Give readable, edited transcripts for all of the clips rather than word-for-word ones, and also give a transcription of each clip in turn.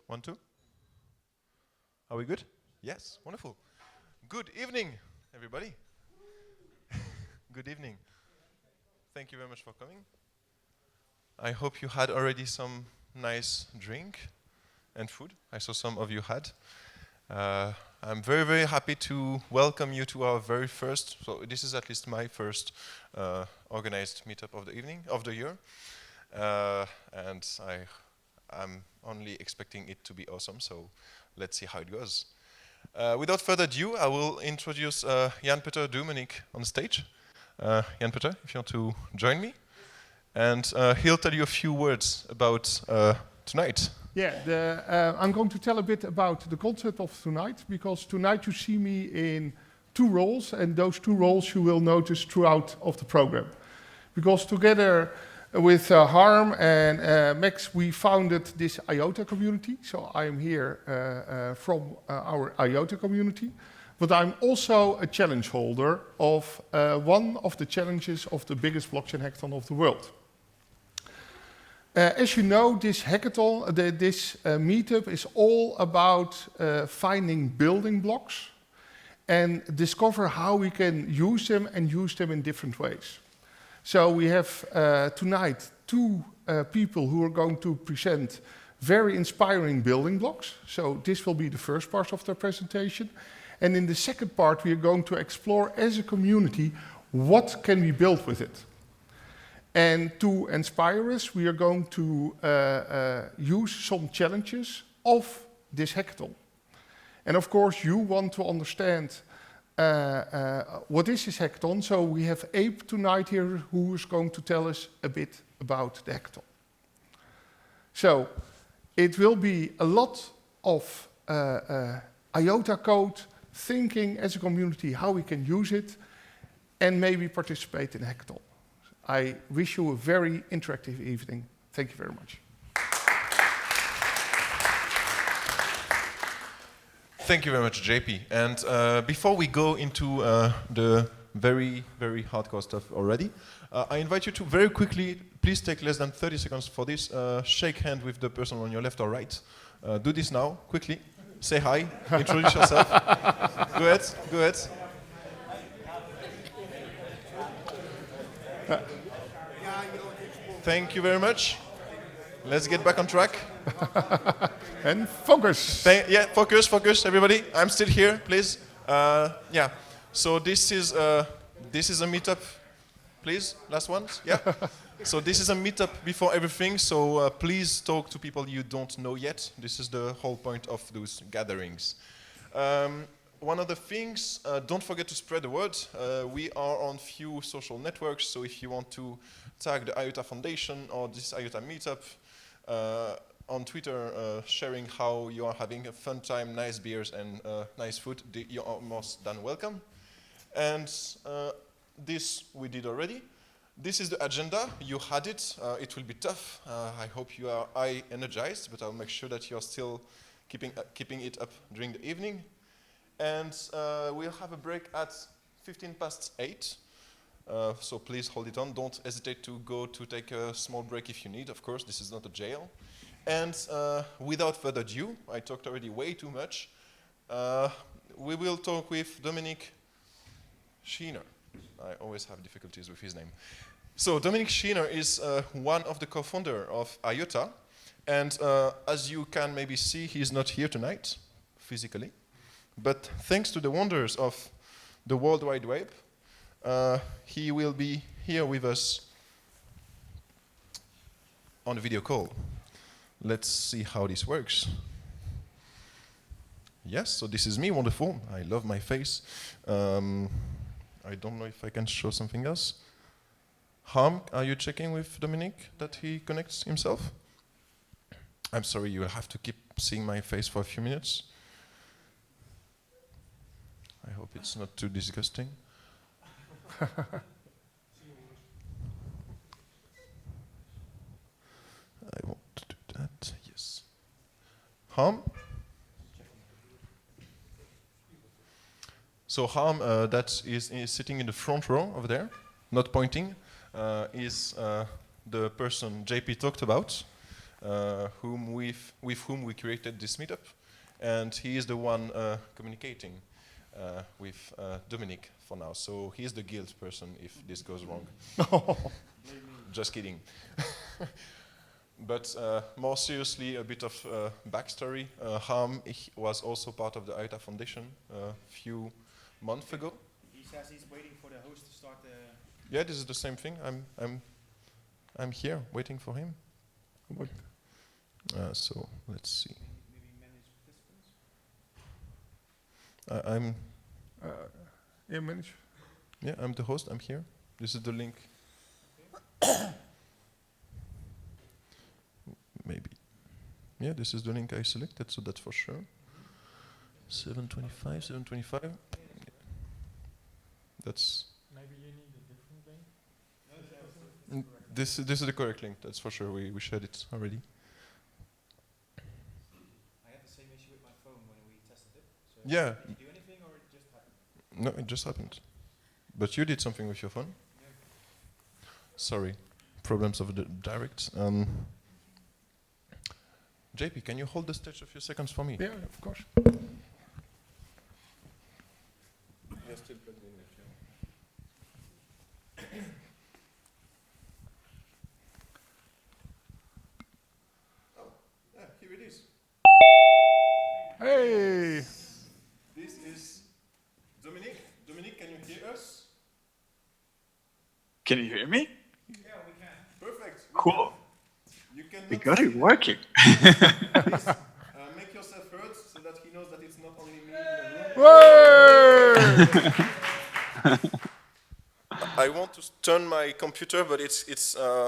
1, 2. Are we good? Yes, wonderful. Good evening, everybody. Good evening. Thank you very much for coming. I hope you had already some nice drink and food. I saw some of you had. I'm very, very happy to welcome you to our very first, so this is at least my first organized meetup of the year. And I'm only expecting it to be awesome, so let's see how it goes. Without further ado, I will introduce Jan-Peter Dominic on stage. Jan-Peter, if you want to join me. And he'll tell you a few words about tonight. Yeah, I'm going to tell a bit about the concept of tonight, because tonight you see me in two roles, and those two roles you will notice throughout of the program. Because together with Harm and Max, we founded this IOTA community. So I am here from our IOTA community, but I'm also a challenge holder of one of the challenges of the biggest blockchain hackathon of the world. As you know, this hackathon, this meetup is all about finding building blocks and discover how we can use them and use them in different ways. So we have tonight two people who are going to present very inspiring building blocks. So this will be the first part of their presentation. And in the second part, we are going to explore as a community, what can we build with it? And to inspire us, we are going to use some challenges of this hackathon. And of course, you want to understand what is this hackathon. So we have Abe tonight here, who is going to tell us a bit about the hackathon. So it will be a lot of IOTA code, thinking as a community how we can use it, and maybe participate in the hackathon. I wish you a very interactive evening. Thank you very much. Thank you very much, JP. And before we go into the very, very hardcore stuff already, I invite you to very quickly, please take less than 30 seconds for this, shake hand with the person on your left or right. Do this now, quickly. Say hi, introduce yourself. Go ahead, go ahead. Thank you very much. Let's get back on track. And focus. Yeah, focus, everybody. I'm still here, please. Yeah. So this is a meetup. Please, last one. Yeah. So this is a meetup before everything. So please talk to people you don't know yet. This is the whole point of those gatherings. One of the things, don't forget to spread the word. We are on few social networks, so if you want to tag the IOTA Foundation or this IOTA meetup on Twitter, sharing how you are having a fun time, nice beers and nice food, you are most than welcome. And this we did already. This is the agenda. You had it. It will be tough. I hope you are energized, but I'll make sure that you are still keeping it up during the evening. And we'll have a break at 8:15. So please hold it on. Don't hesitate to go to take a small break if you need. Of course, this is not a jail. And without further ado, I talked already way too much. We will talk with Dominic Schiener. I always have difficulties with his name. So Dominic Schiener is one of the co-founder of IOTA. And as you can maybe see, he's not here tonight, physically. But thanks to the wonders of the World Wide Web, he will be here with us on a video call. Let's see how this works. Yes, so this is me, wonderful. I love my face. I don't know if I can show something else. Harm, are you checking with Dominic that he connects himself? I'm sorry, you will have to keep seeing my face for a few minutes. I hope it's not too disgusting. I want to do that, yes. Harm? So Harm, that is sitting in the front row over there, not pointing, is the person JP talked about. with whom we created this meetup, and he is the one communicating with Dominic for now. So he is the guild person if this goes wrong. Just kidding. But more seriously, a bit of backstory. Harm was also part of the IOTA Foundation a few months ago. He says he's waiting for the host to start the... Yeah, this is the same thing. I'm here waiting for him. What? So let's see. Maybe manage participants? I'm. Yeah, manage. Yeah, I'm the host. I'm here. This is the link. Maybe. Yeah, this is the link I selected, so that's for sure. 725, 725. Yeah. That's. Maybe you need a different link? This is the correct link, that's for sure. We shared it already. I had the same issue with my phone when we tested it. So Yeah. did you do anything or it just happened? No, it just happened. But you did something with your phone? Yeah. Sorry. Problems of the direct. JP, can you hold the stage a few seconds for me? Yeah, of course. You're still plugged in if you Oh, yeah, here it is. Hey! This is Dominic. Dominic, can you hear us? Can you hear me? Yeah, we can. Perfect. Cool. You can We got it working. Please make yourself heard so that he knows that it's not only me in the room. I want to turn my computer, but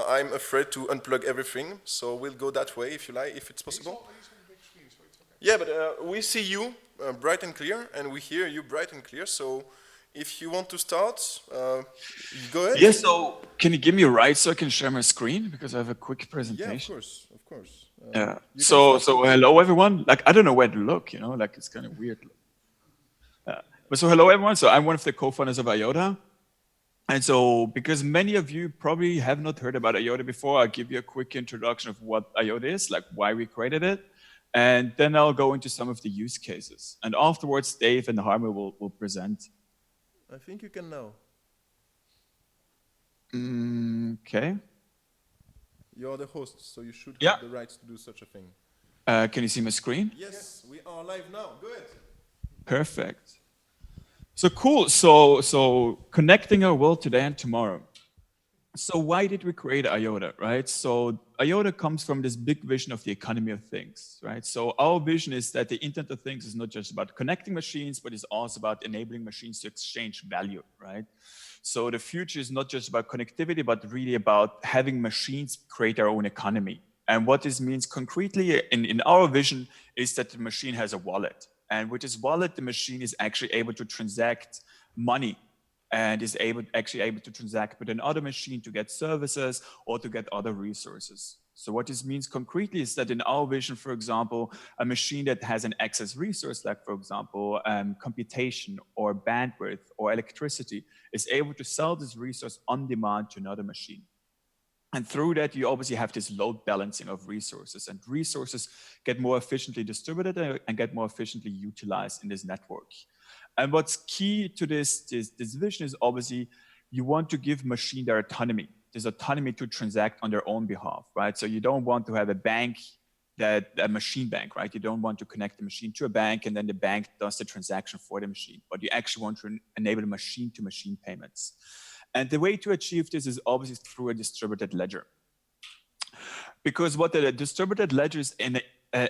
I'm afraid to unplug everything. So we'll go that way if you like, if it's possible. Yeah, but we see you bright and clear, and we hear you bright and clear. So if you want to start, go ahead. Yeah, so can you give me a right so I can share my screen? Because I have a quick presentation. Yeah, of course, of course. Yeah. So hello everyone. Like I don't know where to look, you know, like it's kind of weird. But so hello everyone. So I'm one of the co-founders of IOTA. And so because many of you probably have not heard about IOTA before, I'll give you a quick introduction of what IOTA is, like why we created it. And then I'll go into some of the use cases. And afterwards, Dave and Harmer will present. I think you can now. Okay. You're the host, so you should Yeah. have the right to do such a thing. Can you see my screen? Yes, we are live now. Go ahead. Perfect. So cool. So connecting our world today and tomorrow. So why did we create IOTA, right? So IOTA comes from this big vision of the economy of things, right? So our vision is that the Internet of Things is not just about connecting machines, but it's also about enabling machines to exchange value, right? So the future is not just about connectivity, but really about having machines create their own economy. And what this means concretely in our vision is that the machine has a wallet. And with this wallet, the machine is actually able to transact money and is actually able to transact with another machine to get services or to get other resources. So what this means concretely is that in our vision, for example, a machine that has an excess resource, like for example, computation or bandwidth or electricity, is able to sell this resource on demand to another machine. And through that, you obviously have this load balancing of resources, and resources get more efficiently distributed and get more efficiently utilized in this network. And what's key to this vision is obviously you want to give machine their autonomy. There's autonomy to transact on their own behalf, right? So you don't want to have a machine bank, right? You don't want to connect the machine to a bank and then the bank does the transaction for the machine, but you actually want to enable machine-to-machine payments. And the way to achieve this is obviously through a distributed ledger. Because what the distributed ledgers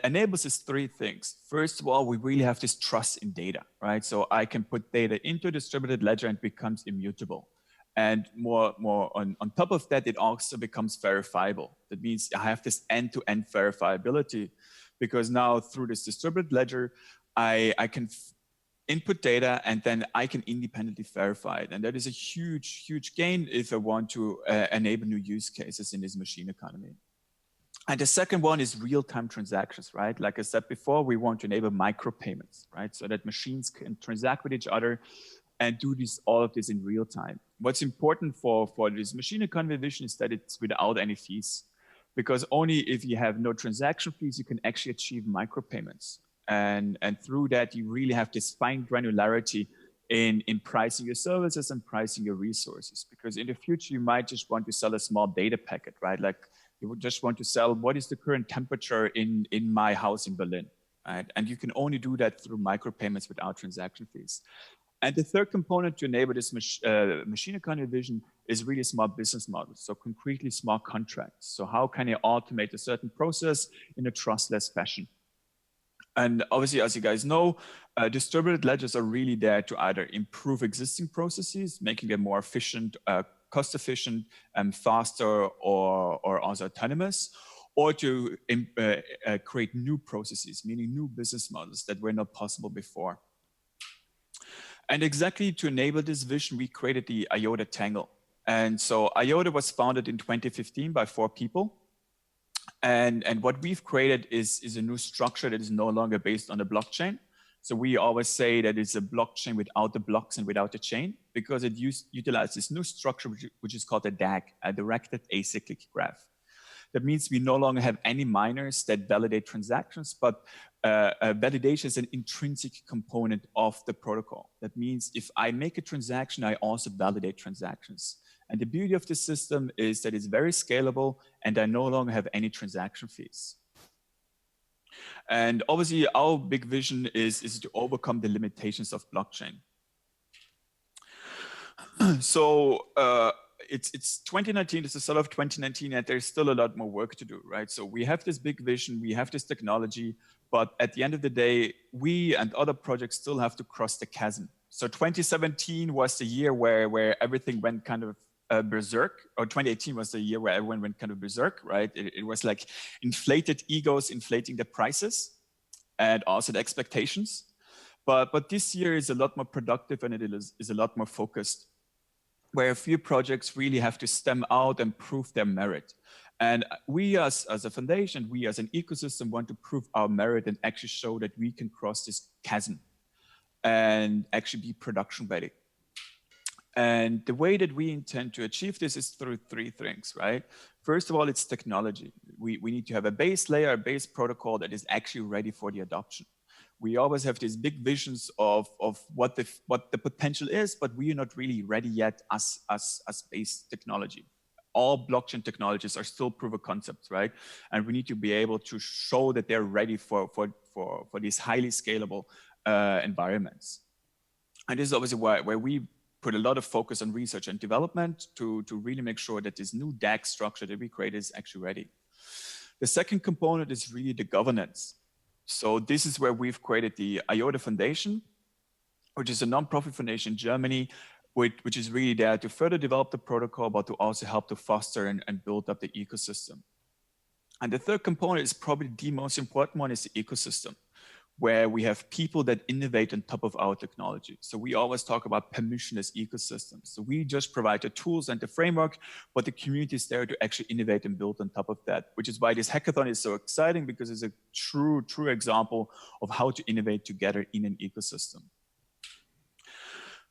enables is three things. First of all, we really have this trust in data, right? So I can put data into a distributed ledger and it becomes immutable. And more on top of that, it also becomes verifiable. That means I have this end-to-end verifiability because now through this distributed ledger, I can input data and then I can independently verify it. And that is a huge, huge gain if I want to enable new use cases in this machine economy. And the second one is real-time transactions, right? Like I said before, we want to enable micropayments, right? So that machines can transact with each other and do all of this in real time. What's important for this machine economy vision is that it's without any fees. because only if you have no transaction fees, you can actually achieve micropayments. And through that, you really have this fine granularity in pricing your services and pricing your resources. Because in the future, you might just want to sell a small data packet, right? Like you would just want to sell what is the current temperature in my house in Berlin, right? And you can only do that through micropayments without transaction fees. And the third component to enable this machine economy vision is really smart business models. So concretely smart contracts. So how can you automate a certain process in a trustless fashion? And obviously, as you guys know, distributed ledgers are really there to either improve existing processes, making them more efficient, cost efficient, faster, or also autonomous, or to create new processes, meaning new business models that were not possible before. And exactly to enable this vision, we created the IOTA Tangle. And so IOTA was founded in 2015 by 4 people. And what we've created is a new structure that is no longer based on the blockchain. So we always say that it's a blockchain without the blocks and without the chain, because it utilizes this new structure, which is called a DAG, a directed acyclic graph. That means we no longer have any miners that validate transactions, but validation is an intrinsic component of the protocol. That means if I make a transaction, I also validate transactions. And the beauty of this system is that it's very scalable and I no longer have any transaction fees. And obviously our big vision is to overcome the limitations of blockchain. So it's 2019, it's the start of 2019, and there's still a lot more work to do, right? So we have this big vision, we have this technology, but at the end of the day, we and other projects still have to cross the chasm. So 2017 was the year where everything went kind of berserk, or 2018 was the year where everyone went kind of berserk, right? It was like inflated egos inflating the prices and also the expectations. But this year is a lot more productive and it is a lot more focused, where a few projects really have to stem out and prove their merit. And we as a foundation, we as an ecosystem want to prove our merit and actually show that we can cross this chasm and actually be production ready. And the way that we intend to achieve this is through 3 things, right? First of all, it's technology. We need to have a base layer, a base protocol that is actually ready for the adoption. We always have these big visions of what the potential is, but we are not really ready yet as base technology. All blockchain technologies are still proof of concepts, right? And we need to be able to show that they're ready for these highly scalable environments. And this is obviously where we put a lot of focus on research and development to really make sure that this new DAG structure that we create is actually ready. The second component is really the governance. So this is where we've created the IOTA Foundation, which is a nonprofit foundation in Germany, which is really there to further develop the protocol, but to also help to foster and build up the ecosystem. And the third component is probably the most important one, is the ecosystem, where we have people that innovate on top of our technology. So we always talk about permissionless ecosystems. So we just provide the tools and the framework, but the community is there to actually innovate and build on top of that, which is why this hackathon is so exciting, because it's a true example of how to innovate together in an ecosystem.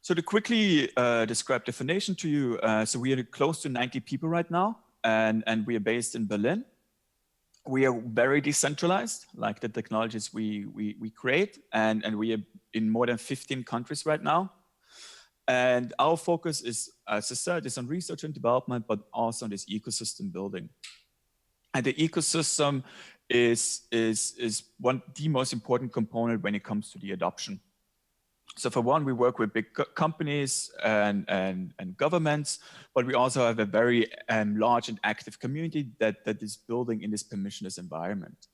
So to quickly describe the foundation to you, so we are close to 90 people right now, and we are based in Berlin. We are very decentralized, like the technologies we create, and we are in more than 15 countries right now. And our focus is, as I said, is on research and development, but also on this ecosystem building. And the ecosystem is the most important component when it comes to the adoption. So for one, we work with big companies and governments, but we also have a very large and active community that is building in this permissionless environment.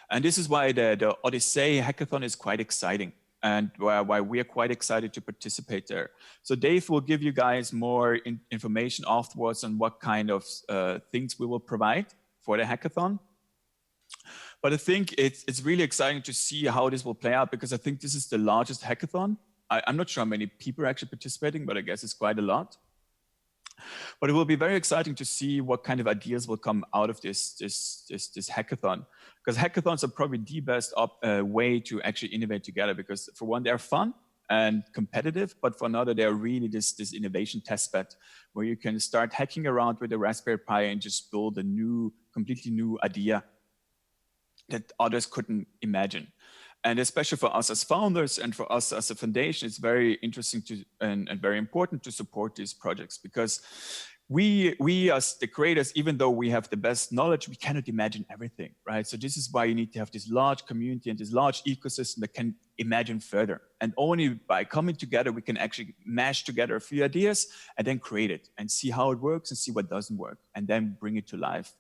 And this is why the Odyssey hackathon is quite exciting, and why we are quite excited to participate there. So Dave will give you guys more information afterwards on what kind of things we will provide for the hackathon. But I think it's really exciting to see how this will play out, because I think this is the largest hackathon. I'm not sure how many people are actually participating, but I guess it's quite a lot. But it will be very exciting to see what kind of ideas will come out of this hackathon, because hackathons are probably the best way to actually innovate together, because for one, they're fun, and competitive, but for another, they're really this innovation testbed where you can start hacking around with a Raspberry Pi and just build a completely new idea that others couldn't imagine. And especially for us as founders and for us as a foundation, it's very interesting and very important to support these projects, because we as the creators, even though we have the best knowledge, we cannot imagine everything, right? So this is why you need to have this large community and this large ecosystem that can imagine further. And only by coming together, we can actually mash together a few ideas and then create it and see how it works and see what doesn't work and then bring it to life.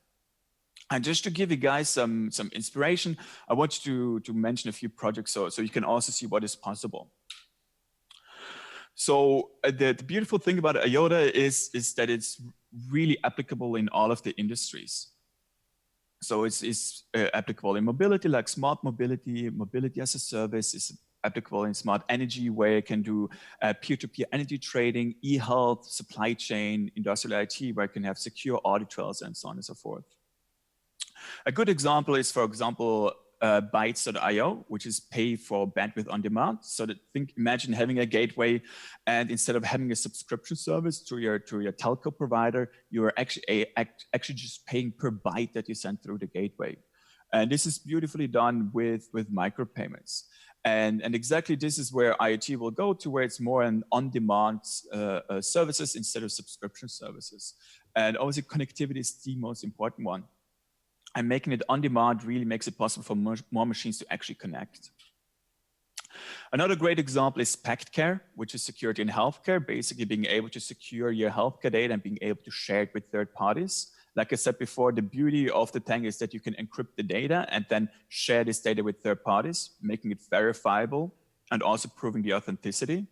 And just to give you guys some inspiration, I want you to mention a few projects so you can also see what is possible. So the beautiful thing about IOTA is that it's really applicable in all of the industries. So it's applicable in mobility, like smart mobility, mobility as a service. It's applicable in smart energy, where you can do peer-to-peer energy trading, e-health, supply chain, industrial IT, where you can have secure audit trails and so on and so forth. A good example is, for example, Bytes.io, which is pay for bandwidth on demand. So that imagine having a gateway, and instead of having a subscription service to your telco provider, you are actually just paying per byte that you send through the gateway. And this is beautifully done with micropayments. And exactly this is where IoT will go to, where it's more an on-demand services instead of subscription services. And obviously connectivity is the most important one. And making it on demand really makes it possible for more machines to actually connect. Another great example is Pact.care, which is security in healthcare, basically being able to secure your healthcare data and being able to share it with third parties. Like I said before, the beauty of the Tangle is that you can encrypt the data and then share this data with third parties, making it verifiable and also proving the authenticity.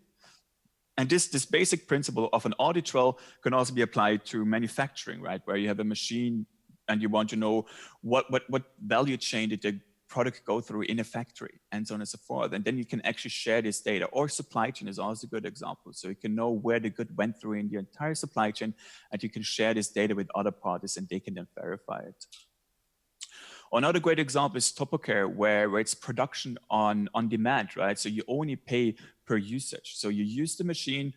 And this basic principle of an audit trail can also be applied to manufacturing, right? Where you have a machine and you want to know what value chain did the product go through in a factory, and so on and so forth. And then you can actually share this data. Or supply chain is also a good example. So you can know where the good went through in the entire supply chain, and you can share this data with other parties and they can then verify it. Another great example is TopoCare, where it's production on demand, right? So you only pay per usage. So you use the machine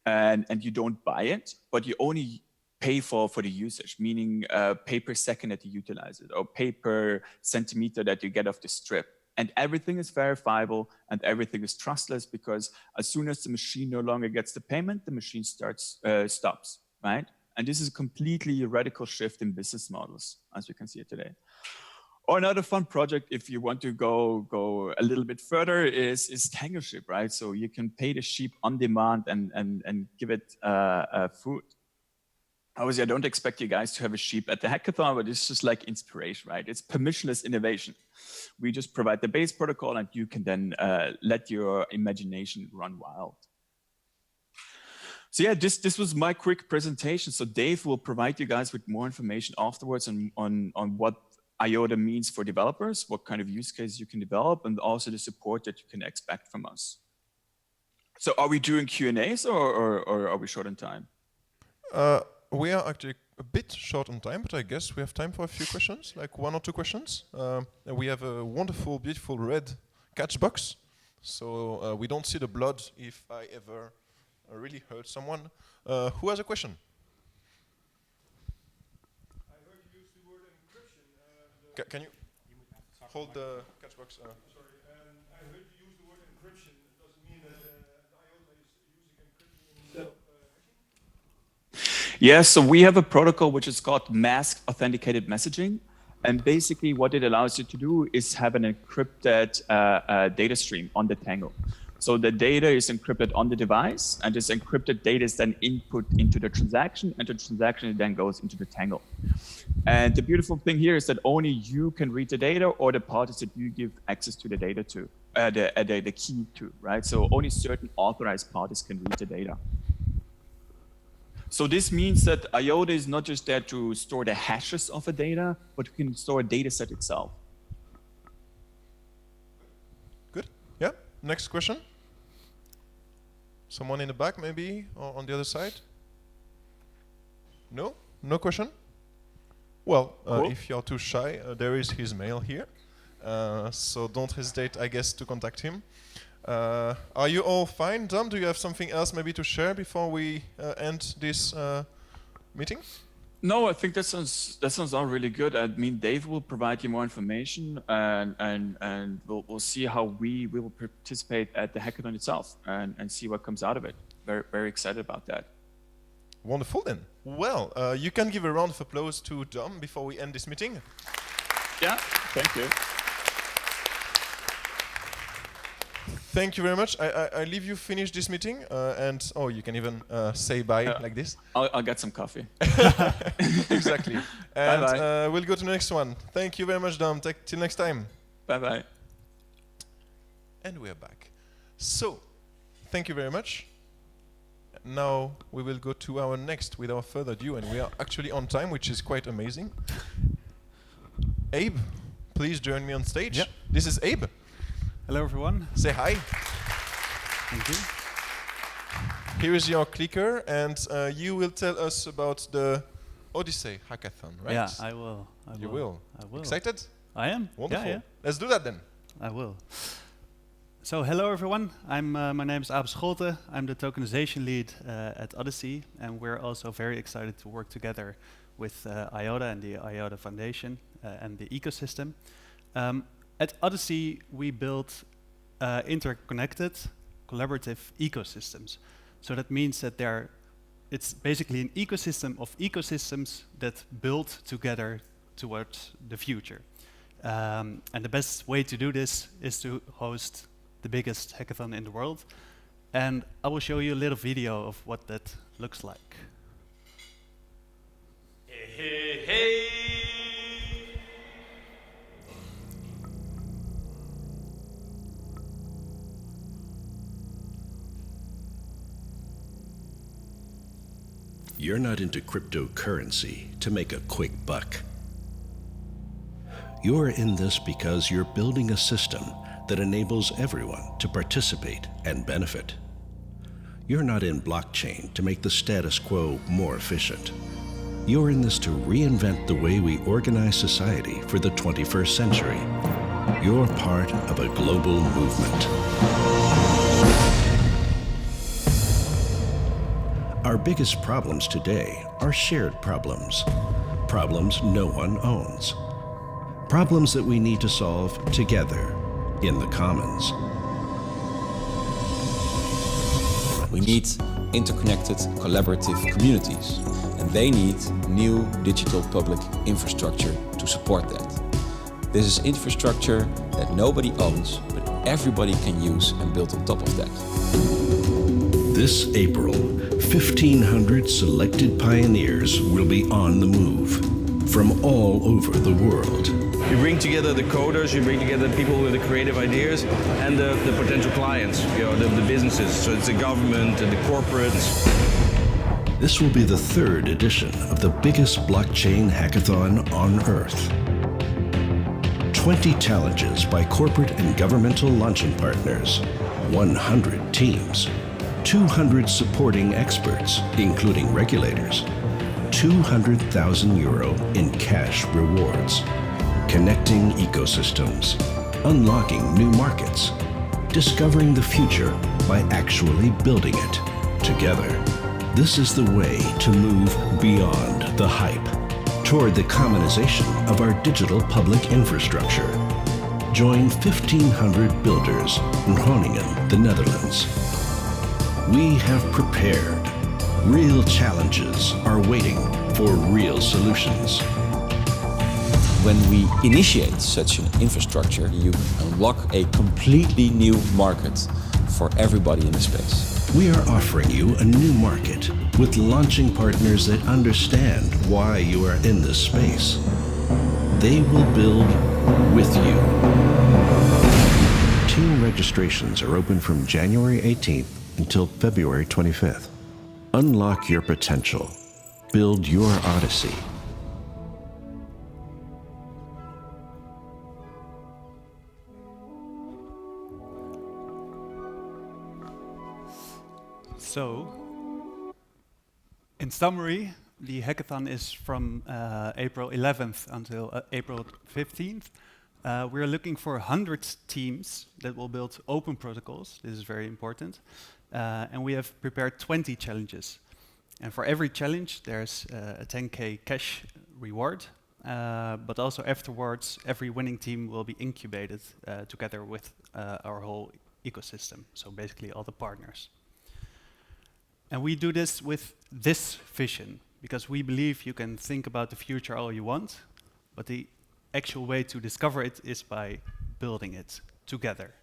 and you don't buy it, but you only pay for the usage, meaning pay per second that you utilize it, or pay per centimeter that you get off the strip. And everything is verifiable and everything is trustless, because as soon as the machine no longer gets the payment, the machine stops, right? And this is a completely radical shift in business models, as we can see it today. Or another fun project, if you want to go a little bit further, is Tangle Ship, right? So you can pay the sheep on demand and give it food. Obviously, I don't expect you guys to have a sheep at the hackathon, but it's just like inspiration, right? It's permissionless innovation. We just provide the base protocol, and you can then let your imagination run wild. So yeah, this was my quick presentation. So Dave will provide you guys with more information afterwards on what IOTA means for developers, what kind of use cases you can develop, and also the support that you can expect from us. So are we doing Q&As or are we short on time? We are actually a bit short on time, but I guess we have time for a few questions, like 1 or 2 questions. We have a wonderful, beautiful red catch box, so we don't see the blood if I ever really hurt someone. Who has a question? I heard you use the word encryption. Can you hold the catch box? Sorry, I heard you use the word encryption. Does it mean that the IOTA is using encryption instead of hacking? Yeah, so we have a protocol which is called masked authenticated messaging. And basically what it allows you to do is have an encrypted data stream on the Tangle. So the data is encrypted on the device, and this encrypted data is then input into the transaction, and the transaction then goes into the Tangle. And the beautiful thing here is that only you can read the data, or the parties that you give access to the data to, the key to, right? So only certain authorized parties can read the data. So this means that IOTA is not just there to store the hashes of a data, but we can store a data set itself. Good. Yeah. Next question. Someone in the back, maybe, or on the other side? No? No question? Well, Cool. if you're too shy, there is his mail here. So don't hesitate, I guess, to contact him. Are you all fine? Dom, do you have something else maybe to share before we end this meeting? No, I think that sounds all really good. I mean, Dave will provide you more information, and we'll see how we will participate at the hackathon itself and see what comes out of it. Very excited about that. Wonderful then. Well, you can give a round of applause to Dom before we end this meeting. Yeah, thank you. Thank you very much. I leave you finish this meeting, and you can even say bye like this. I'll get some coffee. Exactly. And Bye-bye. we'll go to the next one. Thank you very much, Dom. Till next time. Bye-bye. And we're back. So, thank you very much. Now we will go to our next without further ado, and we are actually on time, which is quite amazing. Abe, please join me on stage. Yep. This is Abe. Hello, everyone. Say hi. Thank you. Here is your clicker, and you will tell us about the Odyssey Hackathon, right? Yeah, I will. You will. I will. Excited? I am. Wonderful. Yeah, Let's do that then. I will. So, hello, everyone. My name is Abe Scholten. I'm the tokenization lead at Odyssey, and we're also very excited to work together with IOTA and the IOTA Foundation and the ecosystem. At Odyssey, we build interconnected, collaborative ecosystems. So that means that it's basically an ecosystem of ecosystems that build together towards the future. And the best way to do this is to host the biggest hackathon in the world. And I will show you a little video of what that looks like. Hey, hey. You're not into cryptocurrency to make a quick buck. You're in this because you're building a system that enables everyone to participate and benefit. You're not in blockchain to make the status quo more efficient. You're in this to reinvent the way we organize society for the 21st century. You're part of a global movement. Our biggest problems today are shared problems. Problems no one owns. Problems that we need to solve together in the commons. We need interconnected, collaborative communities, and they need new digital public infrastructure to support that. This is infrastructure that nobody owns, but everybody can use and build on top of that. This April, 1,500 selected pioneers will be on the move from all over the world. You bring together the coders, you bring together people with the creative ideas and the potential clients, the businesses. So it's the government and the corporates. This will be the third edition of the biggest blockchain hackathon on Earth. 20 challenges by corporate and governmental launching partners, 100 teams, 200 supporting experts, including regulators, €200,000 in cash rewards, connecting ecosystems, unlocking new markets, discovering the future by actually building it together. This is the way to move beyond the hype toward the commonization of our digital public infrastructure. Join 1,500 builders in Groningen, the Netherlands. We have prepared. Real challenges are waiting for real solutions. When we initiate such an infrastructure, you unlock a completely new market for everybody in the space. We are offering you a new market with launching partners that understand why you are in this space. They will build with you. Team registrations are open from January 18th until February 25th. Unlock your potential. Build your Odyssey. So, in summary, the hackathon is from April 11th until April 15th. we're looking for 100 teams that will build open protocols. This is very important. And we have prepared 20 challenges. And for every challenge, there's a 10K cash reward. But also afterwards, every winning team will be incubated together with our whole ecosystem. So basically all the partners. And we do this with this vision, because we believe you can think about the future all you want, but the actual way to discover it is by building it together.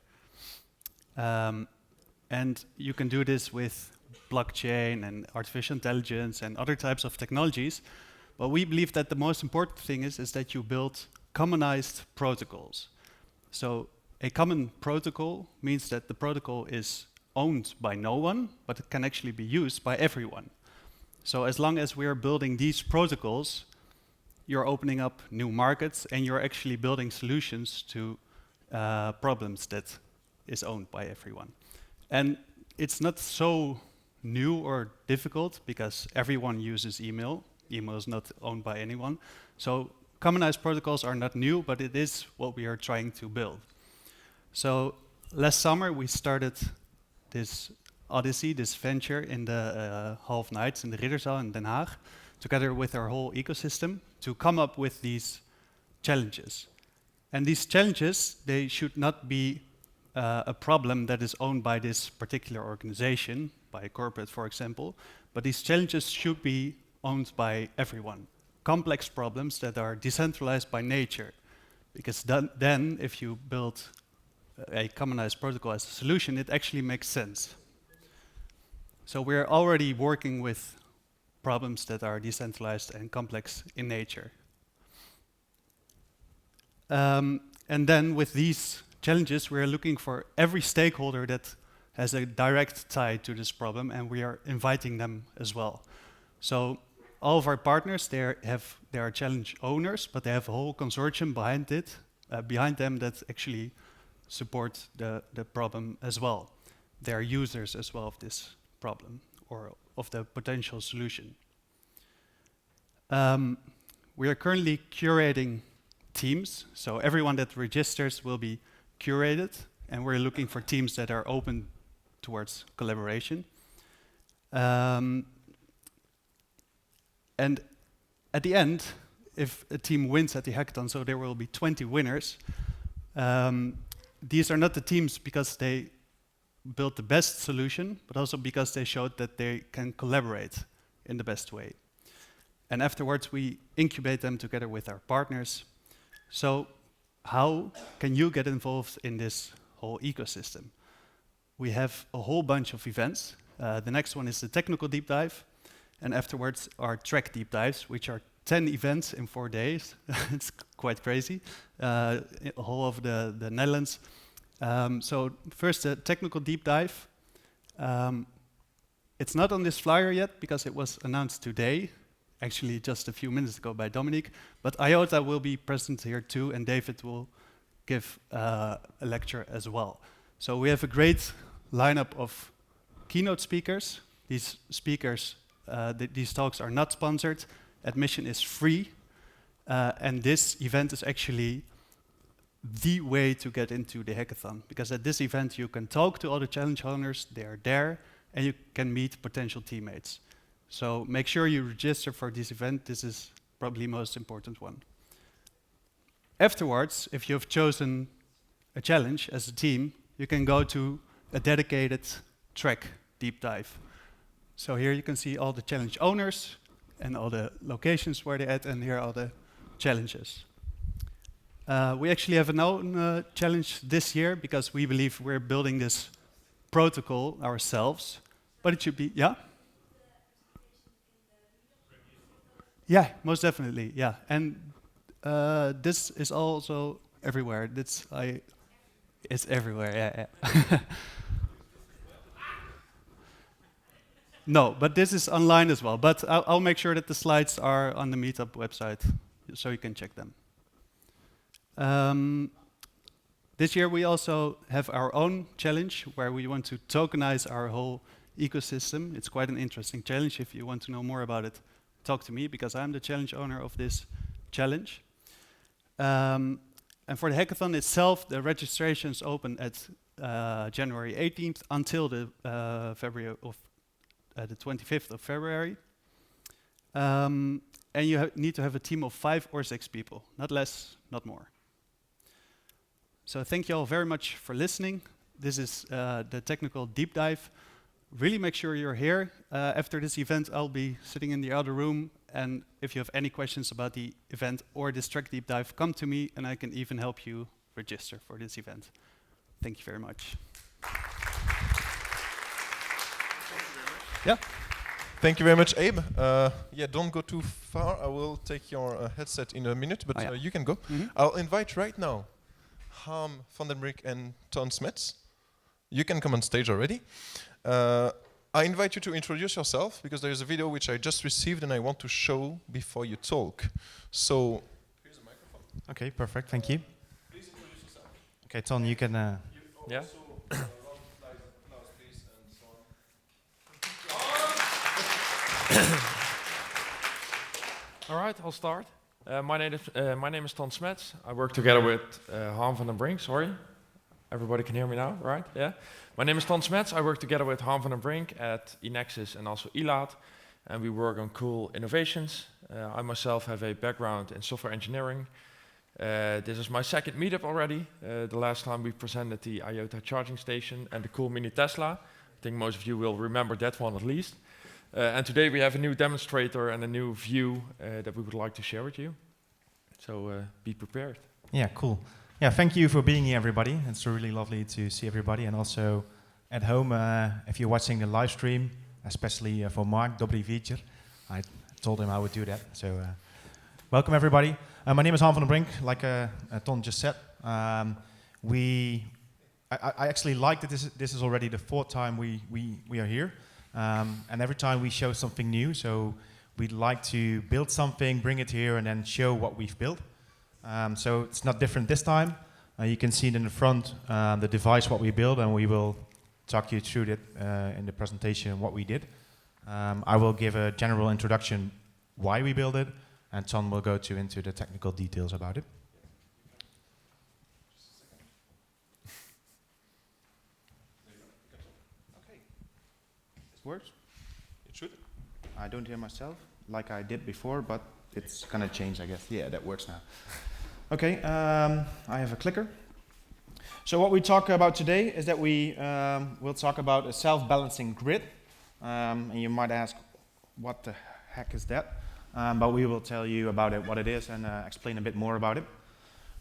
And you can do this with blockchain and artificial intelligence and other types of technologies. But we believe that the most important thing is that you build commonized protocols. So a common protocol means that the protocol is owned by no one, but it can actually be used by everyone. So as long as we're building these protocols, you're opening up new markets and you're actually building solutions to problems that is owned by everyone. And it's not so new or difficult because everyone uses email. Email is not owned by anyone. So commonized protocols are not new, but it is what we are trying to build. So last summer we started this odyssey, this venture in the half nights in the Ridderzaal in Den Haag, together with our whole ecosystem, to come up with these challenges. And these challenges, they should not be a problem that is owned by this particular organization, by a corporate, for example, but these challenges should be owned by everyone. Complex problems that are decentralized by nature. Because then if you build a commonized protocol as a solution, it actually makes sense. So we're already working with problems that are decentralized and complex in nature. And then with these challenges, we're looking for every stakeholder that has a direct tie to this problem, and we are inviting them as well. So all of our partners, they are challenge owners, but they have a whole consortium behind them that actually support the problem as well. They are users as well of this problem or of the potential solution. We are currently curating teams, so everyone that registers will be curated, and we're looking for teams that are open towards collaboration. And at the end, if a team wins at the hackathon, so there will be 20 winners, these are not the teams because they built the best solution, but also because they showed that they can collaborate in the best way. And afterwards, we incubate them together with our partners. So how can you get involved in this whole ecosystem? We have a whole bunch of events. The next one is the technical deep dive. And afterwards, our track deep dives, which are 10 events in 4 days. It's quite crazy, all over the Netherlands. So first, the technical deep dive. It's not on this flyer yet because it was announced today, actually just a few minutes ago by Dominic, but IOTA will be present here too, and David will give a lecture as well. So we have a great lineup of keynote speakers. These speakers, these talks are not sponsored. Admission is free, and this event is actually the way to get into the hackathon, because at this event you can talk to all the challenge owners, they are there, and you can meet potential teammates. So make sure you register for this event. This is probably the most important one. Afterwards, if you've chosen a challenge as a team, you can go to a dedicated track deep dive. So here you can see all the challenge owners and all the locations where they're at, and here are the challenges. We actually have a own challenge this year because we believe we're building this protocol ourselves, but it should be, yeah? Yeah, most definitely, yeah. And this is also everywhere. It's everywhere, yeah. No, but this is online as well. But I'll make sure that the slides are on the meetup website, so you can check them. This year we also have our own challenge where we want to tokenize our whole ecosystem. It's quite an interesting challenge. If you want to know more about it, talk to me, because I'm the challenge owner of this challenge. And And for the hackathon itself, the registrations open at January 18th until the February of the 25th of February. And you need to have a team of 5 or 6 people, not less, not more. So thank you all very much for listening. This is the technical deep dive. Really make sure you're here. After this event, I'll be sitting in the other room. And if you have any questions about the event or this track deep dive, come to me and I can even help you register for this event. Thank you very much. Yeah. Thank you very much, Abe. Yeah, don't go too far. I will take your headset in a minute, but you can go. I'll invite right now Harm, Van den Brink, and Ton Smets. You can come on stage already. I invite you to introduce yourself because there is a video which I just received and I want to show before you talk. So, here's a microphone. Okay, perfect. Thank you. Please introduce yourself. Okay, Ton, you can. Yeah. All right, I'll start. My name is Ton Smets. I work together with Harm van den Brink. Sorry, everybody can hear me now, right? Yeah. My name is Ton Smets. I work together with Harm van den Brink at Enexis and also ELAAD, and we work on cool innovations. I myself have a background in software engineering. This is my second meetup already. The last time we presented the IOTA charging station and the cool mini Tesla. I think most of you will remember that one at least. And today we have a new demonstrator and a new view that we would like to share with you. So be prepared. Yeah, cool. Yeah, thank you for being here, everybody. It's really lovely to see everybody. And also at home, if you're watching the live stream, especially for Mark, Dobry Vehicel. I told him I would do that. So welcome, everybody. My name is Harm van den Brink, like Ton just said. I actually like that this is already the 4th time we are here. And every time we show something new, so we'd like to build something, bring it here, and then show what we've built. So it's not different this time. You can see it in the front, the device, what we built, and we will talk you through that in the presentation, what we did. I will give a general introduction why we built it, and Ton will go into the technical details about it. Works? It should. I don't hear myself like I did before, but it's gonna change, I guess. Yeah, that works now. Okay, I have a clicker. So what we talk about today is that we will talk about a self-balancing grid. And you might ask, what the heck is that? But we will tell you about it, what it is, and explain a bit more about it.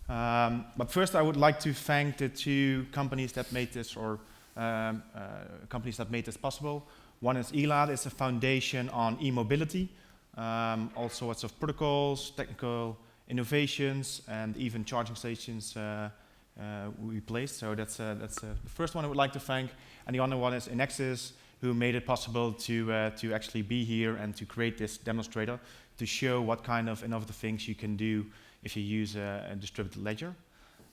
But first I would like to thank the 2 companies that made this, or companies that made this possible. One is ELAAD, it's a foundation on e-mobility, all sorts of protocols, technical innovations, and even charging stations we placed. So that's the first one I would like to thank. And the other one is Enexis, who made it possible to actually be here and to create this demonstrator to show what kind of innovative things you can do if you use a distributed ledger.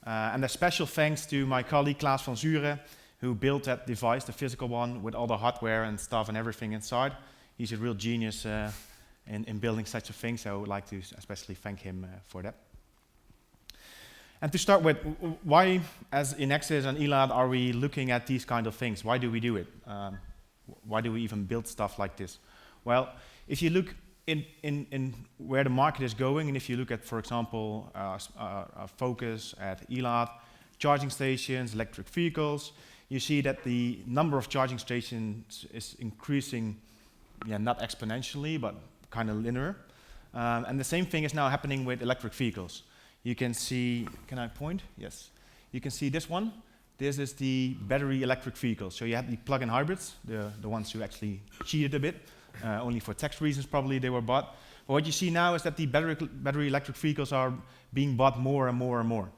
And a special thanks to my colleague Klaas van Zuren, who built that device, the physical one, with all the hardware and stuff and everything inside. He's a real genius in building such a thing, so I would like to especially thank him for that. And to start with, why, as Enexis and ELAAD, are we looking at these kind of things? Why do we do it? Why do we even build stuff like this? Well, if you look in where the market is going, and if you look at, for example, our focus at ELAAD, charging stations, electric vehicles, you see that the number of charging stations is increasing, not exponentially, but kind of linear. And the same thing is now happening with electric vehicles. You can see, can I point? Yes. You can see this one. This is the battery electric vehicle. So you have the plug-in hybrids, the ones who actually cheated a bit, only for tax reasons probably they were bought. But what you see now is that the battery electric vehicles are being bought more and more and more.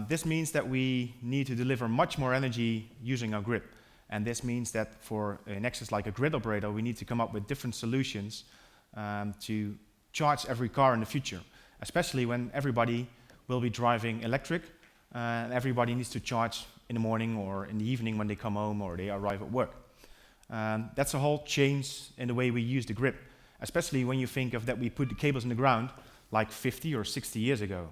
This means that we need to deliver much more energy using our grid. And this means that for Enexis, like a grid operator, we need to come up with different solutions to charge every car in the future, especially when everybody will be driving electric and everybody needs to charge in the morning or in the evening when they come home or they arrive at work. That's a whole change in the way we use the grid, especially when you think of that we put the cables in the ground like 50 or 60 years ago.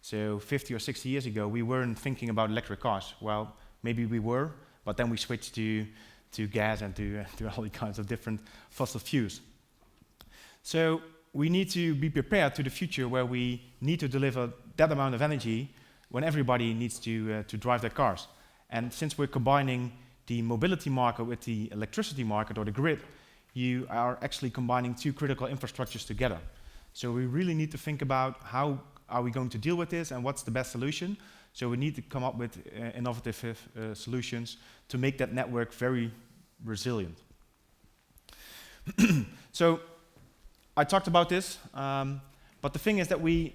So 50 or 60 years ago, we weren't thinking about electric cars. Well, maybe we were, but then we switched to gas and to all kinds of different fossil fuels. So we need to be prepared to the future where we need to deliver that amount of energy when everybody needs to drive their cars. And since we're combining the mobility market with the electricity market or the grid, you are actually combining two critical infrastructures together. So we really need to think about how are we going to deal with this and what's the best solution. So we need to come up with innovative solutions to make that network very resilient. So I talked about this, but the thing is that we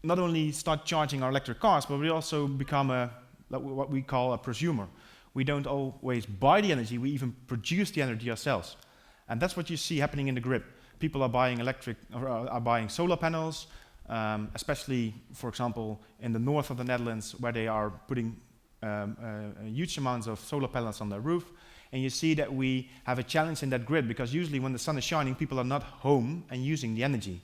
not only start charging our electric cars, but we also become what we call a prosumer. We don't always buy the energy, we even produce the energy ourselves. And that's what you see happening in the grid. People are buying are buying solar panels, especially, for example, in the north of the Netherlands, where they are putting huge amounts of solar panels on their roof. And you see that we have a challenge in that grid, because usually when the sun is shining, people are not home and using the energy.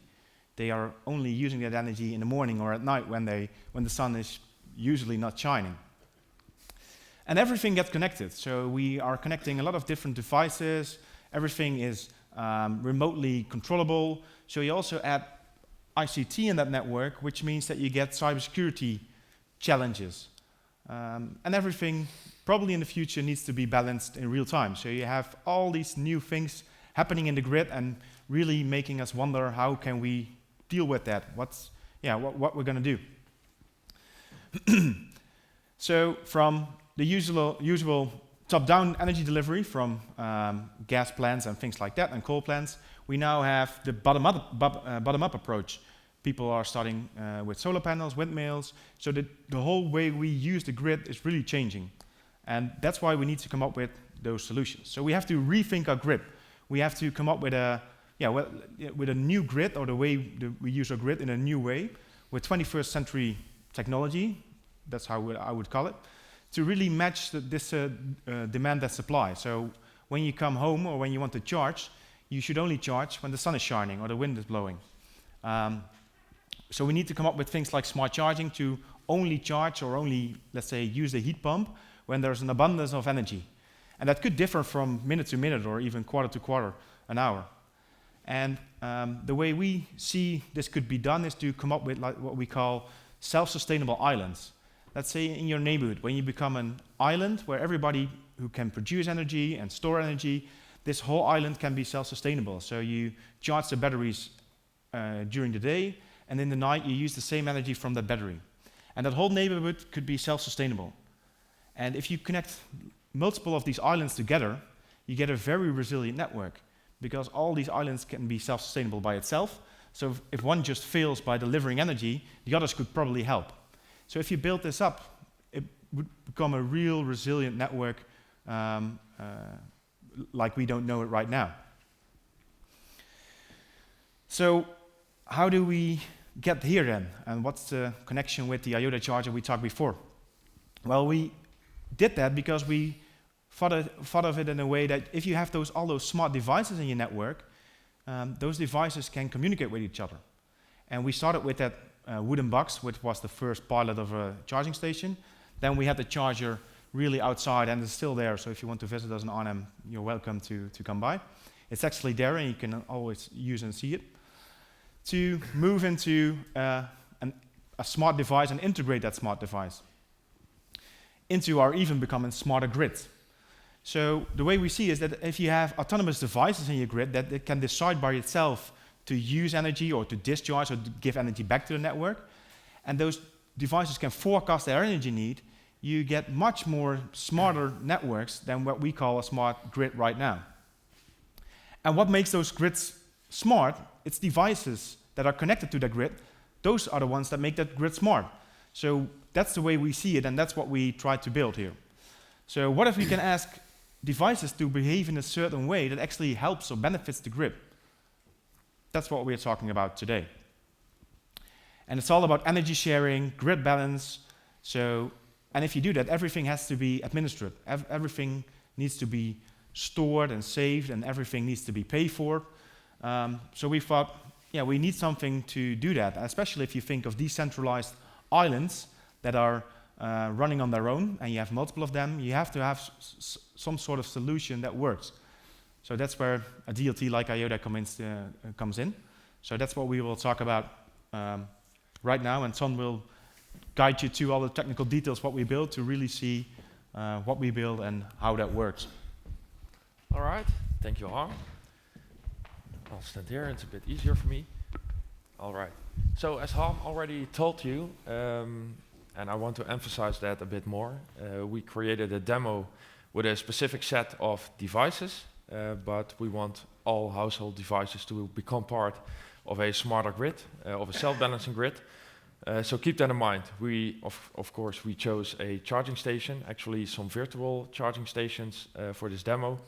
They are only using that energy in the morning or at night when the sun is usually not shining. And everything gets connected. So we are connecting a lot of different devices. Everything is remotely controllable. So you also add ICT in that network, which means that you get cybersecurity challenges. And everything probably in the future needs to be balanced in real time. So you have all these new things happening in the grid and really making us wonder, how can we deal with that? What we're going to do. So from the usual top-down energy delivery from gas plants and things like that and coal plants, we now have the bottom-up approach. People are starting with solar panels, windmills, so the whole way we use the grid is really changing. And that's why we need to come up with those solutions. So we have to rethink our grid. We have to come up with a new grid, or the way we use our grid in a new way, with 21st century technology, that's how I would call it, to really match this demand and supply. So when you come home or when you want to charge, you should only charge when the sun is shining or the wind is blowing. So we need to come up with things like smart charging to only charge or only, let's say, use the heat pump when there's an abundance of energy. And that could differ from minute to minute or even quarter to quarter, an hour. And the way we see this could be done is to come up with what we call self-sustainable islands. Let's say in your neighborhood, when you become an island where everybody who can produce energy and store energy, this whole island can be self-sustainable. So you charge the batteries during the day, and in the night you use the same energy from that battery. And that whole neighborhood could be self-sustainable. And if you connect multiple of these islands together, you get a very resilient network, because all these islands can be self-sustainable by itself. So if one just fails by delivering energy, the others could probably help. So if you build this up, it would become a real resilient network like we don't know it right now. So how do we get here then? And what's the connection with the IOTA charger we talked before? Well, we did that because we thought of it in a way that if you have all those smart devices in your network, those devices can communicate with each other. And we started with that wooden box, which was the first pilot of a charging station. Then we had the charger really outside, and it's still there. So if you want to visit us in Arnhem, you're welcome to come by. It's actually there, and you can always use and see it. To move into a smart device and integrate that smart device into our even becoming smarter grids. So the way we see is that if you have autonomous devices in your grid that it can decide by itself to use energy or to discharge or to give energy back to the network, and those devices can forecast their energy need, you get much more smarter networks than what we call a smart grid right now. And what makes those grids smart? It's devices that are connected to the grid. Those are the ones that make that grid smart. So that's the way we see it, and that's what we try to build here. So what if we can ask devices to behave in a certain way that actually helps or benefits the grid? That's what we're talking about today. And it's all about energy sharing, grid balance. And if you do that, everything has to be administered. Everything needs to be stored and saved, and everything needs to be paid for. So we thought, we need something to do that, especially if you think of decentralized islands that are running on their own, and you have multiple of them. You have to have some sort of solution that works. So that's where a DLT like IOTA comes in. So that's what we will talk about right now, and Ton will guide you to all the technical details what we build to really see what we build and how that works. All right, thank you, Harm. I'll stand here, it's a bit easier for me. All right, so as Harm already told you, and I want to emphasize that a bit more, we created a demo with a specific set of devices, but we want all household devices to become part of a smarter grid, of a self-balancing grid. So keep that in mind. We, of course, we chose a charging station, actually some virtual charging stations for this demo.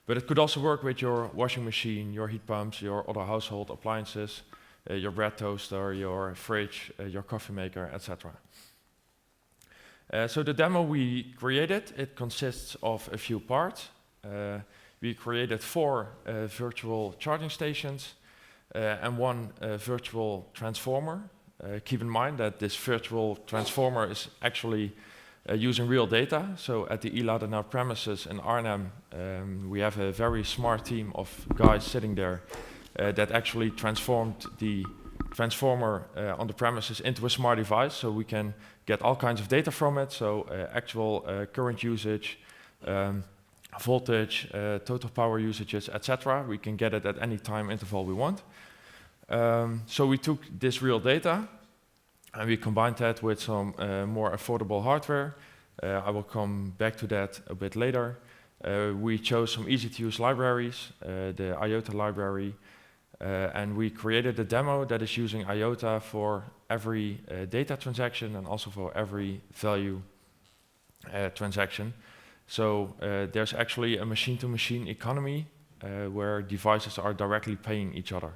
But it could also work with your washing machine, your heat pumps, your other household appliances, your bread toaster, your fridge, your coffee maker, etc. So the demo we created, it consists of a few parts. We created 4 virtual charging stations and 1 virtual transformer. Keep in mind that this virtual transformer is actually using real data. So at the ELAADNL premises in Arnhem, we have a very smart team of guys sitting there that actually transformed the transformer on the premises into a smart device, so we can get all kinds of data from it, so actual current usage, voltage, total power usages, etc. We can get it at any time interval we want. So we took this real data and we combined that with some more affordable hardware. I will come back to that a bit later. We chose some easy-to-use libraries, the IOTA library, and we created a demo that is using IOTA for every data transaction and also for every value transaction. So there's actually a machine-to-machine economy where devices are directly paying each other.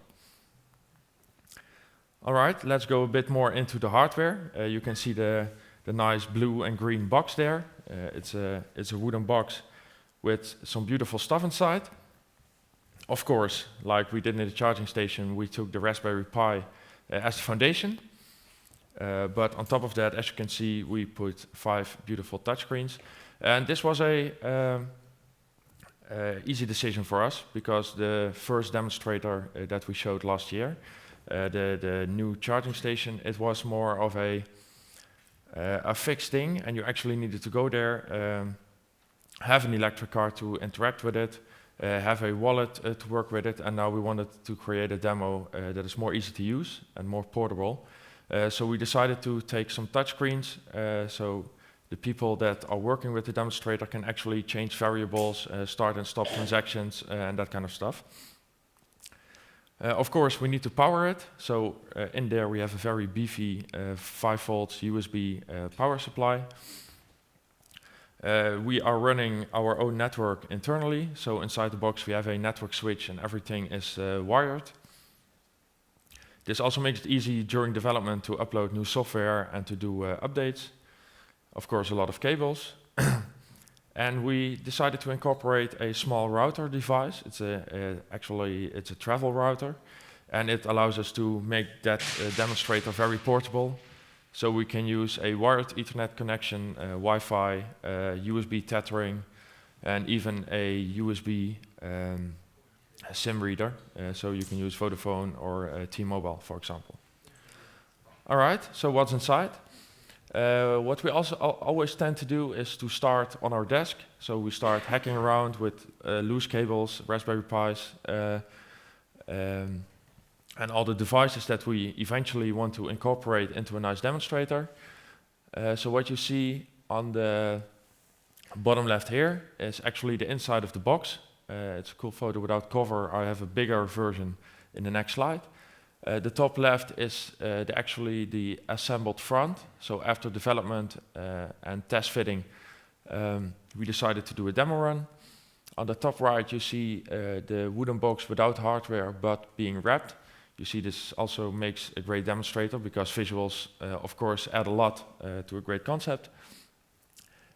All right, let's go a bit more into the hardware. You can see the nice blue and green box there. It's a wooden box with some beautiful stuff inside. Of course, like we did in the charging station, we took the Raspberry Pi as the foundation. But on top of that, as you can see, we put 5 beautiful touchscreens. And this was a easy decision for us, because the first demonstrator that we showed last year, the new charging station, it was more of a fixed thing, and you actually needed to go there, have an electric car to interact with it, have a wallet to work with it, and now we wanted to create a demo that is more easy to use and more portable. So we decided to take some touchscreens, so the people that are working with the demonstrator can actually change variables, start and stop transactions, and that kind of stuff. Of course, we need to power it, so in there we have a very beefy 5 volts USB power supply. We are running our own network internally, so inside the box we have a network switch and everything is wired. This also makes it easy during development to upload new software and to do updates. Of course, a lot of cables. And we decided to incorporate a small router device. It's actually a travel router, and it allows us to make that demonstrator very portable. So we can use a wired Ethernet connection, Wi-Fi, USB tethering, and even a USB SIM reader. So you can use Vodafone or T-Mobile, for example. All right, so what's inside? What we also always tend to do is to start on our desk. So we start hacking around with loose cables, Raspberry Pis, and all the devices that we eventually want to incorporate into a nice demonstrator. So what you see on the bottom left here is actually the inside of the box. It's a cool photo without cover. I have a bigger version in the next slide. The top left is actually the assembled front. So after development and test fitting, we decided to do a demo run. On the top right, you see the wooden box without hardware, but being wrapped. You see this also makes a great demonstrator, because visuals, of course, add a lot to a great concept.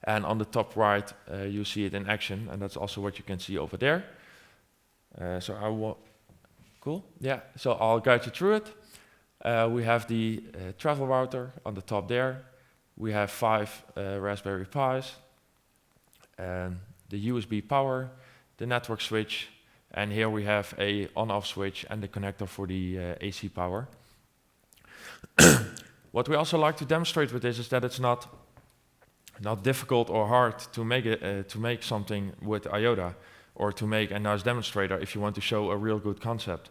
And on the top right, you see it in action, and that's also what you can see over there. So I will... Cool, yeah, so I'll guide you through it. We have the travel router on the top there. We have 5 Raspberry Pis, the USB power, the network switch, and here we have a on-off switch and the connector for the AC power. What we also like to demonstrate with this is that it's not difficult or hard to make something with IOTA, or to make a nice demonstrator if you want to show a real good concept.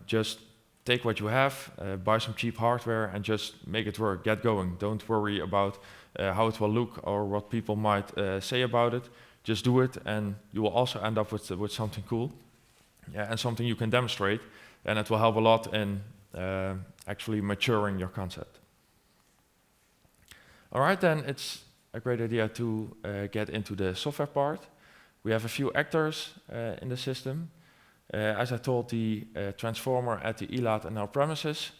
Just take what you have, buy some cheap hardware, and just make it work, get going. Don't worry about how it will look or what people might say about it. Just do it, and you will also end up with something cool, and something you can demonstrate, and it will help a lot in actually maturing your concept. All right, then it's a great idea to get into the software part. We have a few actors in the system. As I told, the transformer at the ELAADNL premises.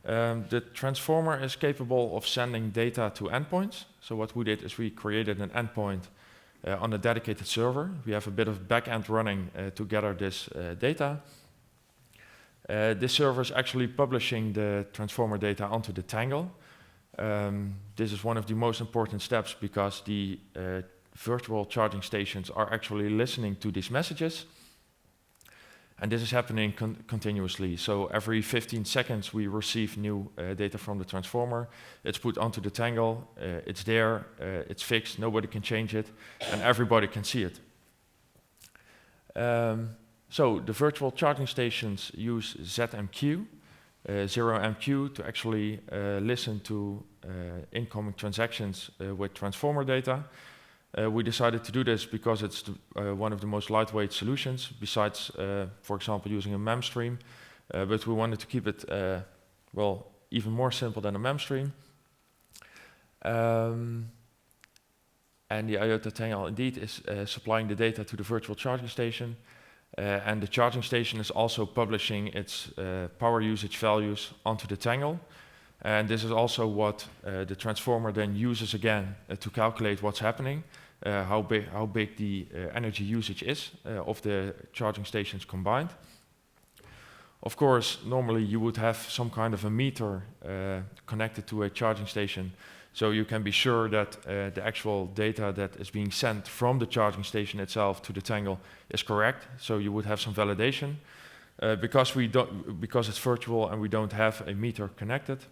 The transformer is capable of sending data to endpoints. So what we did is we created an endpoint on a dedicated server. We have a bit of backend running to gather this data. This server is actually publishing the transformer data onto the Tangle. This is one of the most important steps because the virtual charging stations are actually listening to these messages. And this is happening continuously. So every 15 seconds we receive new data from the transformer. It's put onto the Tangle, it's there, it's fixed, nobody can change it, and everybody can see it. So the virtual charging stations use ZMQ, 0MQ, to actually listen to incoming transactions with transformer data. We decided to do this because it's one of the most lightweight solutions, besides, for example, using a MEM stream. But we wanted to keep it, well, even more simple than a MEM stream. And the IOTA Tangle indeed is supplying the data to the virtual charging station. And the charging station is also publishing its power usage values onto the Tangle. And this is also what the transformer then uses again to calculate what's happening, how big the energy usage is of the charging stations combined. Of course, normally you would have some kind of a meter connected to a charging station, so you can be sure that the actual data that is being sent from the charging station itself to the Tangle is correct. So you would have some validation. Because it's virtual and we don't have a meter connected,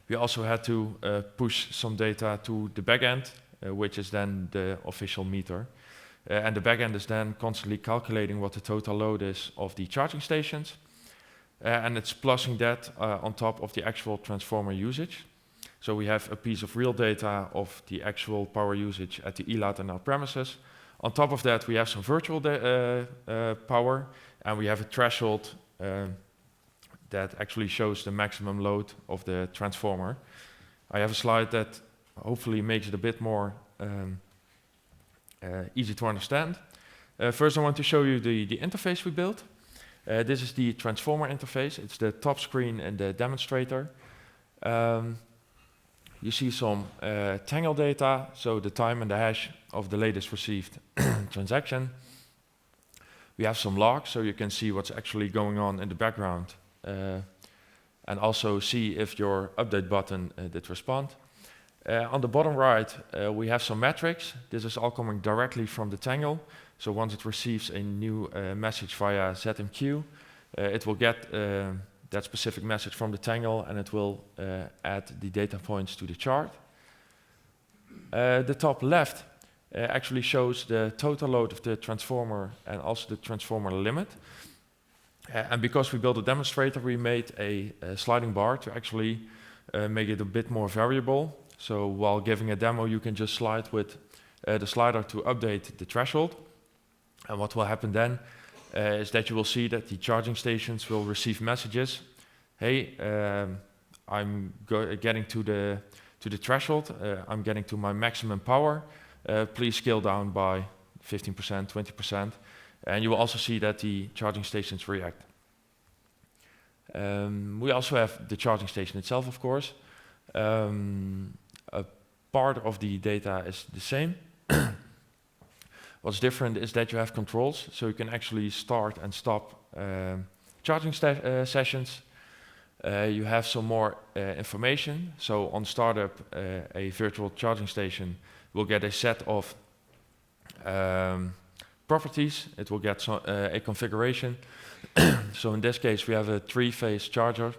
we also had to push some data to the backend, which is then the official meter. And the backend is then constantly calculating what the total load is of the charging stations. And it's plussing that on top of the actual transformer usage. So we have a piece of real data of the actual power usage at the ELAADNL premises. On top of that, we have some virtual power, and we have a threshold that actually shows the maximum load of the transformer. I have a slide that hopefully makes it a bit more easy to understand. First, I want to show you the interface we built. This is the transformer interface. It's the top screen in the demonstrator. You see some Tangle data, so the time and the hash of the latest received transaction. We have some logs, so you can see what's actually going on in the background, and also see if your update button did respond. On the bottom right, we have some metrics. This is all coming directly from the Tangle. So once it receives a new message via ZMQ, it will get that specific message from the Tangle, and it will add the data points to the chart. The top left actually shows the total load of the transformer and also the transformer limit. And because we built a demonstrator, we made a sliding bar to actually make it a bit more variable. So while giving a demo, you can just slide with the slider to update the threshold. And what will happen then is that you will see that the charging stations will receive messages. Hey, I'm getting to the threshold. I'm getting to my maximum power. Please scale down by 15%, 20%. And you will also see that the charging stations react. We also have the charging station itself, of course. A part of the data is the same. What's different is that you have controls, so you can actually start and stop charging sessions. You have some more information. So on startup, a virtual charging station will get a set of properties. It will get a configuration. So in this case, we have a 3-phase charger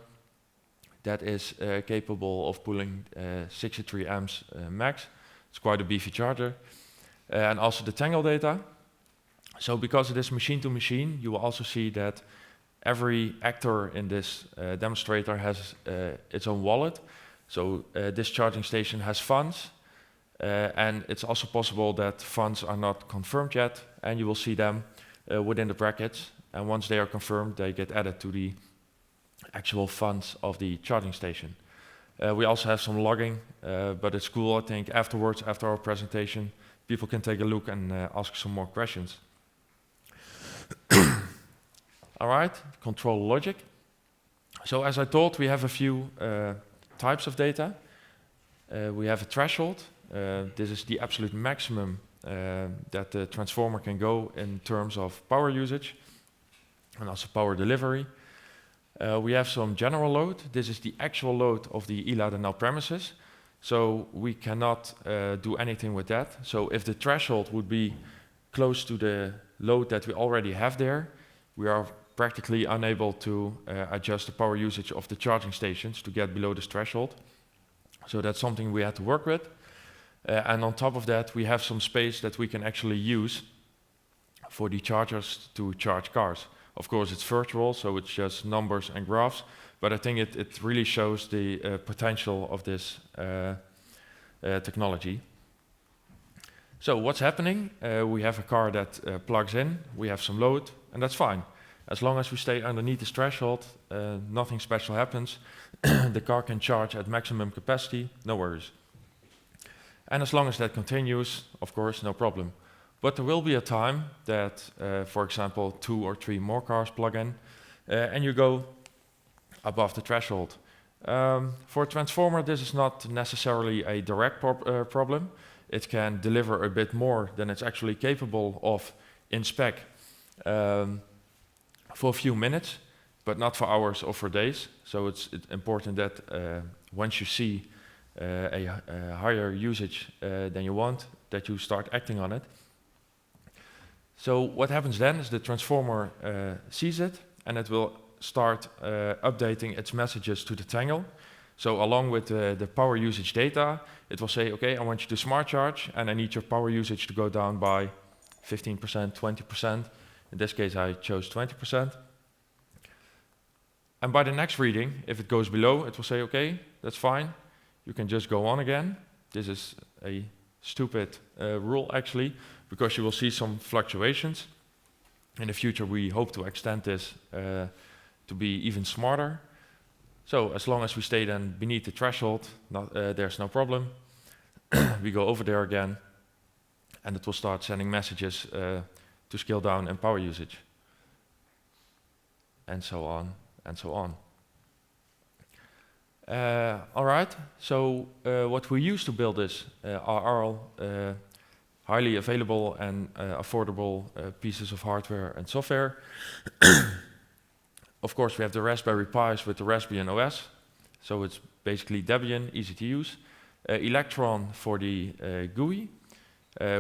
that is capable of pulling 63 amps max. It's quite a beefy charger. And also the Tangle data. So because it is machine-to-machine, you will also see that every actor in this demonstrator has its own wallet. So this charging station has funds. And it's also possible that funds are not confirmed yet, and you will see them within the brackets. And once they are confirmed, they get added to the actual funds of the charging station. We also have some logging, but it's cool, I think, afterwards, after our presentation, people can take a look and ask some more questions. All right, control logic. So as I told, we have a few types of data. We have a threshold. This is the absolute maximum that the transformer can go in terms of power usage and also power delivery. We have some general load. This is the actual load of the ELAADNL premises. So we cannot do anything with that. So if the threshold would be close to the load that we already have there, we are practically unable to adjust the power usage of the charging stations to get below this threshold. So that's something we had to work with. And on top of that, we have some space that we can actually use for the chargers to charge cars. Of course, it's virtual, so it's just numbers and graphs, but I think it really shows the potential of this technology. So what's happening? We have a car that plugs in, we have some load, and that's fine. As long as we stay underneath this threshold, nothing special happens. The car can charge at maximum capacity, no worries. And as long as that continues, of course, no problem. But there will be a time that, for example, 2 or 3 more cars plug in, and you go above the threshold. For a transformer, this is not necessarily a direct problem. It can deliver a bit more than it's actually capable of in spec for a few minutes, but not for hours or for days. So it's important that once you see a higher usage than you want, that you start acting on it. So what happens then is the transformer sees it, and it will start updating its messages to the Tangle. So along with the power usage data, it will say, okay, I want you to smart charge, and I need your power usage to go down by 15%, 20%. In this case, I chose 20%. And by the next reading, if it goes below, it will say, okay, that's fine. You can just go on again. This is a stupid rule, actually, because you will see some fluctuations. In the future, we hope to extend this to be even smarter. So as long as we stay then beneath the threshold, there's no problem. We go over there again, and it will start sending messages to scale down in power usage. And so on, and so on. All right, so what we use to build this are all highly available and affordable pieces of hardware and software. Of course, we have the Raspberry Pis with the Raspbian OS, so it's basically Debian, easy to use. Electron for the GUI.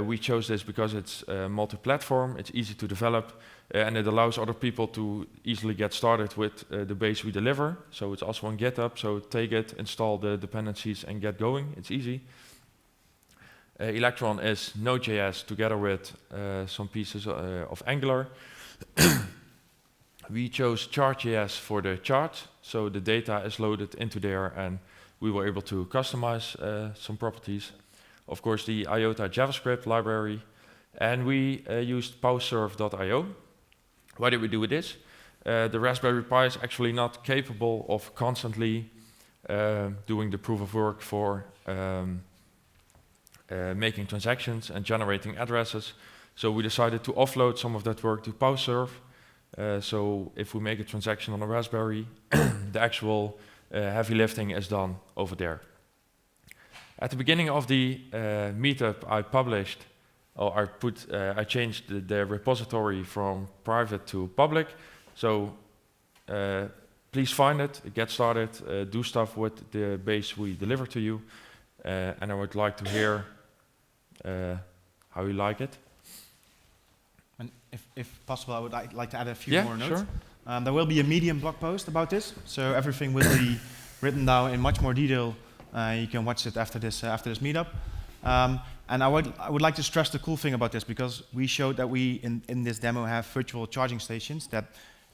We chose this because it's multi-platform, it's easy to develop, and it allows other people to easily get started with the base we deliver. So it's also on GitHub, so take it, install the dependencies, and get going. It's easy. Electron is Node.js together with some pieces of Angular. We chose Chart.js for the chart, so the data is loaded into there, and we were able to customize some properties. Of course, the IOTA JavaScript library, and we used powserve.io. Why did we do this? The Raspberry Pi is actually not capable of constantly doing the proof of work for making transactions and generating addresses. So we decided to offload some of that work to powserve. So if we make a transaction on a Raspberry, the actual heavy lifting is done over there. At the beginning of the meetup, I published, or I changed the repository from private to public. So please find it, get started, do stuff with the base we deliver to you, and I would like to hear how you like it. And if possible, I would like to add a few more notes. Sure. There will be a Medium blog post about this, so everything will be written down in much more detail. You can watch it after this meetup. And I would like to stress the cool thing about this, because we showed that we in this demo have virtual charging stations that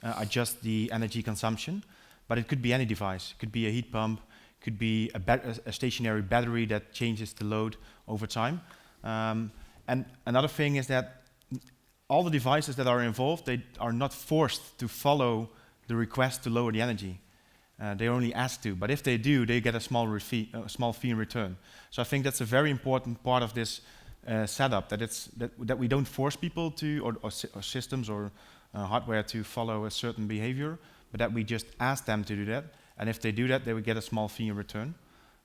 adjust the energy consumption, but it could be any device. It could be a heat pump, could be a stationary battery that changes the load over time. And another thing is that all the devices that are involved, they are not forced to follow the request to lower the energy. They only ask to, but if they do, they get a small fee in return. So I think that's a very important part of this setup, that we don't force people to, or systems or hardware to follow a certain behavior, but that we just ask them to do that. And if they do that, they will get a small fee in return.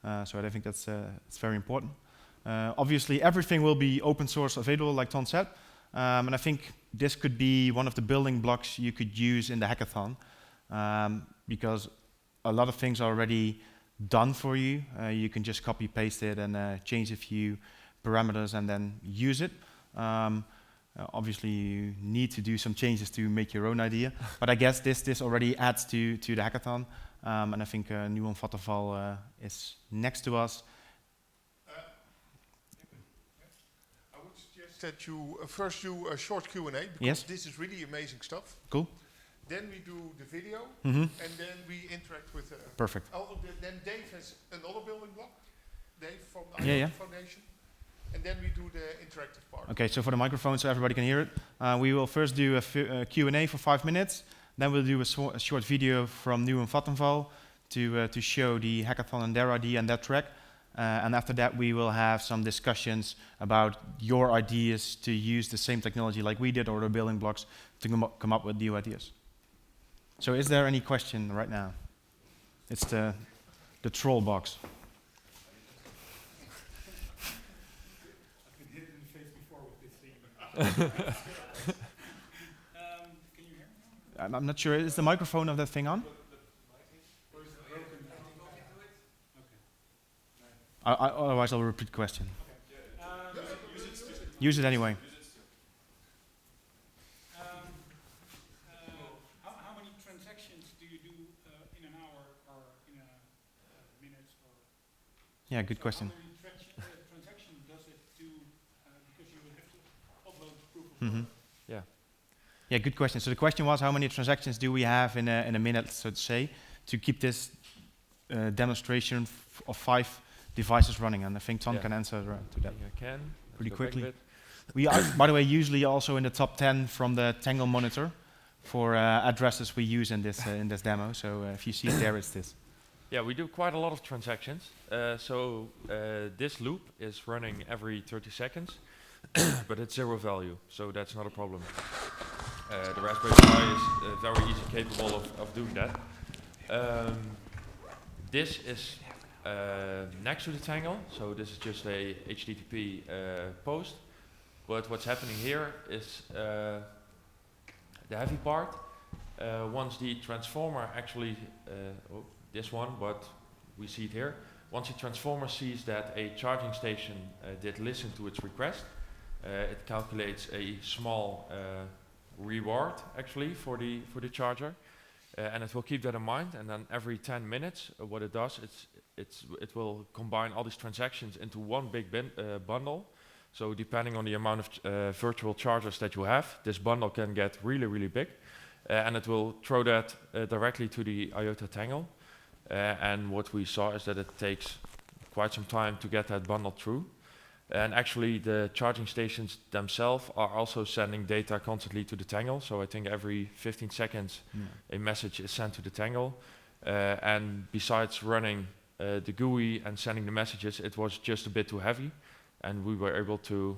So I think that's it's very important. Obviously, everything will be open source available, like Ton said. And I think this could be one of the building blocks you could use in the hackathon, because a lot of things are already done for you. You can just copy paste it and change a few parameters and then use it. Obviously, you need to do some changes to make your own idea, but I guess this already adds to the hackathon. And I think Vattenfall is next to us. I would suggest that you first do a short Q&A, because this is really amazing stuff. Cool. Then we do the video, and then we interact with. Perfect. Then Dave has another building block. Dave from IOTA Foundation, and then we do the interactive part. Okay, so for the microphone, so everybody can hear it, we will first do a Q&A for 5 minutes. Then we'll do a short video from Vattenfall to show the hackathon and their idea and their track. And after that, we will have some discussions about your ideas to use the same technology like we did, or the building blocks to come up with new ideas. So is there any question right now? It's the troll box. I've been hit in the face before with this thing. Can you hear me? I'm not sure. Is the microphone of that thing on? Otherwise, I'll repeat the question. Use it anyway. How many transactions do you do in an hour or in a minute? Yeah, good question. How many transactions does it do? Because you will have to upload proof of work. Yeah, good question. So the question was, how many transactions do we have in a minute, so to say, to keep this demonstration of 5 devices running? And I think Ton can answer to that. I can. Pretty quickly. We are, by the way, usually also in the top 10 from the Tangle monitor for addresses we use in this demo. So if you see it there, it's this. Yeah, we do quite a lot of transactions. This loop is running every 30 seconds, but it's 0 value, so that's not a problem. The Raspberry Pi is very easy capable of doing that. This is next to the Tangle, so this is just a HTTP post. But what's happening here is the heavy part. Once the transformer actually, this one, but we see it here. Once the transformer sees that a charging station did listen to its request, it calculates a small reward actually for the charger, and it will keep that in mind. And then every 10 minutes, what it does, it will combine all these transactions into one big bundle. So depending on the amount of virtual chargers that you have, this bundle can get really, really big, and it will throw that directly to the IOTA Tangle. And what we saw is that it takes quite some time to get that bundle through. And actually, the charging stations themselves are also sending data constantly to the Tangle. So I think every 15 seconds, a message is sent to the Tangle. And besides running the GUI and sending the messages, it was just a bit too heavy. And we were able to,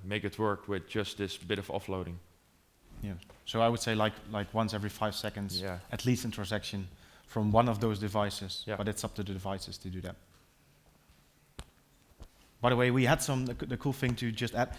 make it work with just this bit of offloading. Yeah. So I would say like once every 5 seconds, at least a transaction from one of those devices. But it's up to the devices to do that. By the way, we had the cool thing to just add.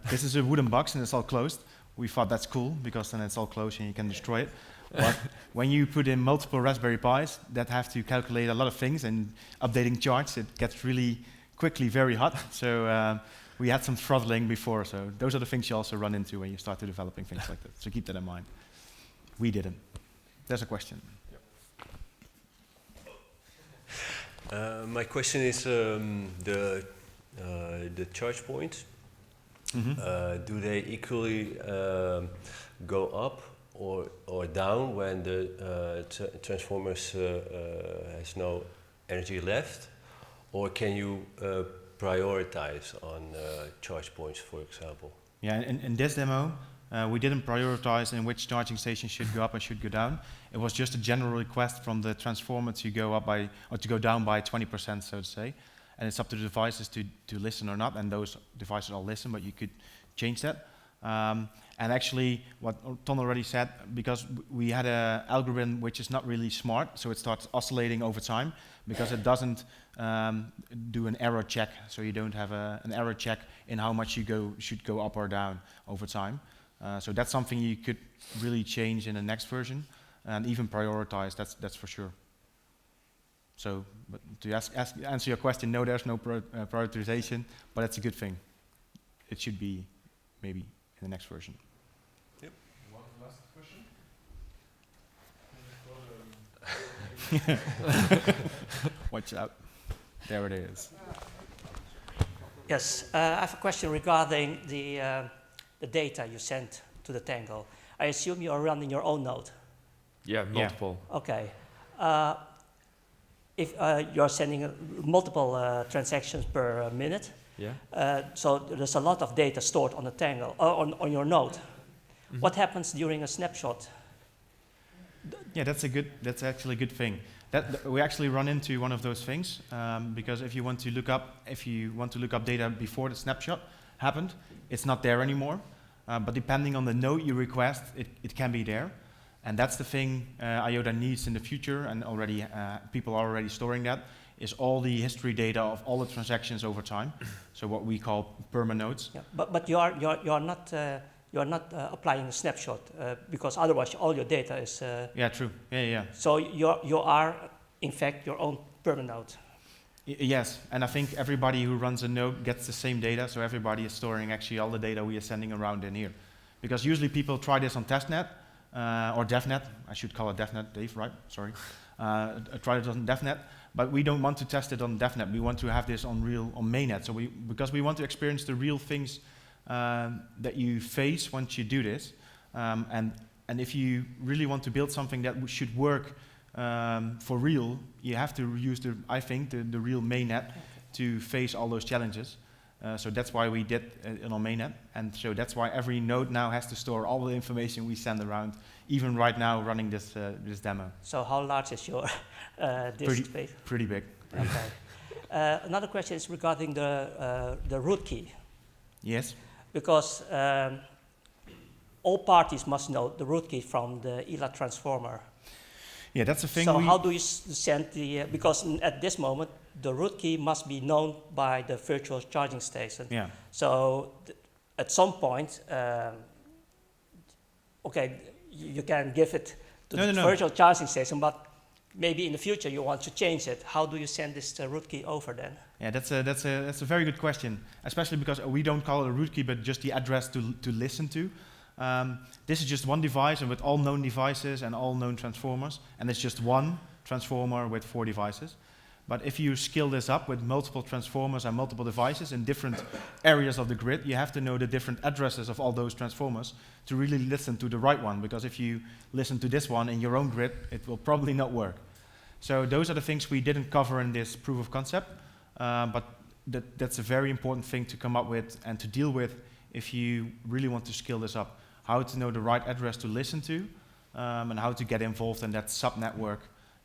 This is a wooden box and it's all closed. We thought that's cool because then it's all closed and you can destroy it. But when you put in multiple Raspberry Pis that have to calculate a lot of things and updating charts, it gets really quickly very hot. So we had some throttling before. So those are the things you also run into when you start to developing things like that. So keep that in mind. We didn't. There's a question. My question is the charge points. Do they equally go up or down when the transformers has no energy left, or can you prioritize on charge points, for example? Yeah, in this demo, we didn't prioritize in which charging station should go up and should go down. It was just a general request from the transformer to go up by, or to go down by 20%, so to say. And it's up to the devices to listen or not, and those devices all listen, but you could change that. And actually, what Ton already said, because we had an algorithm which is not really smart, so it starts oscillating over time, because it doesn't do an error check, so you don't have an error check in how much you should go up or down over time. So that's something you could really change in the next version, and even prioritize, that's for sure. So, but to answer your question, no, there's no prioritization, but it's a good thing. It should be maybe in the next version. Yep. One last question. Watch out. There it is. Yes, I have a question regarding the data you sent to the Tangle. I assume you are running your own node. Yeah, multiple. Yeah. Okay. If you're sending multiple transactions per minute, so there's a lot of data stored on the Tangle, on your node. Mm-hmm. What happens during a snapshot? Yeah, that's actually a good thing. We actually run into one of those things because if you want to look up data before the snapshot happened, it's not there anymore. But depending on the node you request, it can be there. And that's the thing IOTA needs in the future, and already people are already storing that, is all the history data of all the transactions over time. So what we call permanodes. Yeah, but you are not applying a snapshot because otherwise all your data is. Yeah, true. Yeah. So you are in fact your own permanode. Yes, and I think everybody who runs a node gets the same data, so everybody is storing actually all the data we are sending around in here. Because usually people try this on testnet. Or DevNet, I should call it DevNet, Dave, right? Sorry. Try it on DevNet, but we don't want to test it on DevNet. We want to have this on mainnet. So because we want to experience the real things that you face once you do this. And if you really want to build something that should work for real, you have to use the real mainnet to face all those challenges. So that's why we did it on mainnet, and so that's why every node now has to store all the information we send around, even right now running this demo. So how large is your disk space? Pretty big. Okay. Another question is regarding the root key. Yes. Because all parties must know the root key from the ELAAD transformer. Yeah, that's the thing. So how do you send the, because at this moment, the root key must be known by the virtual charging station. Yeah. So at some point, okay, you can give it to the virtual charging station, but maybe in the future you want to change it. How do you send this root key over then? Yeah, that's a very good question, especially because we don't call it a root key, but just the address to listen to. This is just one device, and with all known devices and all known transformers, and it's just one transformer with 4 devices. But if you scale this up with multiple transformers and multiple devices in different areas of the grid, you have to know the different addresses of all those transformers to really listen to the right one, because if you listen to this one in your own grid, it will probably not work. So those are the things we didn't cover in this proof of concept, but that's a very important thing to come up with and to deal with if you really want to scale this up. How to know the right address to listen to, and how to get involved in that sub-network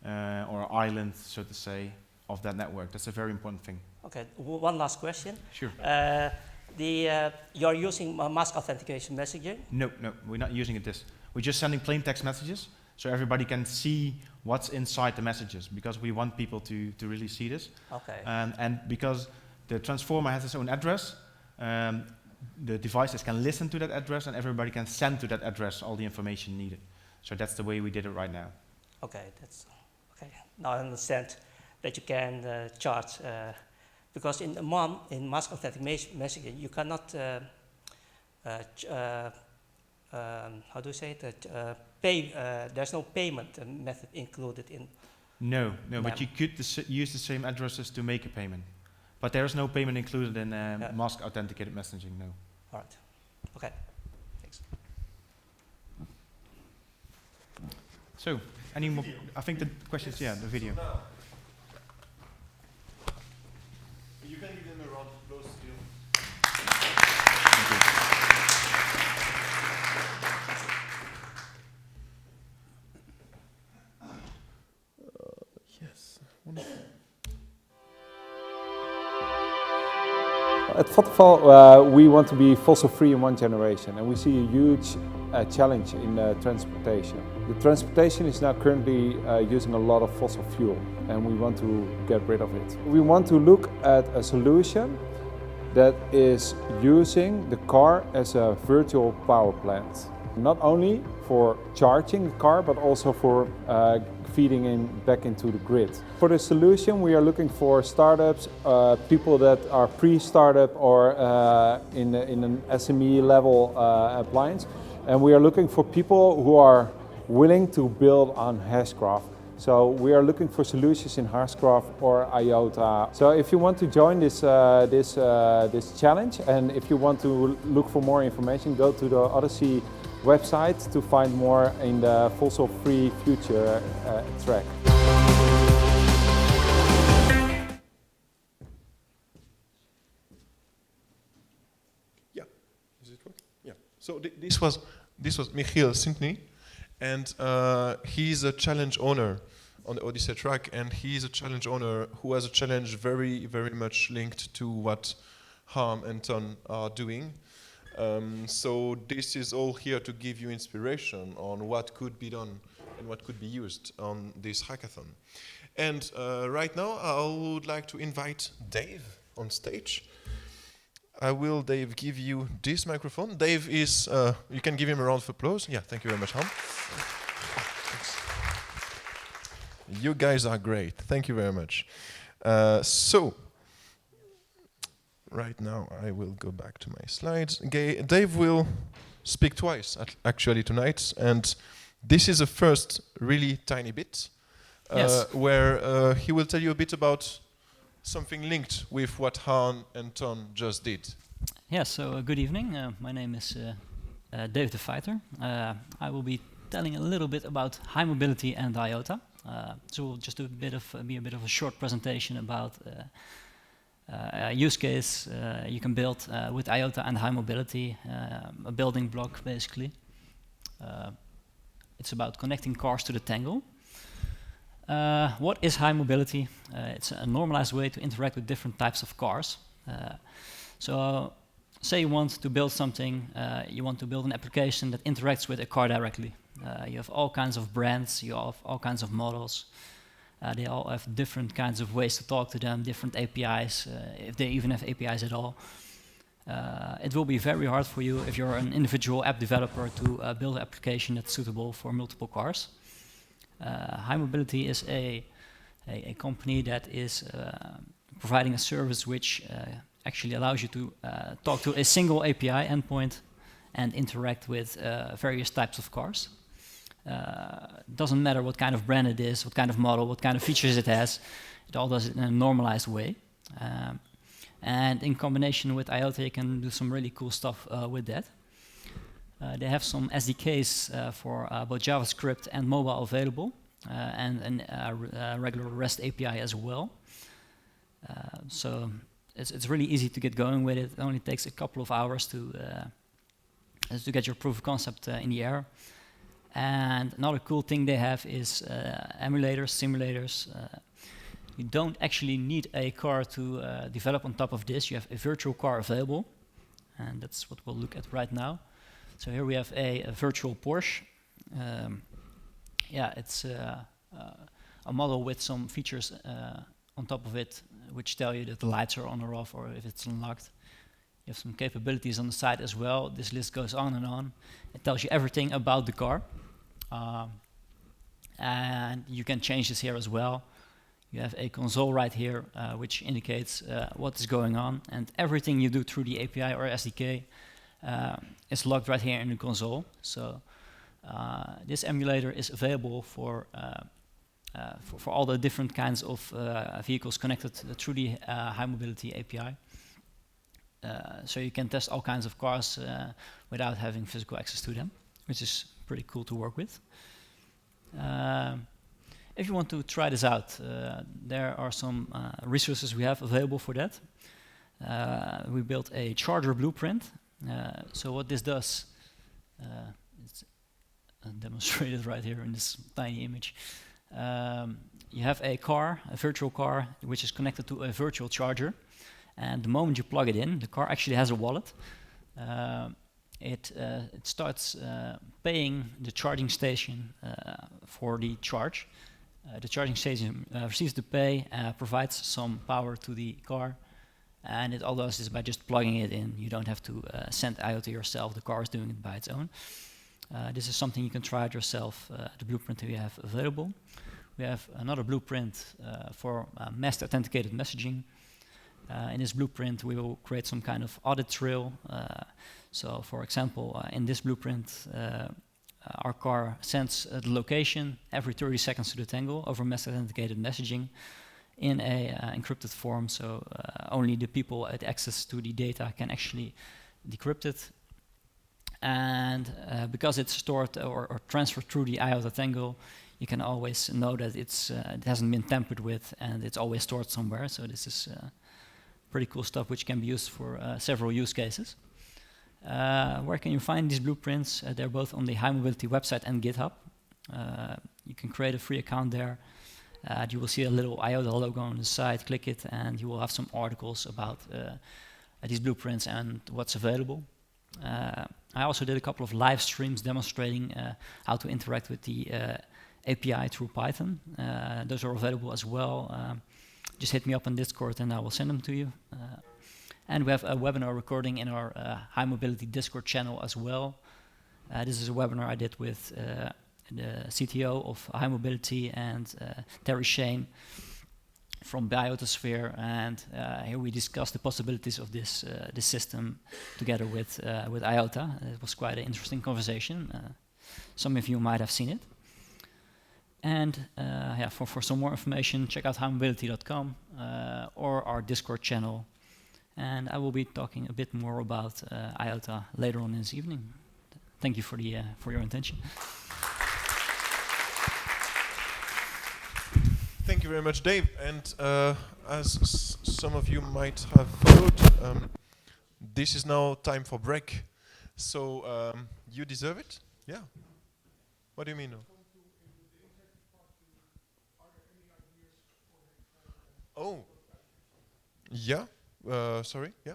or island, so to say, of that network. That's a very important thing. Okay, one last question. Sure. You're using mask authentication messaging? No, we're not using it We're just sending plain text messages, so everybody can see what's inside the messages, because we want people to really see this. Okay. And because the transformer has its own address, the devices can listen to that address, and everybody can send to that address all the information needed. So that's the way we did it right now. Okay, that's okay. Now I understand that you can charge because in the in mask authentic messaging you cannot how do you say it? Pay. There's no payment method included in. No, but you could use the same addresses to make a payment. But there is no payment included in mask authenticated messaging, no. All right. Okay. Thanks. So, any more? I think the questions, the video. You can give them a round of applause still. Yes, wonderful. At Vattenfall, we want to be fossil-free in 1 generation, and we see a huge challenge in transportation. The transportation is now currently using a lot of fossil fuel, and we want to get rid of it. We want to look at a solution that is using the car as a virtual power plant. Not only for charging the car, but also for feeding back into the grid. For the solution, we are looking for startups, people that are pre-startup or in an SME level appliance. And we are looking for people who are willing to build on Hashgraph. So we are looking for solutions in Hashgraph or IOTA. So if you want to join this challenge, and if you want to look for more information, go to the Odyssey website to find more in the fossil-free future track. Yeah, is it working? Yeah. So this was Michiel Sintny, and he's a challenge owner on the Odyssey track, and he's a challenge owner who has a challenge very, very much linked to what Harm and Ton are doing. So this is all here to give you inspiration on what could be done and what could be used on this hackathon. And right now I would like to invite Dave on stage. I will, Dave, give you this microphone. Dave is, you can give him a round of applause. Yeah, thank you very much, Harm. You guys are great. Thank you very much. So, right now, I will go back to my slides. Dave will speak twice, actually, tonight. And this is the first really tiny bit, where he will tell you a bit about something linked with what Harm and Ton just did. Yeah, so good evening. My name is Dave the Fighter. I will be telling a little bit about high mobility and IOTA. So we'll just do a bit of a short presentation about a use case you can build with IOTA and high mobility, a building block basically. It's about connecting cars to the Tangle. What is high mobility? It's a normalized way to interact with different types of cars. So say you want to build something, you want to build an application that interacts with a car directly. You have all kinds of brands, you have all kinds of models. They all have different kinds of ways to talk to them, different APIs, if they even have APIs at all. It will be very hard for you if you're an individual app developer to build an application that's suitable for multiple cars. High Mobility is a company that is providing a service which actually allows you to talk to a single API endpoint and interact with various types of cars. Doesn't matter what kind of brand it is, what kind of model, what kind of features it has. It all does it in a normalized way. And in combination with IOTA, you can do some really cool stuff with that. They have some SDKs for both JavaScript and mobile available, and a regular REST API as well. So it's really easy to get going with it. It only takes a couple of hours to get your proof of concept in the air. And another cool thing they have is emulators, simulators. You don't actually need a car to develop on top of this. You have a virtual car available, and that's what we'll look at right now. So here we have a virtual Porsche. Yeah, it's a model with some features on top of it, which tell you that the lights are on or off, or if it's unlocked. You have some capabilities on the side as well. This list goes on and on. It tells you everything about the car. And you can change this here as well. You have a console right here, which indicates what is going on, and everything you do through the API or SDK is logged right here in the console. So this emulator is available for all the different kinds of vehicles connected through the High Mobility API. So you can test all kinds of cars without having physical access to them, which is pretty cool to work with. If you want to try this out, there are some resources we have available for that. We built a charger blueprint. So what this does, it's demonstrated right here in this tiny image. You have a car, a virtual car, which is connected to a virtual charger. And the moment you plug it in, the car actually has a wallet. It starts paying the charging station for the charge. The charging station receives the pay, provides some power to the car, and it all does is by just plugging it in. You don't have to send IOTA yourself. The car is doing it by its own. This is something you can try it yourself, the blueprint we have available. We have another blueprint for masked authenticated messaging. In this blueprint, we will create some kind of audit trail. So, for example, in this blueprint, our car sends the location every 30 seconds to the Tangle over masked authenticated messaging in a encrypted form. So only the people with access to the data can actually decrypt it. And because it's stored or transferred through the IOTA Tangle, you can always know that it hasn't been tampered with, and it's always stored somewhere. So this is pretty cool stuff which can be used for several use cases. Where can you find these blueprints? They're both on the High Mobility website and GitHub. You can create a free account there. You will see a little IOTA logo on the side. Click it, and you will have some articles about these blueprints and what's available. I also did a couple of live streams demonstrating how to interact with the API through Python. Those are available as well. Just hit me up on Discord, and I will send them to you. And we have a webinar recording in our High Mobility Discord channel as well. This is a webinar I did with the CTO of High Mobility and Terry Shane from Biotosphere, and here we discussed the possibilities of this system together with IOTA. It was quite an interesting conversation. Some of you might have seen it. And yeah, for some more information, check out highmobility.com or our Discord channel. And I will be talking a bit more about IOTA later on this evening. Thank you for your attention. Thank you very much, Dave. And as some of you might have followed, this is now time for break. So you deserve it? Yeah. What do you mean? Oh. Yeah. Sorry. Yeah.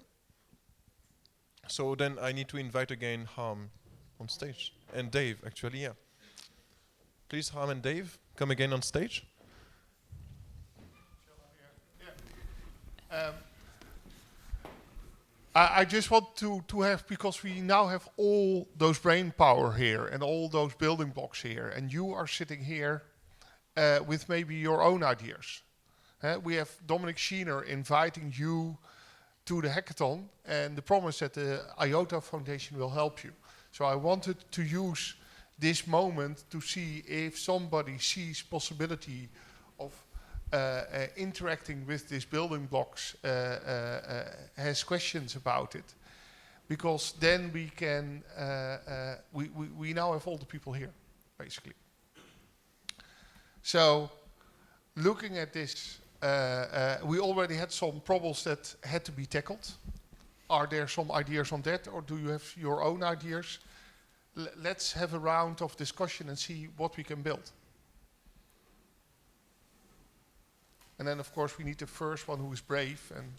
So then I need to invite again Harm on stage, and Dave, actually, yeah. Please, Harm and Dave, come again on stage. I just want to have, because we now have all those brain power here and all those building blocks here, and you are sitting here with maybe your own ideas. We have Dominic Schiener inviting you to the hackathon, and the promise that the IOTA Foundation will help you. So I wanted to use this moment to see if somebody sees possibility of interacting with these building blocks, has questions about it, because then we can, we now have all the people here, basically. So looking at this, we already had some problems that had to be tackled. Are there some ideas on that, or do you have your own ideas? Let's have a round of discussion and see what we can build. And then, of course, we need the first one who is brave and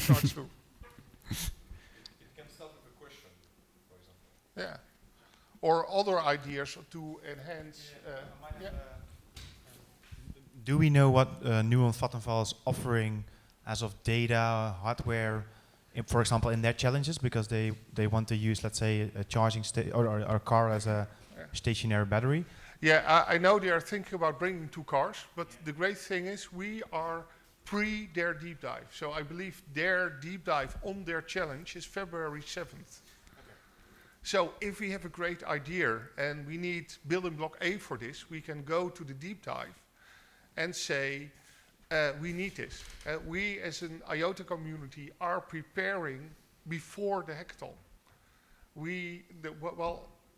starts to. It can start with a question, for example. Yeah. Or other ideas to enhance. Yeah. Do we know what Nuon Vattenfall is offering as of data, hardware, for example, in their challenges? Because they want to use, let's say, a charging or a car as a stationary battery. Yeah, I know they are thinking about bringing 2 cars, but the great thing is we are pre their deep dive. So I believe their deep dive on their challenge is February 7th. So if we have a great idea and we need building block A for this, we can go to the deep dive and say, we need this. We as an IOTA community are preparing before the hackathon.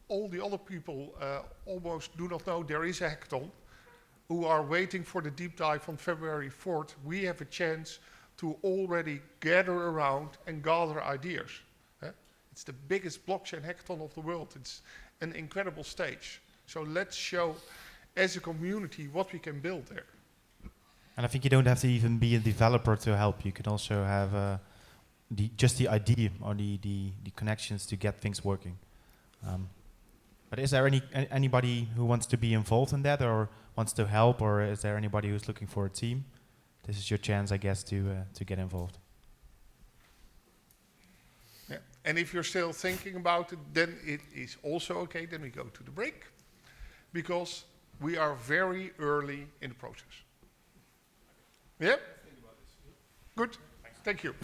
All the other people almost do not know there is a hackathon, who are waiting for the deep dive on February 4th. We have a chance to already gather around and gather ideas. It's the biggest blockchain hackathon of the world. It's an incredible stage. So let's show as a community what we can build there. And I think you don't have to even be a developer to help. You can also have just the idea or the connections to get things working. But is there anybody who wants to be involved in that or wants to help, or is there anybody who's looking for a team? This is your chance, I guess, to get involved. Yeah. And if you're still thinking about it, then it is also okay. Then we go to the break, because we are very early in the process. Yeah? Good. Thank you.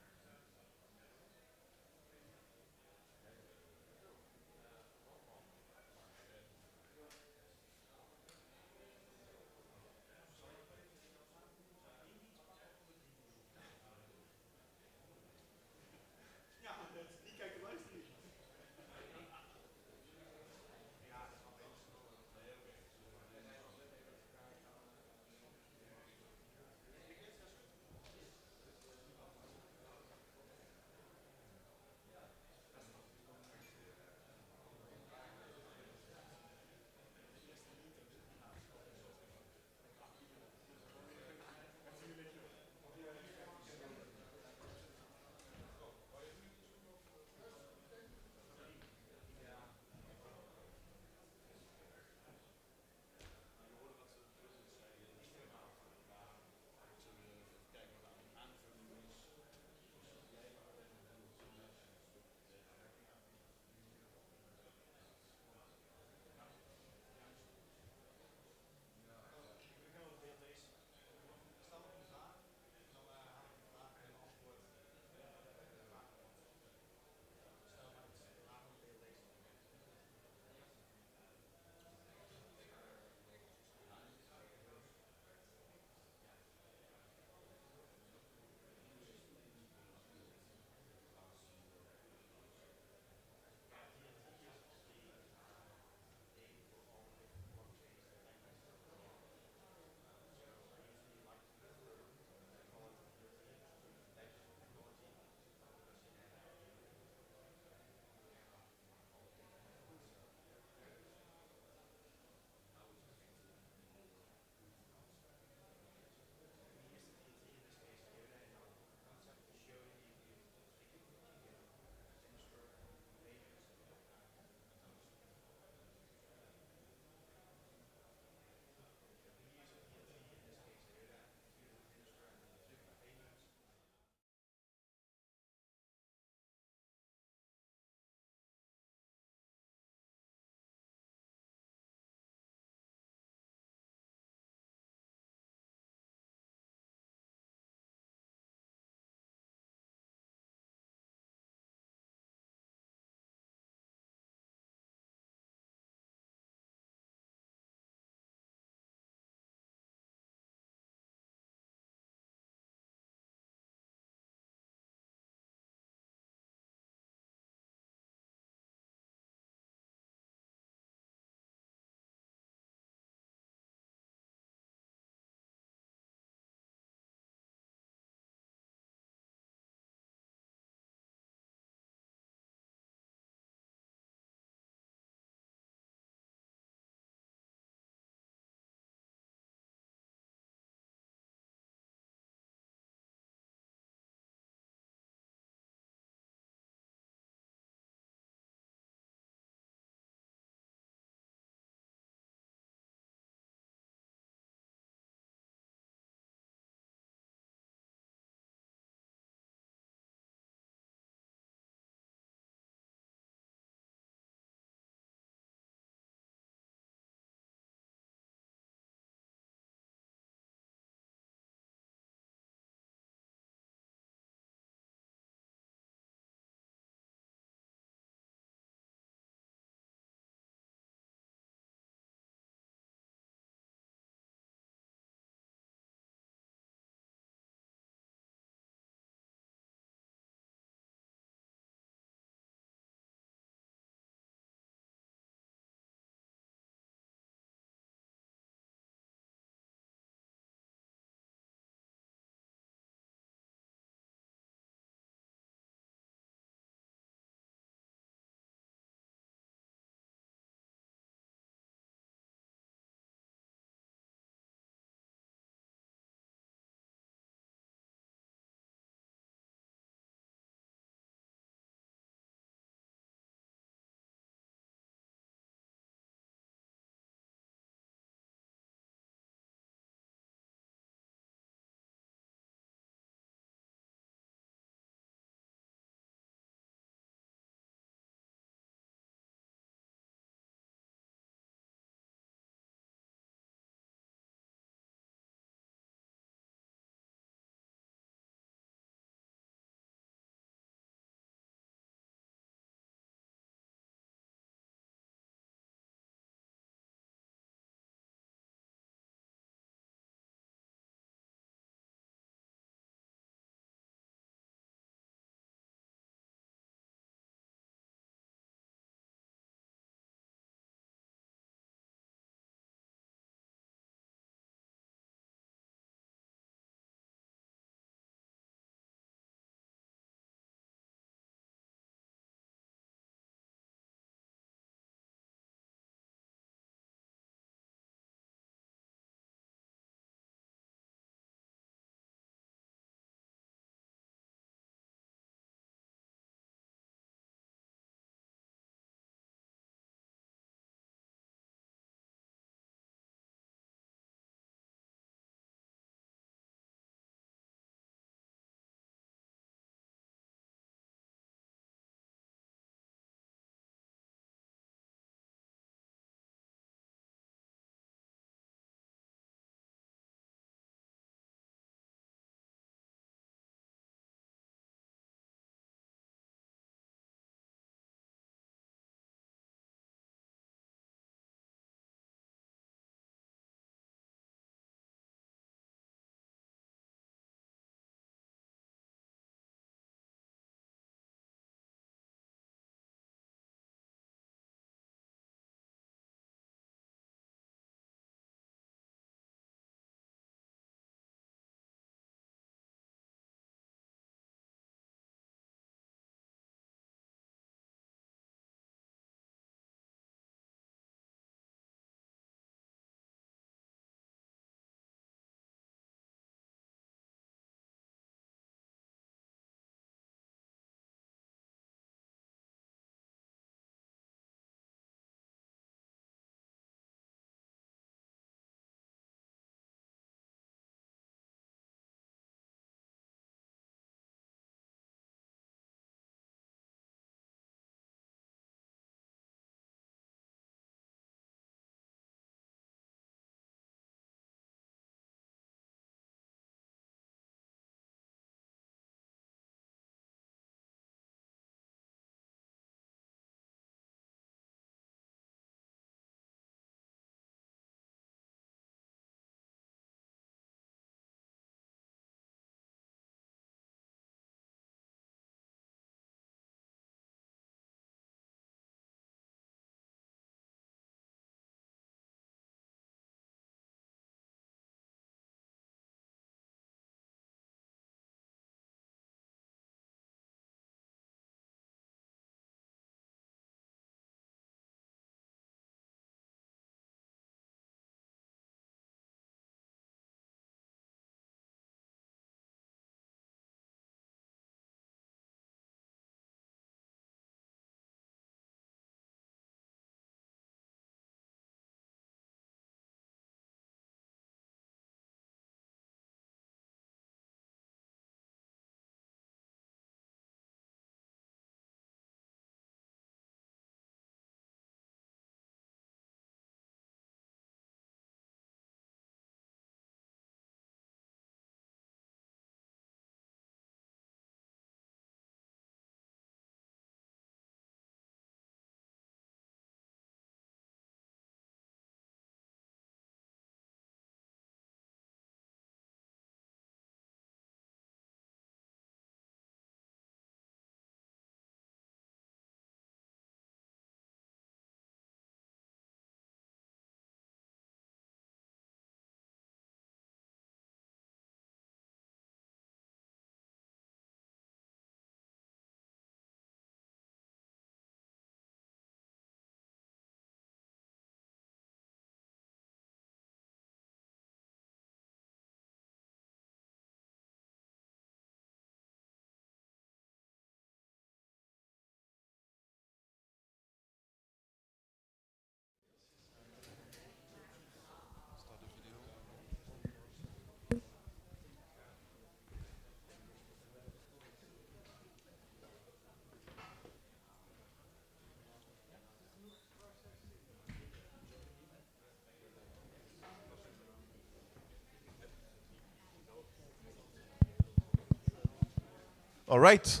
All right.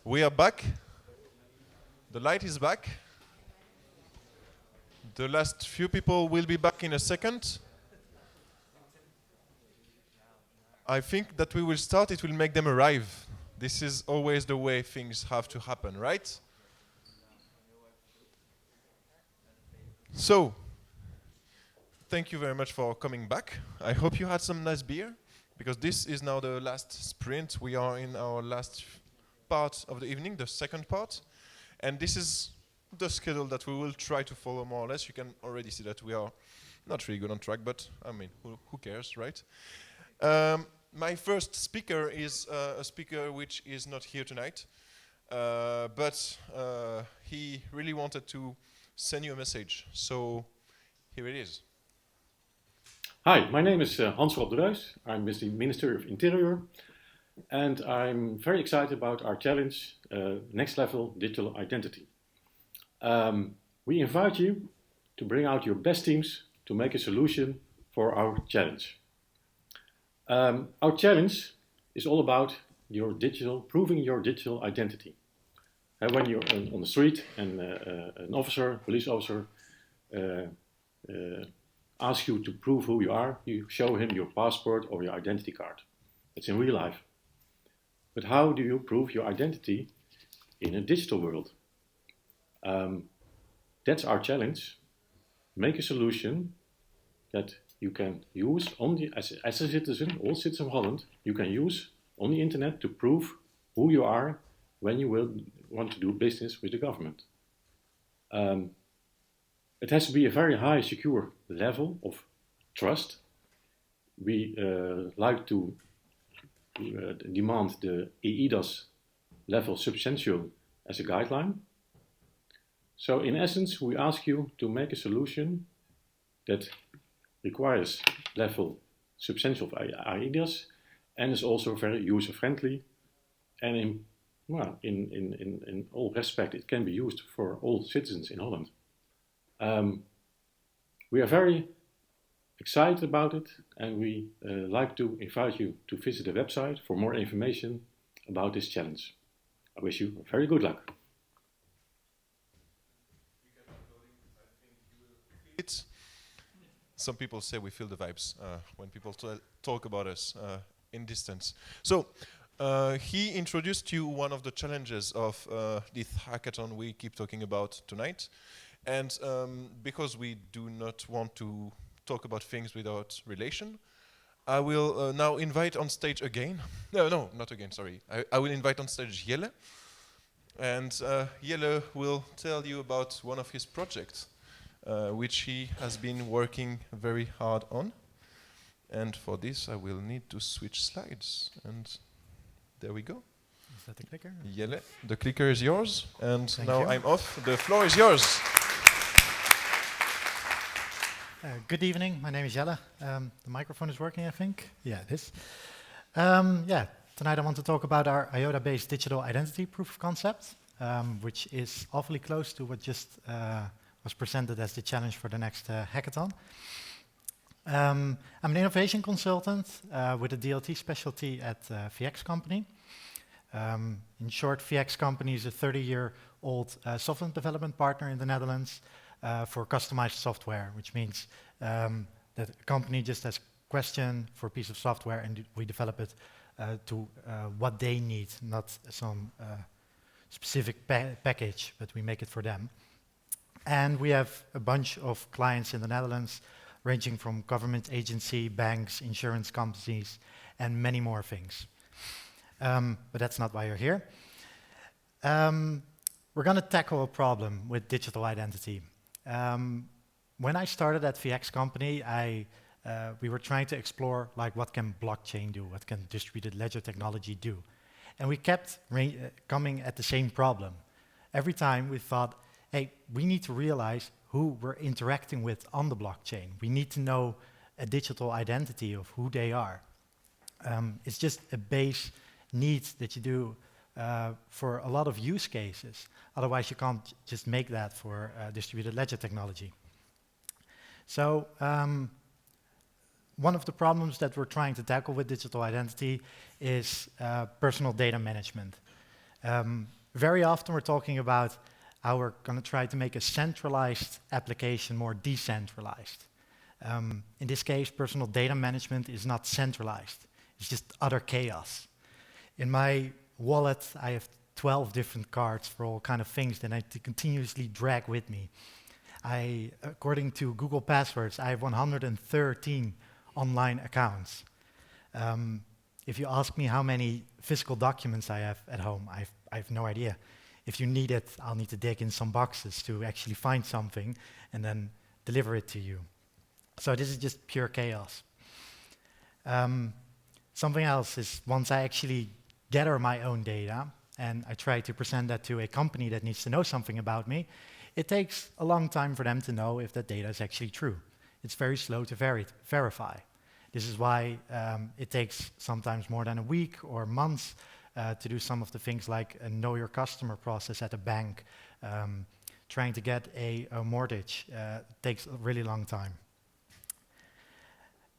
We are back. The light is back. The last few people will be back in a second. I think that we will start, it will make them arrive. This is always the way things have to happen, right? So, thank you very much for coming back. I hope you had some nice beer, because this is now the last sprint. We are in our last part of the evening, the second part. And this is the schedule that we will try to follow more or less. You can already see that we are not really good on track, but I mean, who cares, right? My first speaker is a speaker which is not here tonight, but he really wanted to send you a message. So here it is. Hi, my name is Hans Rob de Reus. I'm with the Minister of Interior, and I'm very excited about our challenge, Next Level Digital Identity. We invite you to bring out your best teams to make a solution for our challenge. Our challenge is all about proving your digital identity. When you're on the street and an officer, police officer, asks you to prove who you are, you show him your passport or your identity card. It's in real life. But how do you prove your identity in a digital world? That's our challenge. Make a solution that you can use as a citizen, all citizens of Holland, you can use on the internet to prove who you are when you will want to do business with the government. It has to be a very high secure level of trust. We like to demand the EIDAS level substantial as a guideline. So in essence, we ask you to make a solution that requires level substantial of EIDAS and is also very user-friendly, and in all respect it can be used for all citizens in Holland. We are very excited about it, and we like to invite you to visit the website for more information about this challenge. I wish you very good luck. Some people say we feel the vibes when people talk about us in distance. So he introduced you one of the challenges of this hackathon we keep talking about tonight. And because we do not want to talk about things without relation, I will now invite on stage again. No, not again, sorry. I will invite on stage Jelle. And Jelle will tell you about one of his projects, which he has been working very hard on. And for this, I will need to switch slides. And there we go. Is that the clicker? Jelle, the clicker is yours. And Thank now you. I'm off. The floor is yours. Good evening. My name is Jelle. The microphone is working, I think. Yeah, it is. Tonight I want to talk about our IOTA-based digital identity proof of concept, which is awfully close to what just was presented as the challenge for the next hackathon. I'm an innovation consultant with a DLT specialty at VX Company. In short, VX Company is a 30-year-old software development partner in the Netherlands for customized software, which means that a company just has a question for a piece of software and we develop it to what they need, not some specific package, but we make it for them. And we have a bunch of clients in the Netherlands, ranging from government agency, banks, insurance companies, and many more things. But that's not why you're here. We're going to tackle a problem with digital identity. When I started at VX Company, we were trying to explore like what can blockchain do, what can distributed ledger technology do. And we kept coming at the same problem. Every time we thought, hey, we need to realize who we're interacting with on the blockchain. We need to know a digital identity of who they are. It's just a base need that you do for a lot of use cases. Otherwise, you can't just make that for distributed ledger technology. So one of the problems that we're trying to tackle with digital identity is personal data management. Very often we're talking about how we're going to try to make a centralized application more decentralized. In this case, personal data management is not centralized. It's just utter chaos. In my wallet, I have 12 different cards for all kind of things that I have to continuously drag with me. According to Google Passwords, I have 113 online accounts. If you ask me how many physical documents I have at home, I have no idea. If you need it, I'll need to dig in some boxes to actually find something and then deliver it to you. So this is just pure chaos. Something else is once I actually gather my own data and I try to present that to a company that needs to know something about me, it takes a long time for them to know if that data is actually true. It's very slow to verify. This is why it takes sometimes more than a week or months to do some of the things like a know your customer process at a bank. Trying to get a mortgage takes a really long time.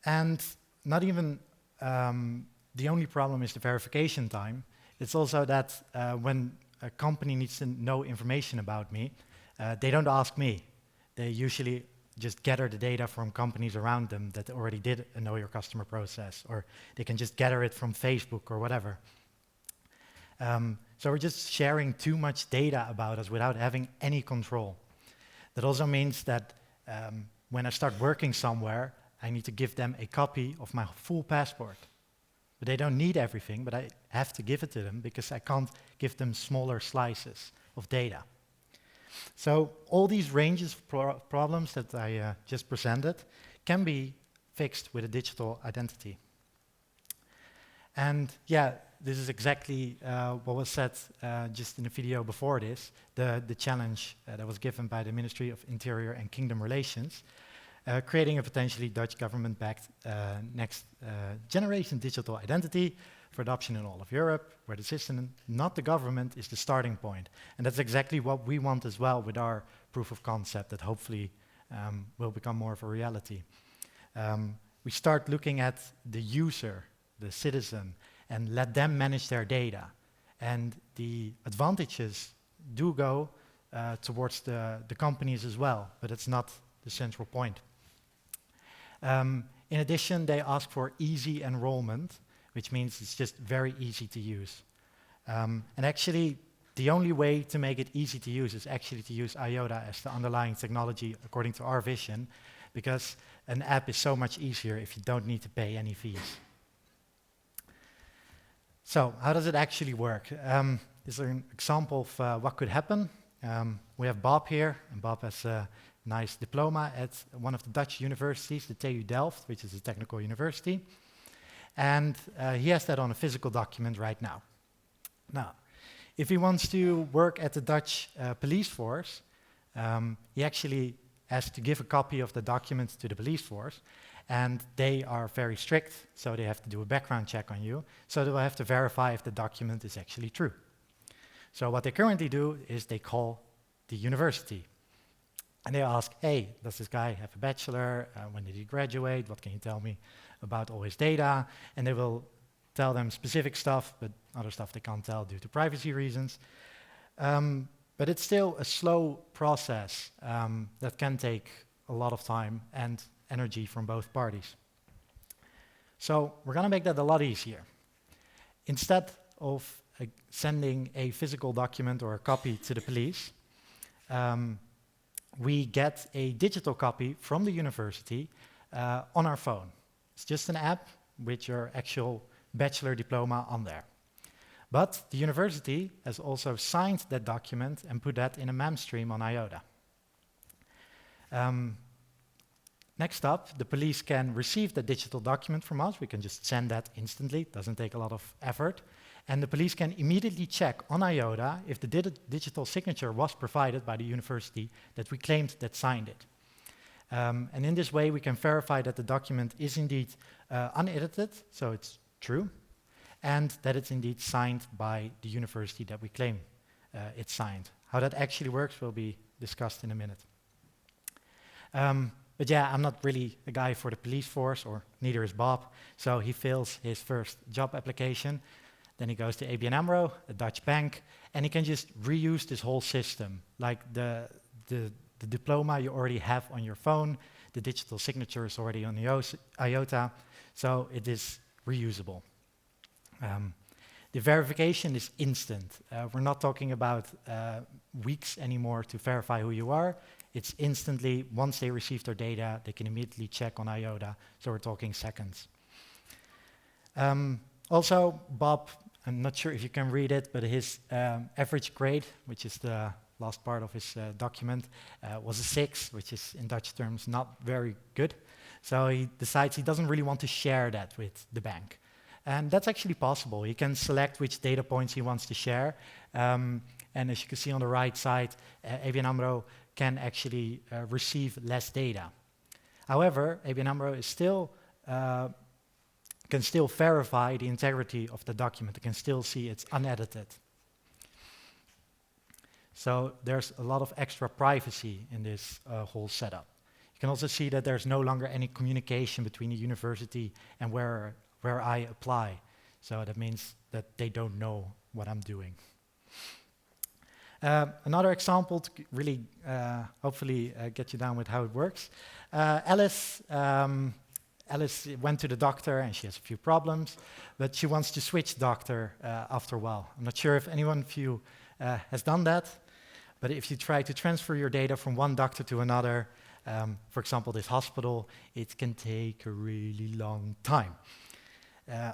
And not even the only problem is the verification time. It's also that when a company needs to know information about me, they don't ask me. They usually just gather the data from companies around them that already did a know your customer process, or they can just gather it from Facebook or whatever. So we're just sharing too much data about us without having any control. That also means that when I start working somewhere, I need to give them a copy of my full passport. But they don't need everything, but I have to give it to them because I can't give them smaller slices of data. So all these ranges of problems that I just presented can be fixed with a digital identity. And yeah, this is exactly what was said just in the video before this, the challenge that was given by the Ministry of Interior and Kingdom Relations, creating a potentially Dutch government-backed next generation digital identity for adoption in all of Europe, where the system, not the government, is the starting point. And that's exactly what we want as well with our proof of concept that hopefully will become more of a reality. We start looking at the user, the citizen, and let them manage their data. And the advantages do go towards the companies as well, but it's not the central point. In addition, they ask for easy enrollment, which means it's just very easy to use. And actually, the only way to make it easy to use is actually to use IOTA as the underlying technology according to our vision, because an app is so much easier if you don't need to pay any fees. So how does it actually work? This is an example of what could happen. We have Bob here, and Bob has a nice diploma at one of the Dutch universities, the TU Delft, which is a technical university. And he has that on a physical document right now. Now, if he wants to work at the Dutch police force, he actually has to give a copy of the document to the police force, and they are very strict, so they have to do a background check on you, so they will have to verify if the document is actually true. So what they currently do is they call the university, and they ask, hey, does this guy have a bachelor? When did he graduate? What can you tell me about all his data? And they will tell them specific stuff, but other stuff they can't tell due to privacy reasons. But it's still a slow process that can take a lot of time and energy from both parties. So we're going to make that a lot easier. Instead of sending a physical document or a copy to the police, we get a digital copy from the university on our phone. It's just an app with your actual bachelor diploma on there. But the university has also signed that document and put that in a MEM stream on IOTA. Next up, the police can receive the digital document from us. We can just send that instantly. It doesn't take a lot of effort. And the police can immediately check on IOTA if the digital signature was provided by the university that we claimed that signed it. And in this way, we can verify that the document is indeed unedited, so it's true, and that it's indeed signed by the university that we claim it's signed. How that actually works will be discussed in a minute. But yeah, I'm not really a guy for the police force, or neither is Bob. So he fills his first job application. Then he goes to ABN AMRO, a Dutch bank, and he can just reuse this whole system. Like the diploma you already have on your phone, the digital signature is already on the IOTA, so it is reusable. The verification is instant. We're not talking about weeks anymore to verify who you are. It's instantly, once they receive their data, they can immediately check on IOTA, so we're talking seconds. Also, Bob, I'm not sure if you can read it, but his average grade, which is the last part of his document, was a 6, which is in Dutch terms not very good. So he decides he doesn't really want to share that with the bank. And that's actually possible. He can select which data points he wants to share. And as you can see on the right side, ABN AMRO can actually receive less data. However, ABN AMRO is still can still verify the integrity of the document. It can still see it's unedited. So there's a lot of extra privacy in this whole setup. You can also see that there's no longer any communication between the university and where I apply. So that means that they don't know what I'm doing. Another example to really hopefully get you down with how it works. Alice went to the doctor and she has a few problems, but she wants to switch doctor after a while. I'm not sure if anyone of you has done that, but if you try to transfer your data from one doctor to another, for example, this hospital, it can take a really long time.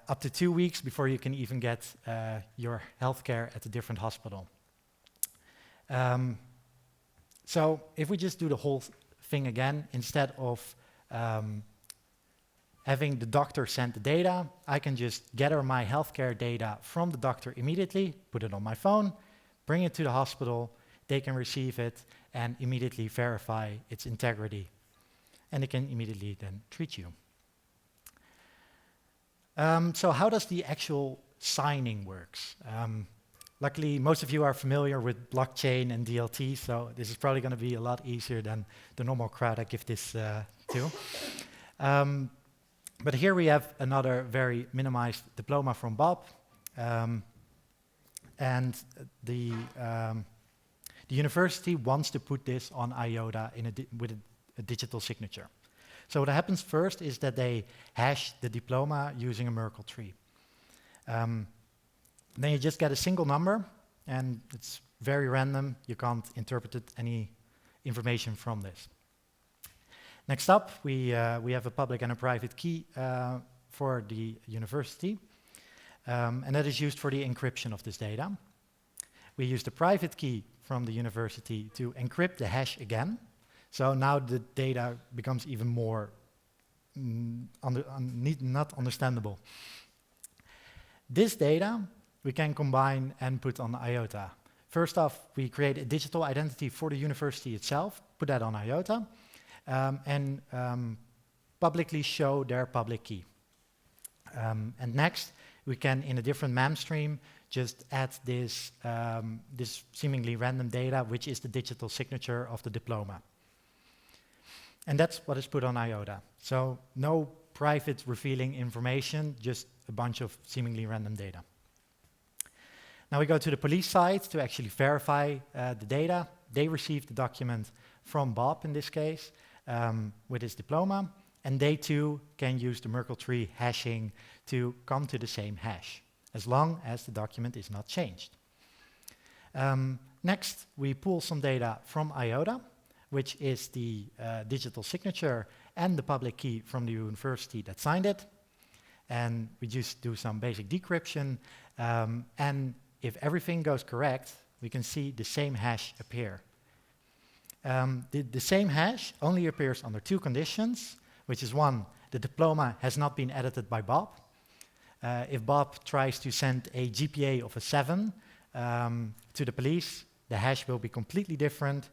Up to 2 weeks before you can even get your healthcare at a different hospital. So if we just do the whole thing again, instead of having the doctor send the data, I can just gather my healthcare data from the doctor immediately, put it on my phone, bring it to the hospital, they can receive it and immediately verify its integrity. And they can immediately then treat you. So how does the actual signing works? Luckily, most of you are familiar with blockchain and DLT, so this is probably going to be a lot easier than the normal crowd I give this to. But here we have another very minimized diploma from Bob. And the university wants to put this on IOTA with a digital signature. So what happens first is that they hash the diploma using a Merkle tree. Then you just get a single number, and it's very random. You can't interpret any information from this. Next up, we have a public and a private key for the university, and that is used for the encryption of this data. We use the private key from the university to encrypt the hash again. So now the data becomes even more not understandable. This data we can combine and put on IOTA. First off, we create a digital identity for the university itself, put that on IOTA, and publicly show their public key. And next, we can, in a different MEM stream, just add this, this seemingly random data, which is the digital signature of the diploma. And that's what is put on IOTA. So no private revealing information, just a bunch of seemingly random data. Now we go to the police side to actually verify the data. They receive the document from Bob in this case with his diploma, and they too can use the Merkle tree hashing to come to the same hash, as long as the document is not changed. Next, we pull some data from IOTA, which is the digital signature and the public key from the university that signed it. And we just do some basic decryption, and if everything goes correct, we can see the same hash appear. The same hash only appears under two conditions, which is one, the diploma has not been edited by Bob. If Bob tries to send a GPA of a 7 to the police, the hash will be completely different.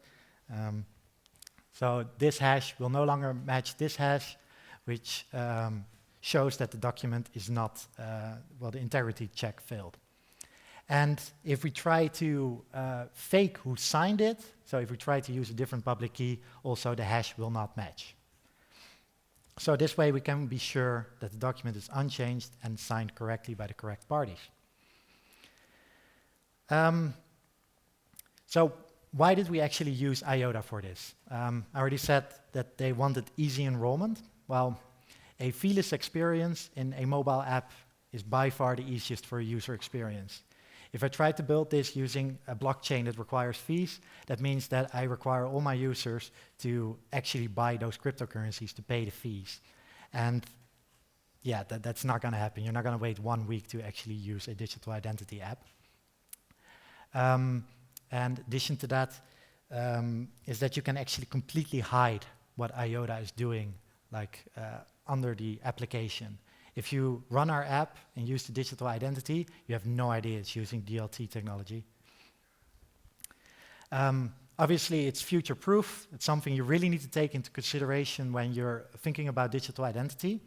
So this hash will no longer match this hash, which shows that the document is not, well, the integrity check failed. And if we try to fake who signed it, so if we try to use a different public key, also the hash will not match. So this way we can be sure that the document is unchanged and signed correctly by the correct parties. So why did we actually use IOTA for this? I already said that they wanted easy enrollment. Well, a feeless experience in a mobile app is by far the easiest for a user experience. If I try to build this using a blockchain that requires fees, that means that I require all my users to actually buy those cryptocurrencies to pay the fees. And yeah, that's not going to happen. You're not going to wait 1 week to actually use a digital identity app. And in addition to that, is that you can actually completely hide what IOTA is doing, like under the application. If you run our app and use the digital identity, you have no idea it's using DLT technology. Obviously, it's future-proof. It's something you really need to take into consideration when you're thinking about digital identity,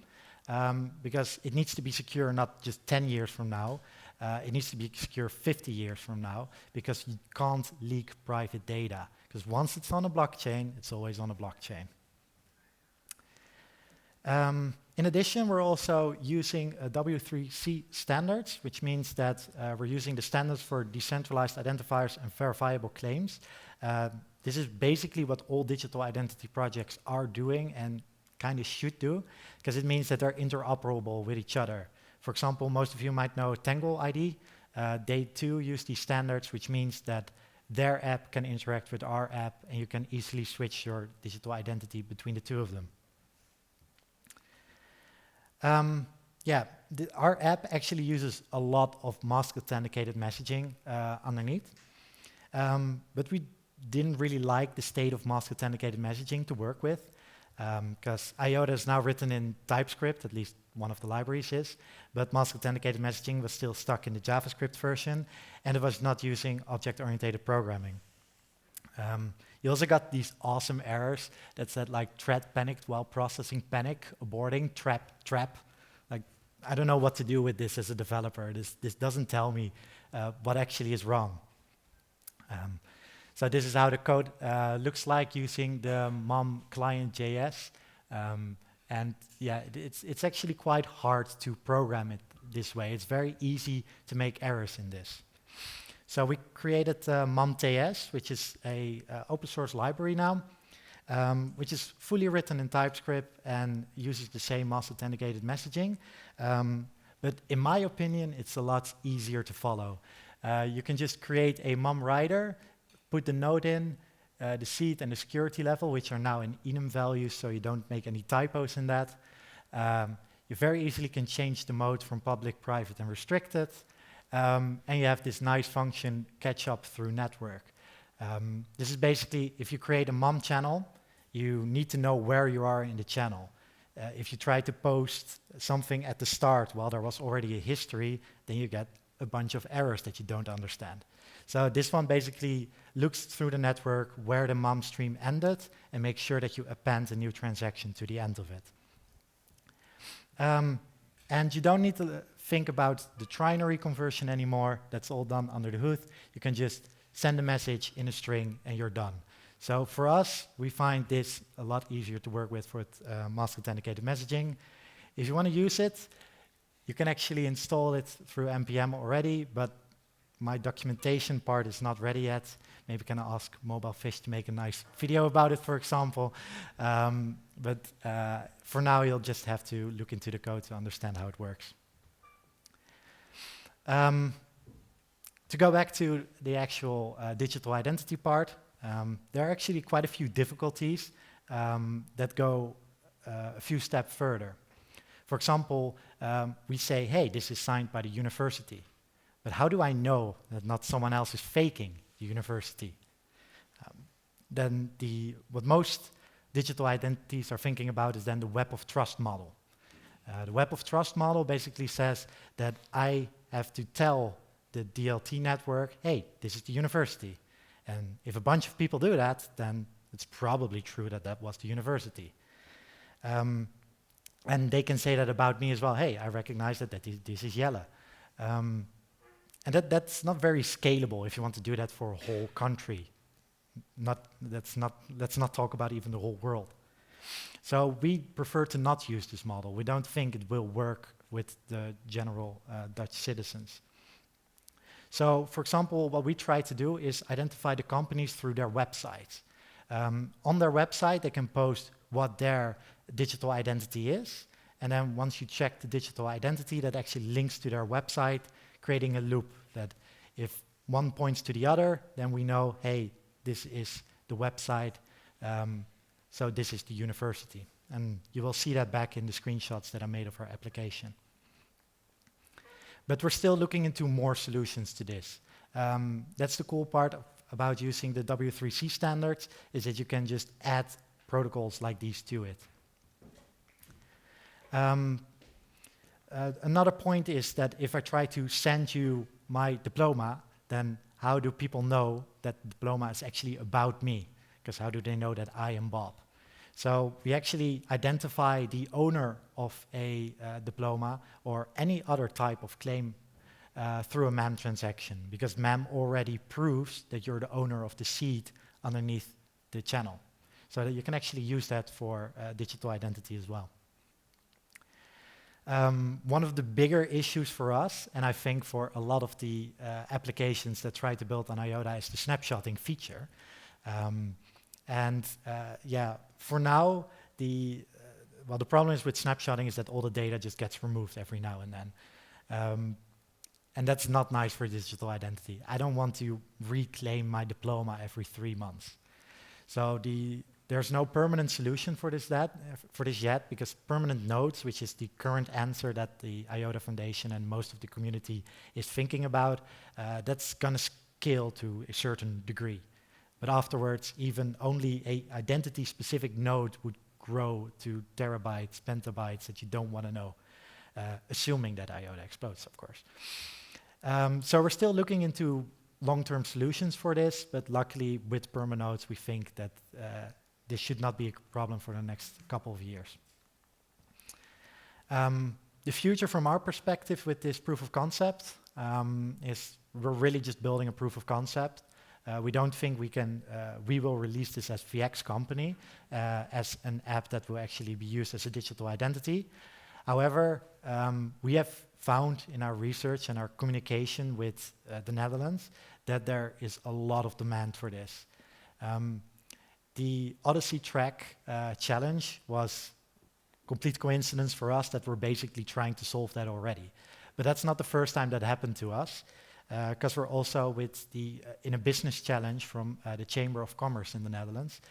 because it needs to be secure not just 10 years from now. It needs to be secure 50 years from now, because you can't leak private data. Because once it's on a blockchain, it's always on a blockchain. In addition, we're also using W3C standards, which means that we're using the standards for decentralized identifiers and verifiable claims. This is basically what all digital identity projects are doing and kind of should do, because it means that they're interoperable with each other. For example, most of you might know Tangle ID. They too use these standards, which means that their app can interact with our app, and you can easily switch your digital identity between the two of them. Our app actually uses a lot of mask authenticated messaging underneath, but we didn't really like the state of mask authenticated messaging to work with, because IOTA is now written in TypeScript, at least one of the libraries is, but mask authenticated messaging was still stuck in the JavaScript version, and it was not using object-oriented programming. You also got these awesome errors that said like thread panicked while processing panic, aborting, trap. Like, I don't know what to do with this as a developer. This doesn't tell me what actually is wrong. So this is how the code looks like using the mom client JS. And yeah, it's actually quite hard to program it this way. It's very easy to make errors in this. So we created mom.ts, which is a open source library now, which is fully written in TypeScript and uses the same mask authenticated messaging. But in my opinion, it's a lot easier to follow. You can just create a mom rider, put the node in, the seed and the security level, which are now in enum values, so you don't make any typos in that. You very easily can change the mode from public, private, and restricted. And you have this nice function, catch up through network. This is basically, if you create a mom channel, you need to know where you are in the channel. If you try to post something at the start while there was already a history, then you get a bunch of errors that you don't understand. So this one basically looks through the network where the mom stream ended and makes sure that you append a new transaction to the end of it. And you don't need to think about the trinary conversion anymore. That's all done under the hood. You can just send a message in a string and you're done. So for us, we find this a lot easier to work with mask authenticated messaging. If you want to use it, you can actually install it through NPM already, but my documentation part is not ready yet. Maybe can I ask Mobile Fish to make a nice video about it, for example. But for now, you'll just have to look into the code to understand how it works. To go back to the actual digital identity part, there are actually quite a few difficulties that go a few steps further. For example, we say, hey, this is signed by the university. But how do I know that not someone else is faking the university? Then what most digital identities are thinking about is then the web of trust model. The web of trust model basically says that I have to tell the DLT network, hey, this is the university. And if a bunch of people do that, then it's probably true that that was the university. And they can say that about me as well, hey, I recognize that this is Jelle. And that's not very scalable if you want to do that for a whole country. Let's not talk about even the whole world. So we prefer to not use this model. We don't think it will work with the general Dutch citizens. So, for example, what we try to do is identify the companies through their websites. On their website, they can post what their digital identity is, and then once you check the digital identity, that actually links to their website, creating a loop that if one points to the other, then we know, hey, this is the website, so this is the university. And you will see that back in the screenshots that I made of our application. But we're still looking into more solutions to this. That's the cool part about using the W3C standards, is that you can just add protocols like these to it. Another point is that if I try to send you my diploma, then how do people know that the diploma is actually about me? Because how do they know that I am Bob? So we actually identify the owner of a diploma or any other type of claim through a MAM transaction, because MAM already proves that you're the owner of the seed underneath the channel. So that you can actually use that for digital identity as well. One of the bigger issues for us, and I think for a lot of the applications that try to build on IOTA, is the snapshotting feature. Yeah, for now, the problem is with snapshotting is that all the data just gets removed every now and then. And that's not nice for digital identity. I don't want to reclaim my diploma every 3 months. So there's no permanent solution for this yet, because permanent nodes, which is the current answer that the IOTA Foundation and most of the community is thinking about, that's going to scale to a certain degree. But afterwards, even only a identity-specific node would grow to terabytes, petabytes that you don't want to know, assuming that IOTA explodes, of course. So we're still looking into long-term solutions for this, but luckily with perma nodes, we think that this should not be a problem for the next couple of years. The future from our perspective with this proof of concept is we're really just building a proof of concept. We don't think we will release this as VX company, as an app that will actually be used as a digital identity. However, we have found in our research and our communication with the Netherlands that there is a lot of demand for this. The Odyssey track challenge was complete coincidence for us that we're basically trying to solve that already. But that's not the first time that happened to us, because we're also with in a business challenge from the Chamber of Commerce in the Netherlands,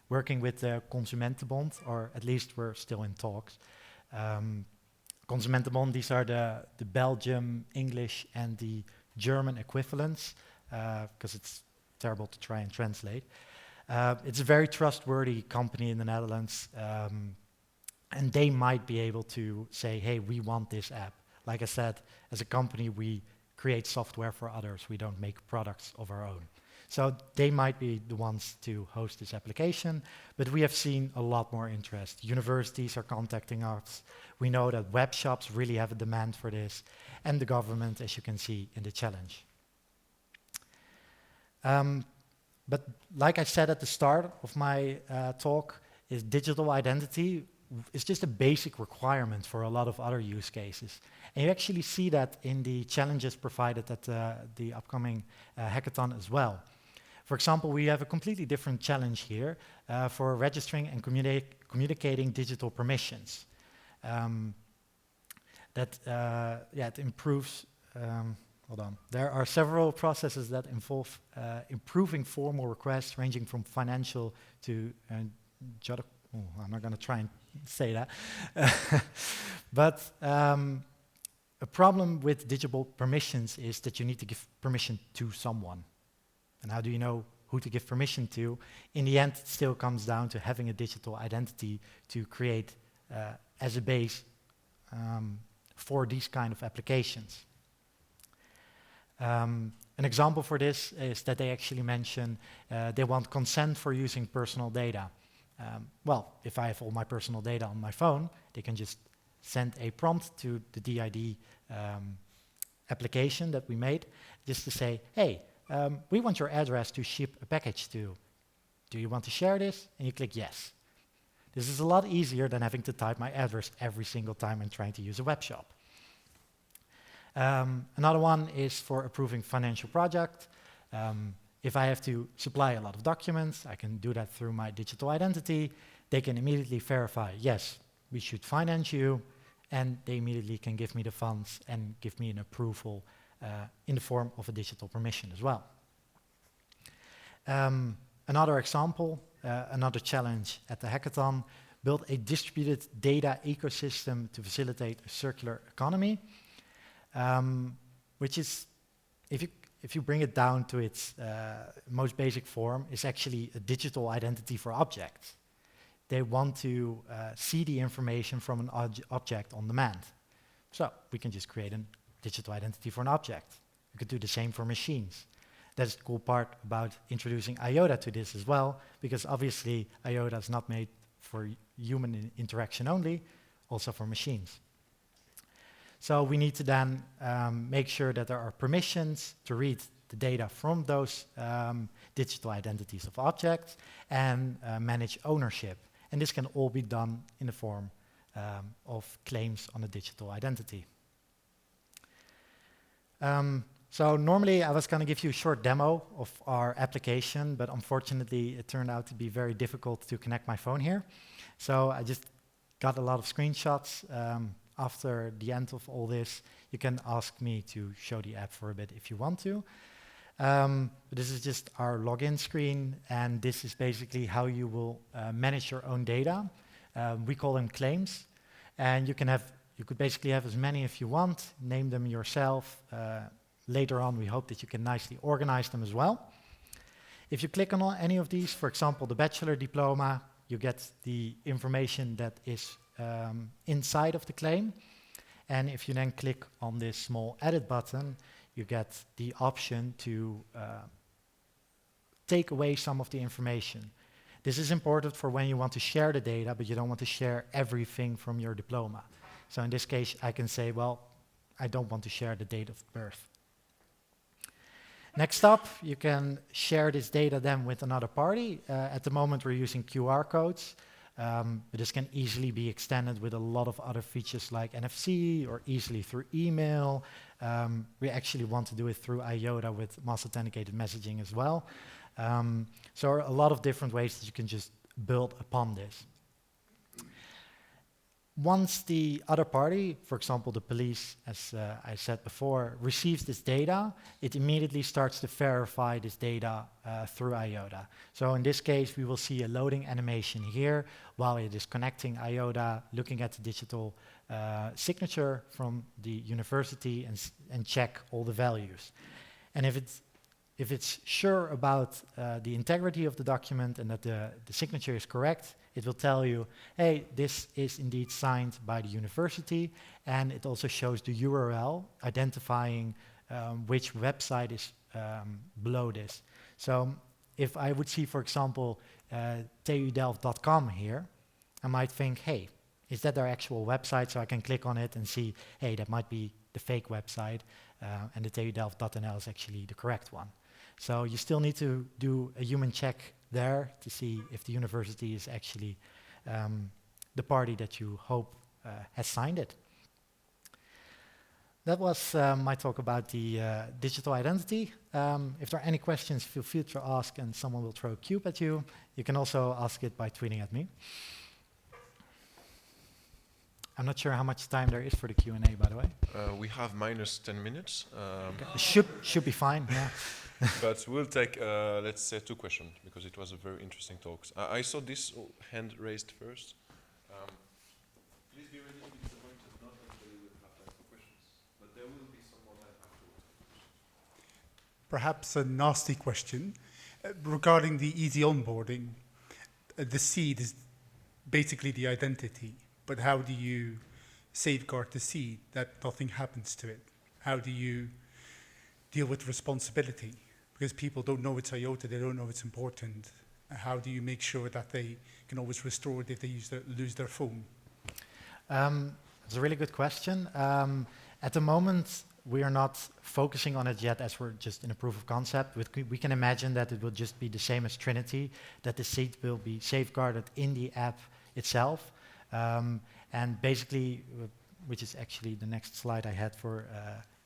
working with the Consumentenbond, or at least we're still in talks. Consumentenbond, these are the Belgium, English, and the German equivalents, because it's terrible to try and translate. It's a very trustworthy company in the Netherlands, and they might be able to say, hey, we want this app. Like I said, as a company, we create software for others. We don't make products of our own. So they might be the ones to host this application, but we have seen a lot more interest. Universities are contacting us. We know that web shops really have a demand for this, and the government, as you can see in the challenge. But like I said at the start of my talk, is digital identity is just a basic requirement for a lot of other use cases. And you actually see that in the challenges provided at the upcoming hackathon as well. For example, we have a completely different challenge here for registering and communicating digital permissions. It improves, hold on. There are several processes that involve improving formal requests ranging from financial to I'm not going to try and say that. But a problem with digital permissions is that you need to give permission to someone. And how do you know who to give permission to? In the end, it still comes down to having a digital identity to create as a base for these kind of applications. An example for this is that they actually mention they want consent for using personal data. Well, if I have all my personal data on my phone, they can just send a prompt to the DID application that we made, just to say, hey, we want your address to ship a package to. Do you want to share this? And you click yes. This is a lot easier than having to type my address every single time I'm trying to use a web shop. Another one is for approving financial project. If I have to supply a lot of documents, I can do that through my digital identity. They can immediately verify, yes, we should finance you, and they immediately can give me the funds and give me an approval in the form of a digital permission as well. Another example, another challenge at the hackathon, build a distributed data ecosystem to facilitate a circular economy, which is, if you bring it down to its most basic form, is actually a digital identity for objects. They want to see the information from an object on demand. So we can just create a digital identity for an object. We could do the same for machines. That's the cool part about introducing IOTA to this as well, because obviously IOTA is not made for human interaction only, also for machines. So we need to then make sure that there are permissions to read the data from those digital identities of objects and manage ownership. And this can all be done in the form of claims on a digital identity. So normally I was going to give you a short demo of our application, but unfortunately it turned out to be very difficult to connect my phone here. So I just got a lot of screenshots. After the end of all this, you can ask me to show the app for a bit if you want to. This is just our login screen, and this is basically how you will manage your own data. We call them claims, and you could basically have as many if you want, name them yourself. Later on, we hope that you can nicely organize them as well. If you click on any of these, for example, the bachelor diploma, you get the information that is inside of the claim. And if you then click on this small edit button, you get the option to take away some of the information. This is important for when you want to share the data, but you don't want to share everything from your diploma. So in this case, I can say, well, I don't want to share the date of birth. Next up, you can share this data then with another party. At the moment, we're using QR codes. But this can easily be extended with a lot of other features like NFC or easily through email. We actually want to do it through IOTA with mass authenticated messaging as well. So a lot of different ways that you can just build upon this. Once the other party, for example, the police, as I said before, receives this data, it immediately starts to verify this data through IOTA. So in this case, we will see a loading animation here while it is connecting IOTA, looking at the digital signature from the university and check all the values. And if it's sure about the integrity of the document and that the signature is correct, it will tell you, hey, this is indeed signed by the university, and it also shows the URL identifying which website is below this. So if I would see, for example, TUDelft.com here, I might think, hey, is that their actual website? So I can click on it and see, hey, that might be the fake website, and the TUDelft.nl is actually the correct one. So you still need to do a human check there to see if the university is actually the party that you hope has signed it. That was my talk about the digital identity. If there are any questions, feel free to ask and someone will throw a cube at you. You can also ask it by tweeting at me. I'm not sure how much time there is for the Q&A, by the way. We have minus 10 minutes. Okay. Should be fine, yeah. But we'll take, let's say, 2 questions, because it was a very interesting talk. I saw this hand raised first. Please be ready, if disappointed, not everybody will have time for questions, but there will be some more time afterwards. Perhaps a nasty question. Regarding the easy onboarding, the seed is basically the identity, but how do you safeguard the seed that nothing happens to it? How do you deal with responsibility? Because people don't know it's IOTA, they don't know it's important. How do you make sure that they can always restore it if they lose their phone? It's a really good question. At the moment, we are not focusing on it yet as we're just in a proof of concept. We can imagine that it will just be the same as Trinity, that the seed will be safeguarded in the app itself. And basically, which is actually the next slide I had for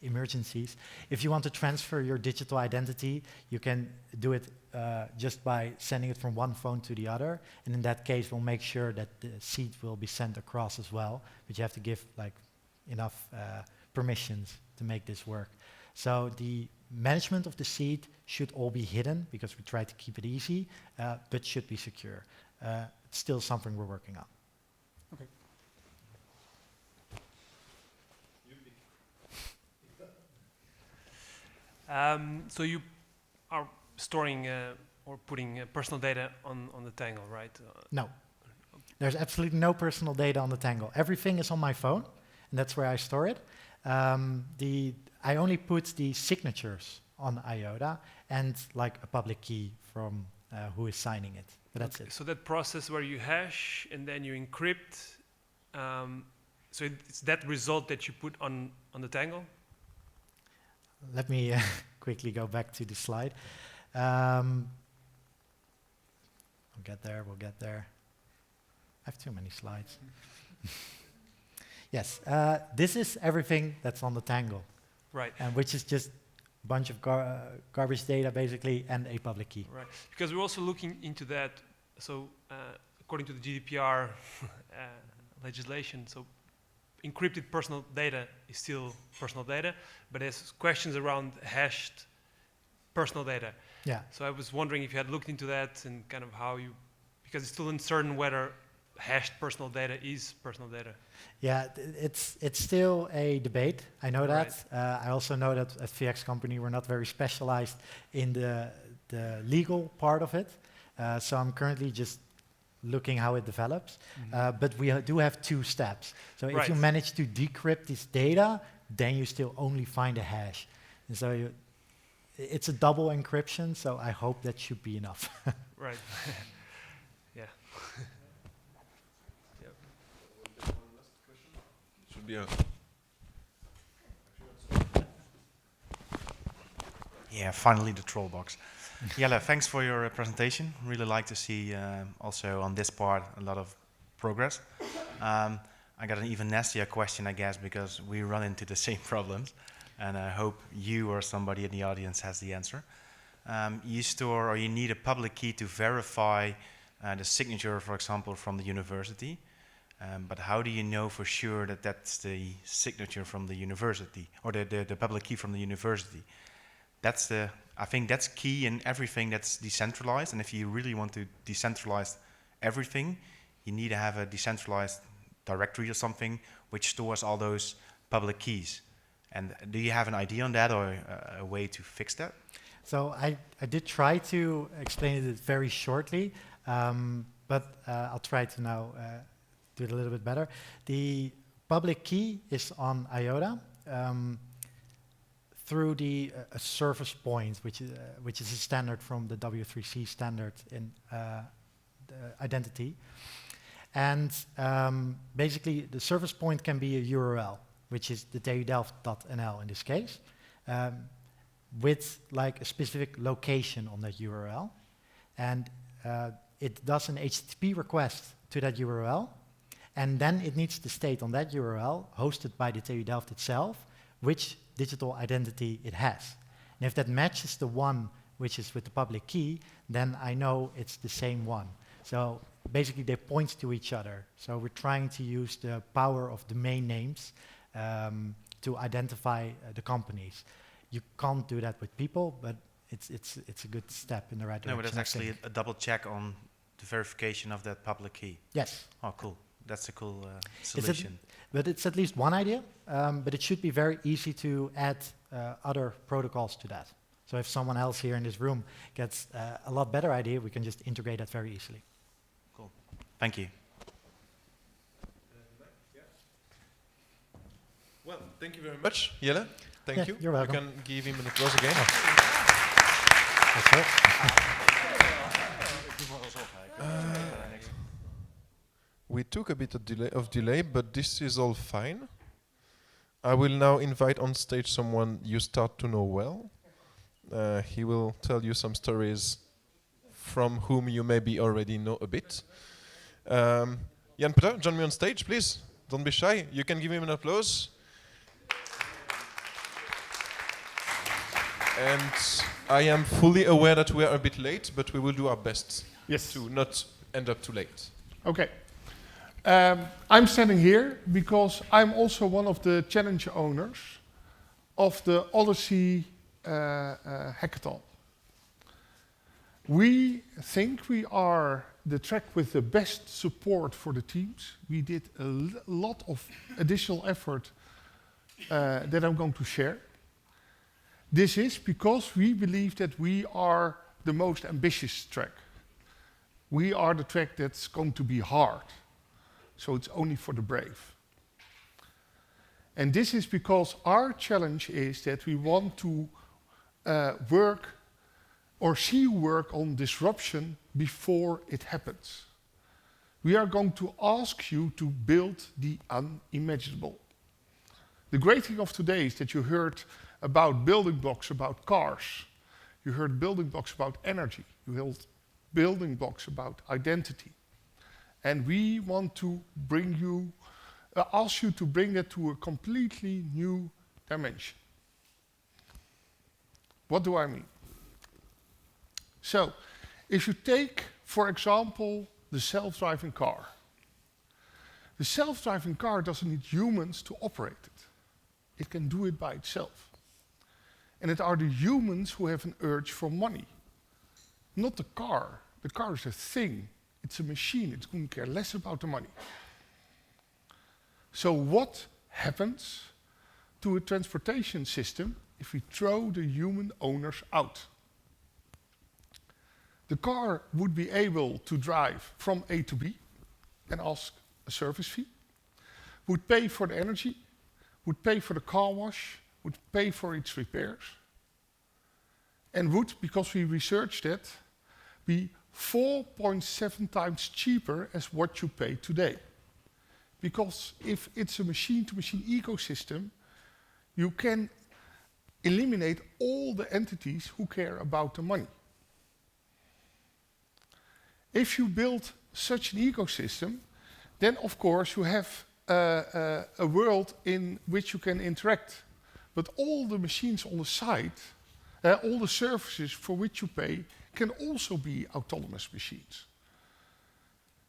emergencies. If you want to transfer your digital identity, you can do it just by sending it from one phone to the other. And in that case, we'll make sure that the seed will be sent across as well. But you have to give like enough permissions to make this work. So the management of the seed should all be hidden because we try to keep it easy, but should be secure. It's still something we're working on. Okay. So you are storing or putting personal data on the Tangle, right? No. There's absolutely no personal data on the Tangle. Everything is on my phone, and that's where I store it. I only put the signatures on IOTA and like a public key from who is signing it. But that's it. So that process where you hash and then you encrypt, so it's that result that you put on the Tangle? Let me quickly go back to the slide. We'll get there. I have too many slides. Yes, this is everything that's on the Tangle. Right. And which is just a bunch of garbage data, basically, and a public key. Right. Because we're also looking into that. So according to the GDPR legislation, so encrypted personal data is still personal data, but there's questions around hashed personal data. Yeah. So I was wondering if you had looked into that and kind of how you, because it's still uncertain whether hashed personal data is personal data. Yeah, it's still a debate. I know that. Right. I also know that at VX Company we're not very specialized in the legal part of it. So I'm currently just looking how it develops. But we do have two steps. So if you manage to decrypt this data, then you still only find a hash. And so it's a double encryption, so I hope that should be enough. Right. Yeah. Should be a Yeah, finally the troll box. Jelle, thanks for your presentation. Really like to see also on this part a lot of progress. I got an even nastier question, I guess, because we run into the same problems, and I hope you or somebody in the audience has the answer. You store or you need a public key to verify the signature, for example, from the university. But how do you know for sure that that's the signature from the university or the public key from the university? I think that's key in everything that's decentralized. And if you really want to decentralize everything, you need to have a decentralized directory or something which stores all those public keys. And do you have an idea on that or a way to fix that? So I did try to explain it very shortly, but I'll try to now do it a little bit better. The public key is on IOTA through the service point, which is a standard from the W3C standard in the identity. And basically, the service point can be a URL, which is the TU-Delft.nl in this case, with like a specific location on that URL. And it does an HTTP request to that URL, and then it needs to state on that URL, hosted by the TU Delft itself, which digital identity it has. And if that matches the one which is with the public key, then I know it's the same one. So basically they point to each other. So we're trying to use the power of domain names to identify the companies. You can't do that with people, but it's a good step in the right direction. No, but that's actually a double check on the verification of that public key. Yes. Oh, cool. That's a cool solution. But it's at least one idea, but it should be very easy to add other protocols to that. So if someone else here in this room gets a lot better idea, we can just integrate that very easily. Cool. Thank you. Well, thank you very much, Jelle. Thank you. You're welcome. You can give him an applause again. That's it. We took a bit of delay, but this is all fine. I will now invite on stage someone you start to know well. He will tell you some stories from whom you maybe already know a bit. Jan Peter, join me on stage, please. Don't be shy. You can give him an applause. And I am fully aware that we are a bit late, but we will do our best to not end up too late. Okay. I'm standing here because I'm also one of the challenge owners of the Odyssey Hackathon. We think we are the track with the best support for the teams. We did a lot of additional effort that I'm going to share. This is because we believe that we are the most ambitious track. We are the track that's going to be hard. So it's only for the brave. And this is because our challenge is that we want to work or see work on disruption before it happens. We are going to ask you to build the unimaginable. The great thing of today is that you heard about building blocks about cars. You heard building blocks about energy. You heard building blocks about identity. And we want to bring you, ask you to bring that to a completely new dimension. What do I mean? So, if you take, for example, the self-driving car. The self-driving car doesn't need humans to operate it. It can do it by itself. And it are the humans who have an urge for money, not the car. The car is a thing. It's a machine. It's going to care less about the money. So what happens to a transportation system if we throw the human owners out? The car would be able to drive from A to B and ask a service fee, would pay for the energy, would pay for the car wash, would pay for its repairs, and would, because we researched it, be 4.7 times cheaper as what you pay today. Because if it's a machine-to-machine ecosystem, you can eliminate all the entities who care about the money. If you build such an ecosystem, then of course you have a world in which you can interact. But all the machines on the site, all the services for which you pay, can also be autonomous machines.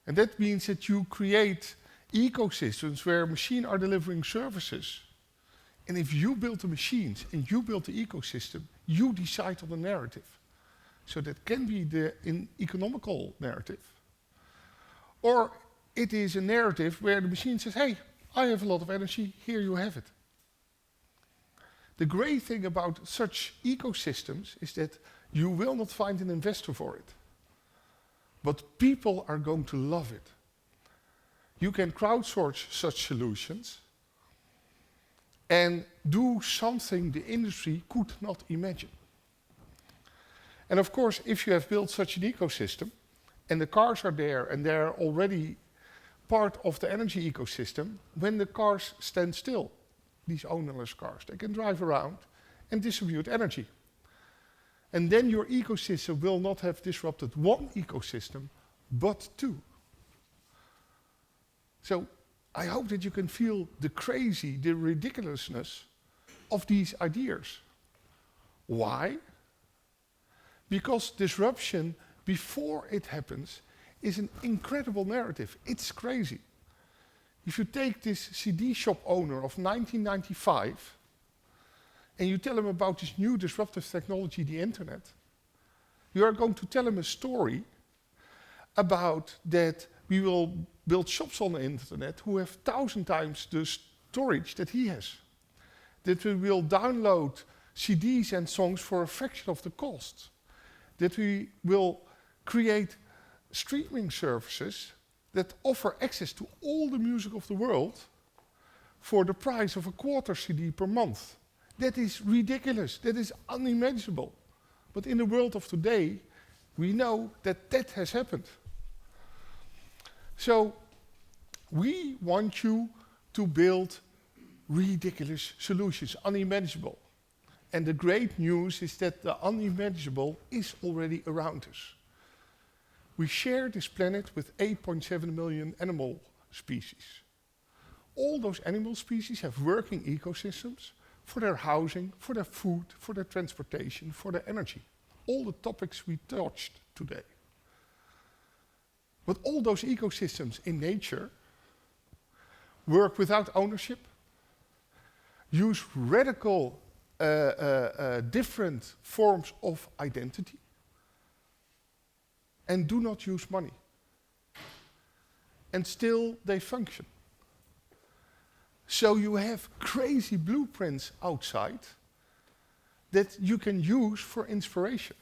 And that means that you create ecosystems where machines are delivering services. And if you build the machines and you build the ecosystem, you decide on the narrative. So that can be the economical narrative. Or it is a narrative where the machine says, hey, I have a lot of energy, here you have it. The great thing about such ecosystems is that you will not find an investor for it. But people are going to love it. You can crowdsource such solutions and do something the industry could not imagine. And of course, if you have built such an ecosystem, and the cars are there, and they're already part of the energy ecosystem, when the cars stand still, these ownerless cars, they can drive around and distribute energy. And then your ecosystem will not have disrupted one ecosystem, but two. So I hope that you can feel the crazy, the ridiculousness of these ideas. Why? Because disruption, before it happens, is an incredible narrative. It's crazy. If you take this CD shop owner of 1995 and you tell him about this new disruptive technology, the internet, you are going to tell him a story about that we will build shops on the internet who have 1,000 times the storage that he has. That we will download CDs and songs for a fraction of the cost. That we will create streaming services that offer access to all the music of the world for the price of a quarter CD per month. That is ridiculous. That is unimaginable. But in the world of today, we know that that has happened. So we want you to build ridiculous solutions, unimaginable. And the great news is that the unimaginable is already around us. We share this planet with 8.7 million animal species. All those animal species have working ecosystems for their housing, for their food, for their transportation, for their energy. All the topics we touched today. But all those ecosystems in nature work without ownership, use radical different forms of identity, and do not use money. And still they function. So you have crazy blueprints outside that you can use for inspiration.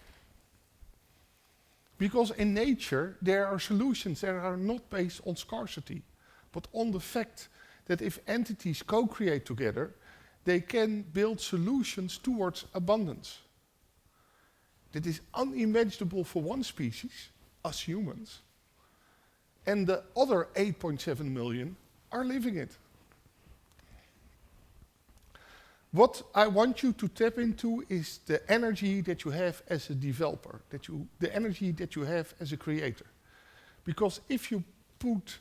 Because in nature there are solutions that are not based on scarcity, but on the fact that if entities co-create together, they can build solutions towards abundance. That is unimaginable for one species, us humans, and the other 8.7 million are living it. What I want you to tap into is the energy that you have as a developer, the energy that you have as a creator. Because if you put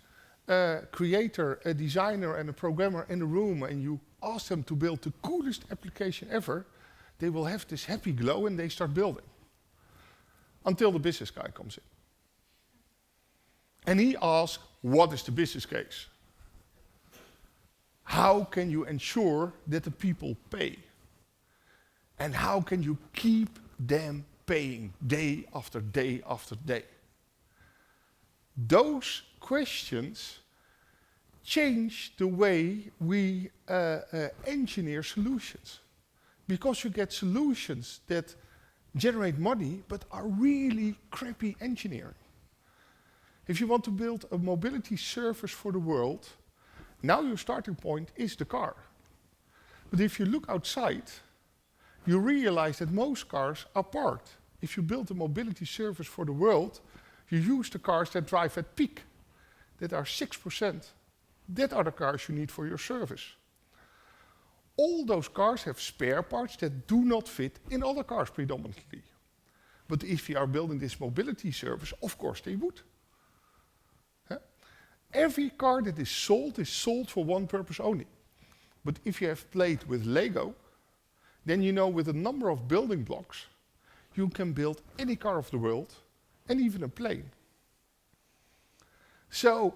a creator, a designer, and a programmer in a room and you ask them to build the coolest application ever, they will have this happy glow and they start building. Until the business guy comes in. And he asks, what is the business case? How can you ensure that the people pay? And how can you keep them paying day after day after day? Those questions change the way we engineer solutions. Because you get solutions that generate money but are really crappy engineering. If you want to build a mobility service for the world, now your starting point is the car. But if you look outside, you realize that most cars are parked. If you build a mobility service for the world, you use the cars that drive at peak, that are 6%. That are the cars you need for your service. All those cars have spare parts that do not fit in other cars predominantly. But if you are building this mobility service, of course they would. Every car that is sold for one purpose only. But if you have played with Lego, then you know with a number of building blocks, you can build any car of the world and even a plane. So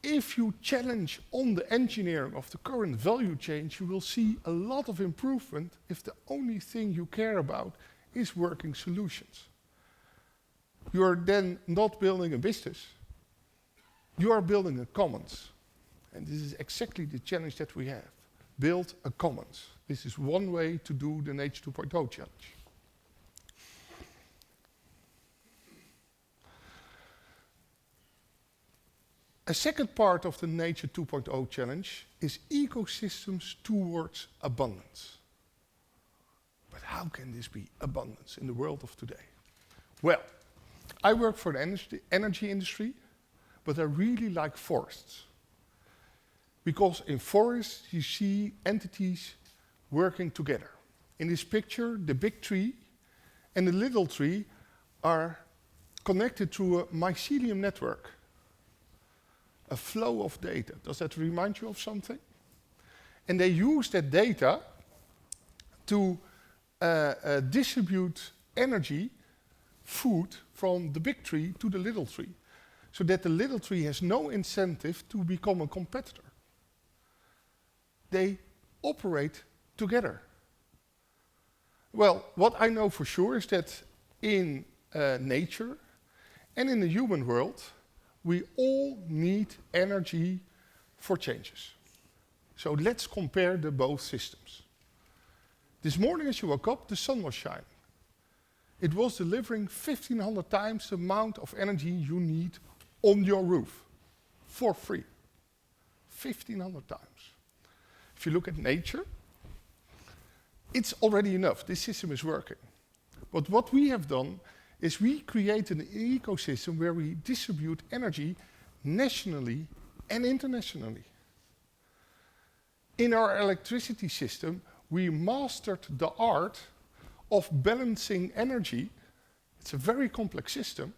if you challenge on the engineering of the current value chain, you will see a lot of improvement if the only thing you care about is working solutions. You are then not building a business. You are building a commons. And this is exactly the challenge that we have. Build a commons. This is one way to do the Nature 2.0 challenge. A second part of the Nature 2.0 challenge is ecosystems towards abundance. But how can this be abundance in the world of today? Well, I work for the energy industry, but I really like forests. Because in forests you see entities working together. In this picture, the big tree and the little tree are connected through a mycelium network. A flow of data. Does that remind you of something? And they use that data to distribute energy, food, from the big tree to the little tree. So that the little tree has no incentive to become a competitor. They operate together. Well, what I know for sure is that in nature and in the human world, we all need energy for changes. So let's compare the both systems. This morning as you woke up, the sun was shining. It was delivering 1,500 times the amount of energy you need on your roof for free. 1,500 times. If you look at nature, it's already enough. This system is working. But what we have done is we create an ecosystem where we distribute energy nationally and internationally. In our electricity system, we mastered the art of balancing energy. It's a very complex system.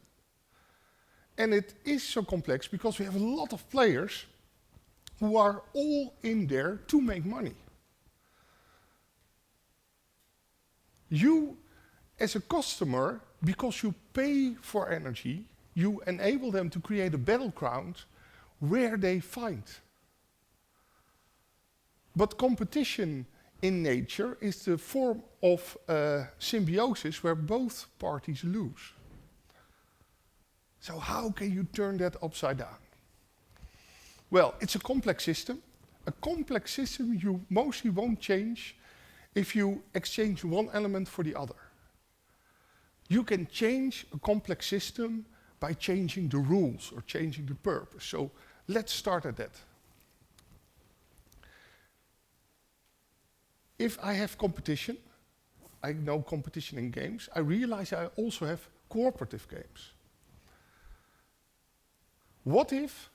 And it is so complex because we have a lot of players who are all in there to make money. You, as a customer, because you pay for energy, you enable them to create a battleground where they find. But competition in nature is the form of symbiosis where both parties lose. So how can you turn that upside down? Well, it's a complex system. A complex system you mostly won't change if you exchange one element for the other. You can change a complex system by changing the rules or changing the purpose. So let's start at that. If I have competition, I know competition in games, I realize I also have cooperative games. What if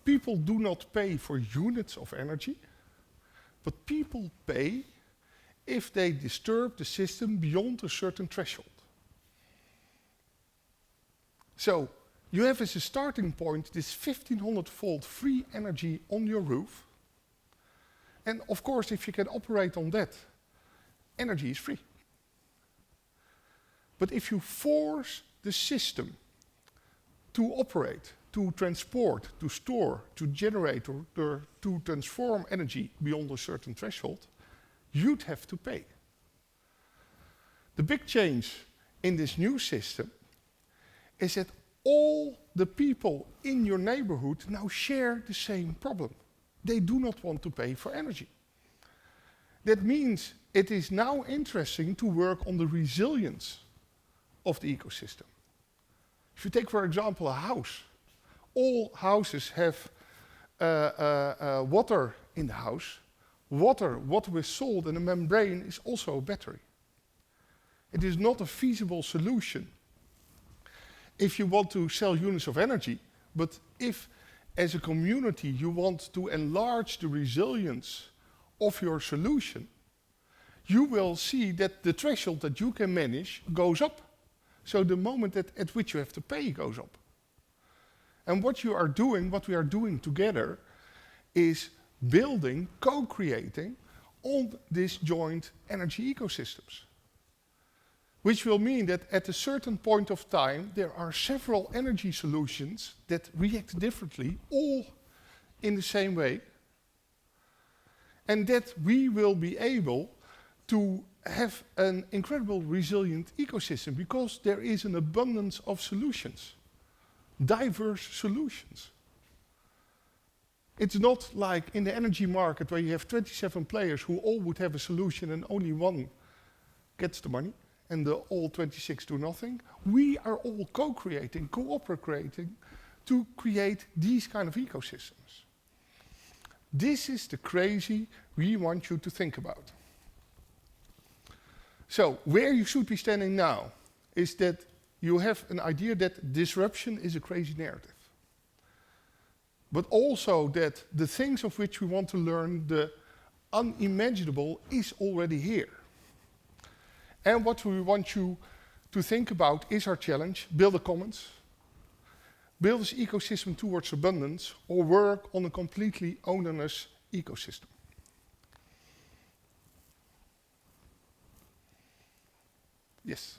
people do not pay for units of energy, but people pay if they disturb the system beyond a certain threshold? So you have as a starting point this 1500 volt free energy on your roof. And of course, if you can operate on that, energy is free. But if you force the system to operate, to transport, to store, to generate, or to transform energy beyond a certain threshold, you'd have to pay. The big change in this new system is that all the people in your neighborhood now share the same problem. They do not want to pay for energy. That means it is now interesting to work on the resilience of the ecosystem. If you take, for example, a house, all houses have water in the house. Water with salt and a membrane is also a battery. It is not a feasible solution if you want to sell units of energy, but if as a community you want to enlarge the resilience of your solution, you will see that the threshold that you can manage goes up. So the moment at which you have to pay goes up. And what we are doing together is building, co-creating on these joint energy ecosystems. Which will mean that at a certain point of time, there are several energy solutions that react differently, all in the same way. And that we will be able to have an incredible resilient ecosystem because there is an abundance of solutions, diverse solutions. It's not like in the energy market where you have 27 players who all would have a solution and only one gets the money and the all 26 do nothing. We are all co-creating, cooperating to create these kind of ecosystems. This is the crazy we want you to think about. So where you should be standing now is that you have an idea that disruption is a crazy narrative. But also that the things of which we want to learn, the unimaginable, is already here. And what we want you to think about is our challenge: build a commons, build this ecosystem towards abundance, or work on a completely ownerless ecosystem. Yes.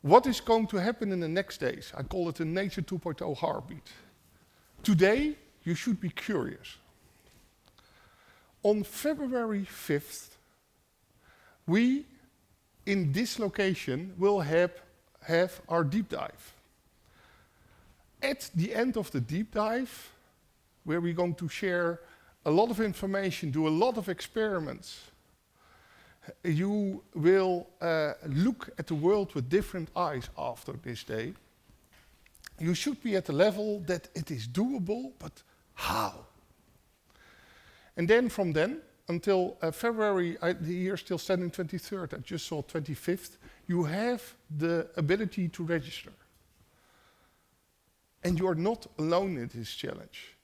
What is going to happen in the next days? I call it the Nature 2.0 heartbeat. Today, you should be curious. On February 5th, we, in this location, will have our deep dive. At the end of the deep dive, where we're going to share a lot of information, do a lot of experiments, you will look at the world with different eyes after this day. You should be at the level that it is doable, but how? And then from then until February, the year still standing 23rd, I just saw 25th, you have the ability to register. And you are not alone in this challenge.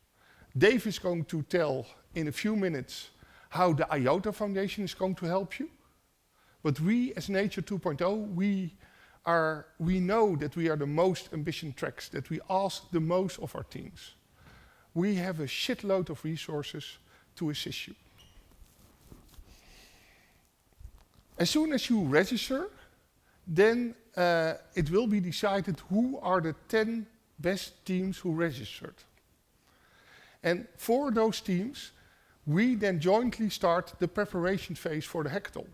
Dave is going to tell in a few minutes how the IOTA Foundation is going to help you. But we, as Nature 2.0, we know that we are the most ambitious tracks, that we ask the most of our teams. we have a shitload of resources to assist you. As soon as you register, then it will be decided who are the 10 best teams who registered. And for those teams, we then jointly start the preparation phase for the hackathon.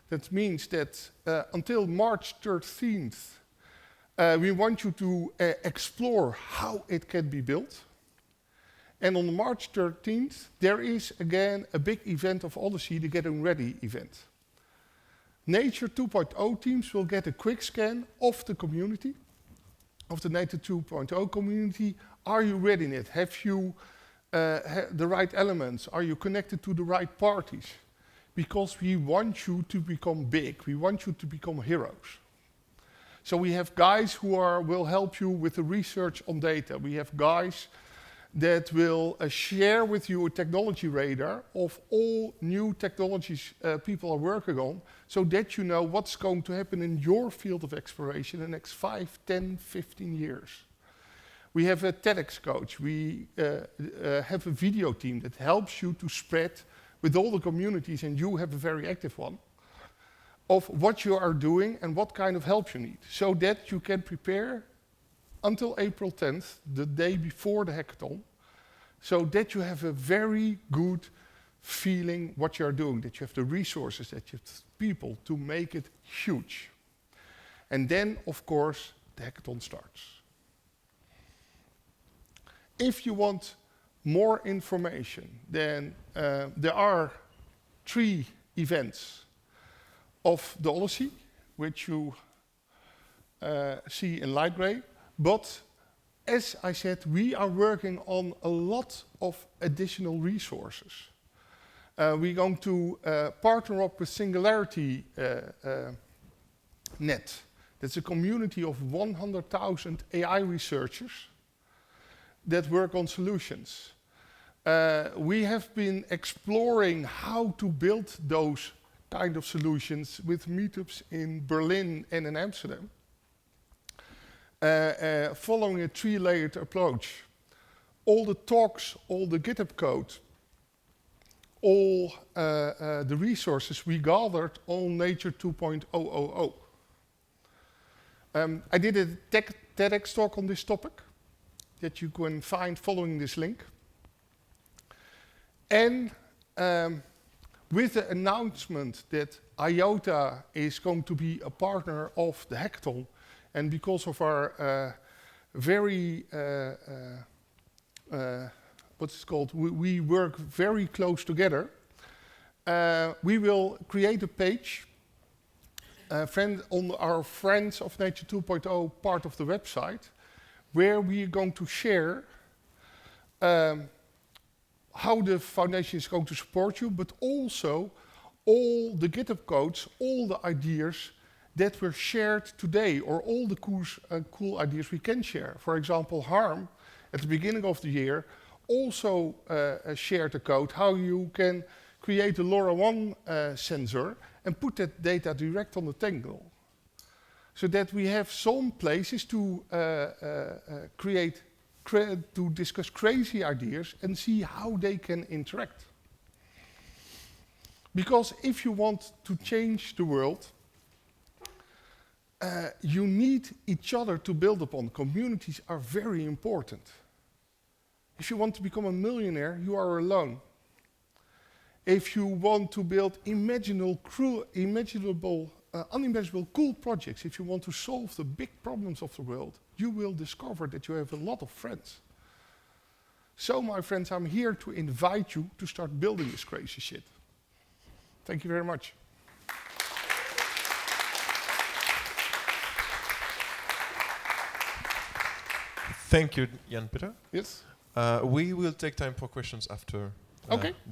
That means that until March 13th, we want you to explore how it can be built. And on March 13th, there is again a big event of Odyssey, the Getting Ready event. Nature2.0 teams will get a quick scan of the community, of the Nature2.0 community. Are you ready in it? Have you the right elements? Are you connected to the right parties? Because we want you to become big. We want you to become heroes. So we have guys who will help you with the research on data. We have guys that will share with you a technology radar of all new technologies people are working on, so that you know what's going to happen in your field of exploration in the next 5, 10, 15 years. We have a TEDx coach. We have a video team that helps you to spread with all the communities, and you have a very active one, of what you are doing and what kind of help you need, so that you can prepare until April 10th, the day before the hackathon, so that you have a very good feeling what you are doing, that you have the resources, that you have people to make it huge. And then, of course, the hackathon starts. If you want more information, then there are 3 events of the Odyssey, which you see in light gray. But as I said, we are working on a lot of additional resources. We're going to partner up with Singularity Net. That's a community of 100,000 AI researchers that work on solutions. We have been exploring how to build those kind of solutions with meetups in Berlin and in Amsterdam, following a 3-layered approach. All the talks, all the GitHub code, all the resources we gathered on Nature 2.0. I did a TEDx talk on this topic that you can find following this link. And with the announcement that IOTA is going to be a partner of the hackathon, and because of our very, what's it called? We work very close together. We will create a page on our Friends of Nature 2.0 part of the website, where we are going to share how the foundation is going to support you, but also all the GitHub codes, all the ideas that were shared today, or all the cool ideas we can share. For example, Harm, at the beginning of the year, also shared a code how you can create a LoRaWAN sensor and put that data direct on the Tangle. So that we have some places to to discuss crazy ideas and see how they can interact. Because if you want to change the world, you need each other to build upon. Communities are very important. If you want to become a millionaire, you are alone. If you want to build unimaginable cool projects, if you want to solve the big problems of the world, you will discover that you have a lot of friends. So, my friends, I'm here to invite you to start building this crazy shit. Thank you very much. Thank you, Jan-Peter. Yes. We will take time for questions after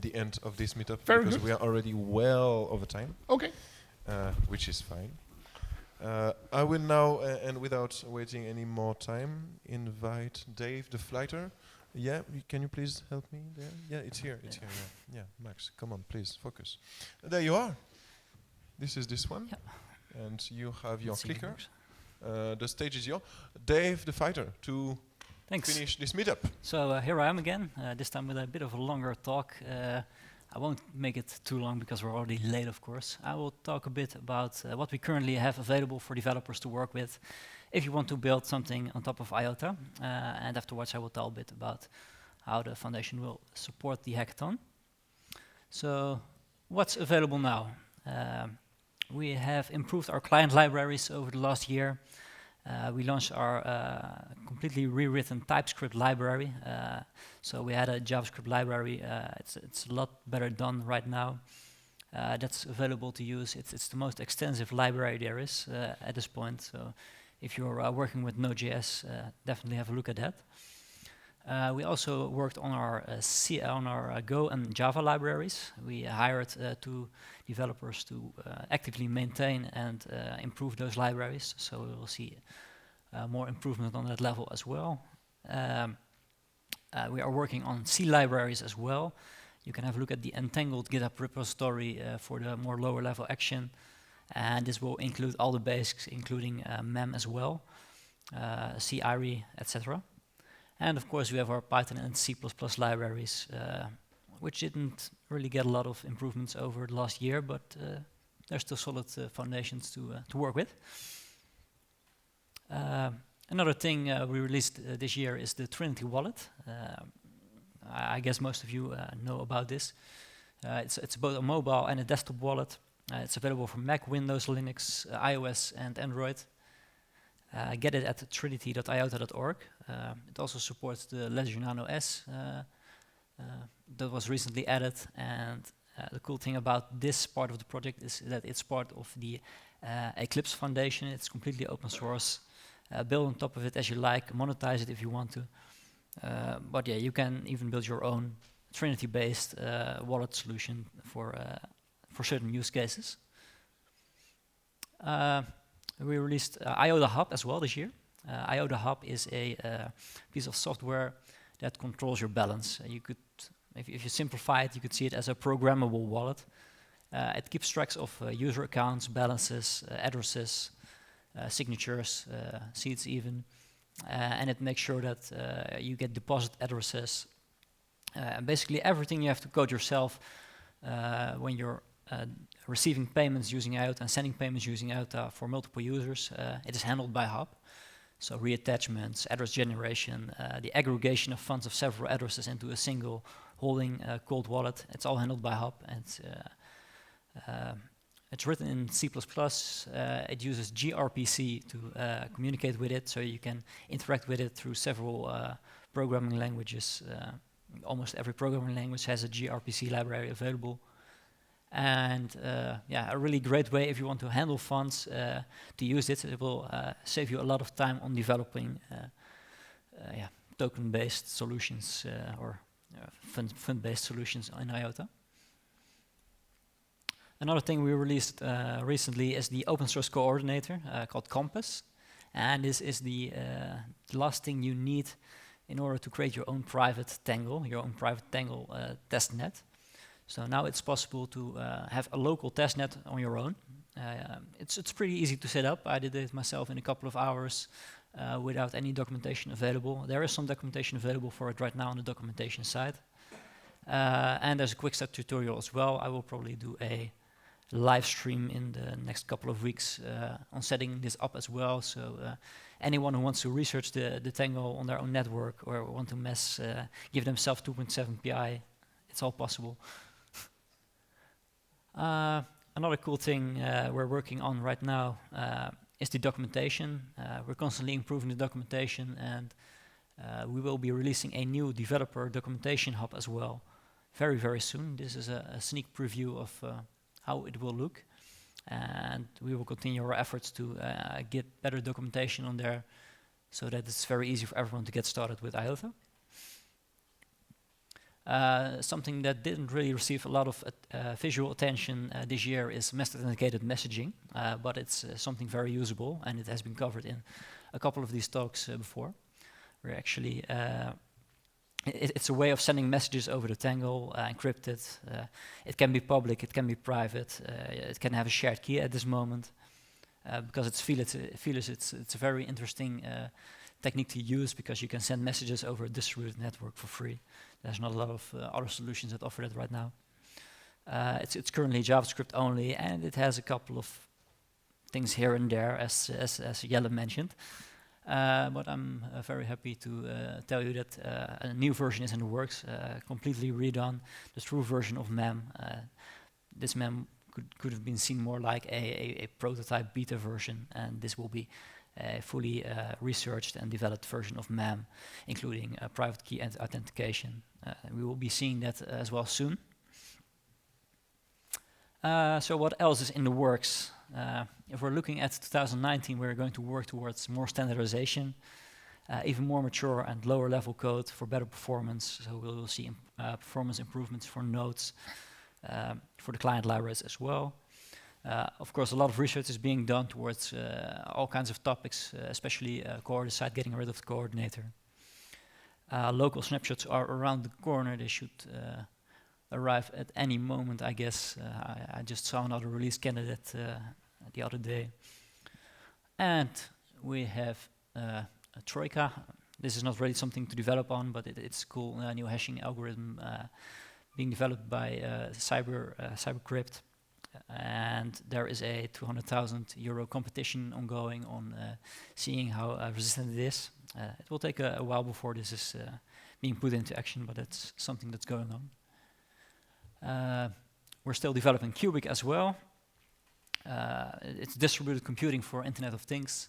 the end of this meetup, Very because good. we are already well over time. Okay. Which is fine. I will now, and without waiting any more time, invite Dave, the flighter. Yeah, can you please help me there? Yeah, it's here. It's here. Yeah, Max, come on, please focus. There you are. This is this one, and you have your clicker. The stage is yours. Dave, the fighter, to Thanks. finish this meetup. So here I am again, this time with a bit of a longer talk. I won't make it too long because we're already late, of course. I will talk a bit about what we currently have available for developers to work with if you want to build something on top of IOTA. And afterwards I will tell a bit about how the foundation will support the hackathon. So what's available now? We have improved our client libraries over the last year. We launched our completely rewritten TypeScript library. So we had a JavaScript library. It's a lot better done right now. That's available to use. It's the most extensive library there is at this point. So if you're working with Node.js, definitely have a look at that. We also worked on our Go and Java libraries. We hired 2 developers to actively maintain and improve those libraries. So we will see more improvement on that level as well. We are working on C libraries as well. You can have a look at the Entangled GitHub repository for the more lower level action. And this will include all the basics, including mem as well, C, IRE, etc. And of course we have our Python and C++ libraries, which didn't really get a lot of improvements over the last year, but they're still solid foundations to work with. Another thing we released this year is the Trinity wallet. I guess most of you know about this. It's both a mobile and a desktop wallet. It's available for Mac, Windows, Linux, iOS, and Android. Get it at trinity.iota.org. It also supports the Ledger Nano S that was recently added. And the cool thing about this part of the project is that it's part of the Eclipse Foundation. It's completely open source. Build on top of it as you like, monetize it if you want to. But yeah, you can even build your own Trinity-based wallet solution for certain use cases. We released IOTA Hub as well this year. IOTA Hub is a piece of software that controls your balance. You could, if you simplify it, you could see it as a programmable wallet. It keeps tracks of user accounts, balances, addresses, signatures, seeds even, and it makes sure that you get deposit addresses. Basically everything you have to code yourself when you're receiving payments using IOTA and sending payments using IOTA for multiple users. It is handled by Hub. So reattachments, address generation, the aggregation of funds of several addresses into a single holding cold wallet. It's all handled by Hub. And it's written in C++. It uses gRPC to communicate with it, so you can interact with it through several programming languages. Almost every programming language has a gRPC library available. And yeah, a really great way if you want to handle funds to use it. It will save you a lot of time on developing token-based solutions or fund-based solutions in IOTA. Another thing we released recently is the open source coordinator called Compass. And this is the last thing you need in order to create your own private Tangle, testnet. So now it's possible to have a local testnet on your own. It's pretty easy to set up. I did it myself in a couple of hours without any documentation available. There is some documentation available for it right now on the documentation side. And there's a quick start tutorial as well. I will probably do a live stream in the next couple of weeks on setting this up as well. So anyone who wants to research the Tangle on their own network or want to give themselves 2.7 PI, it's all possible. Another cool thing we're working on right now is the documentation. We're constantly improving the documentation, and we will be releasing a new developer documentation hub as well very, very soon. This is a sneak preview of how it will look, and we will continue our efforts to get better documentation on there so that it's very easy for everyone to get started with IOTA. Something that didn't really receive a lot of visual attention this year is method-authenticated messaging, but it's something very usable, and it has been covered in a couple of these talks before. We're actually, it's a way of sending messages over the Tangle, encrypted. It can be public, it can be private, it can have a shared key at this moment. Because it's feeless, it's a very interesting technique to use because you can send messages over a distributed network for free. There's not a lot of other solutions that offer that right now. It's currently JavaScript only, and it has a couple of things here and there, as Jelle mentioned. But I'm very happy to tell you that a new version is in the works, completely redone, the true version of MEM. This MEM could have been seen more like a prototype beta version, and this will be a fully researched and developed version of MEM, including private key and authentication. We will be seeing that as well soon. So what else is in the works? If we're looking at 2019, we're going to work towards more standardization, even more mature and lower level code for better performance. So we'll see performance improvements for nodes, for the client libraries as well. Of course, a lot of research is being done towards all kinds of topics, especially coordinate, getting rid of the coordinator. Local snapshots are around the corner. They should arrive at any moment, I guess. I just saw another release candidate the other day. And we have a Troika. This is not really something to develop on, but it's a cool new hashing algorithm being developed by Cybercrypt. And there is a 200,000 euro competition ongoing on seeing how resistant it is. It will take a while before this is being put into action, but it's something that's going on. We're still developing Cubic as well. It's distributed computing for Internet of Things.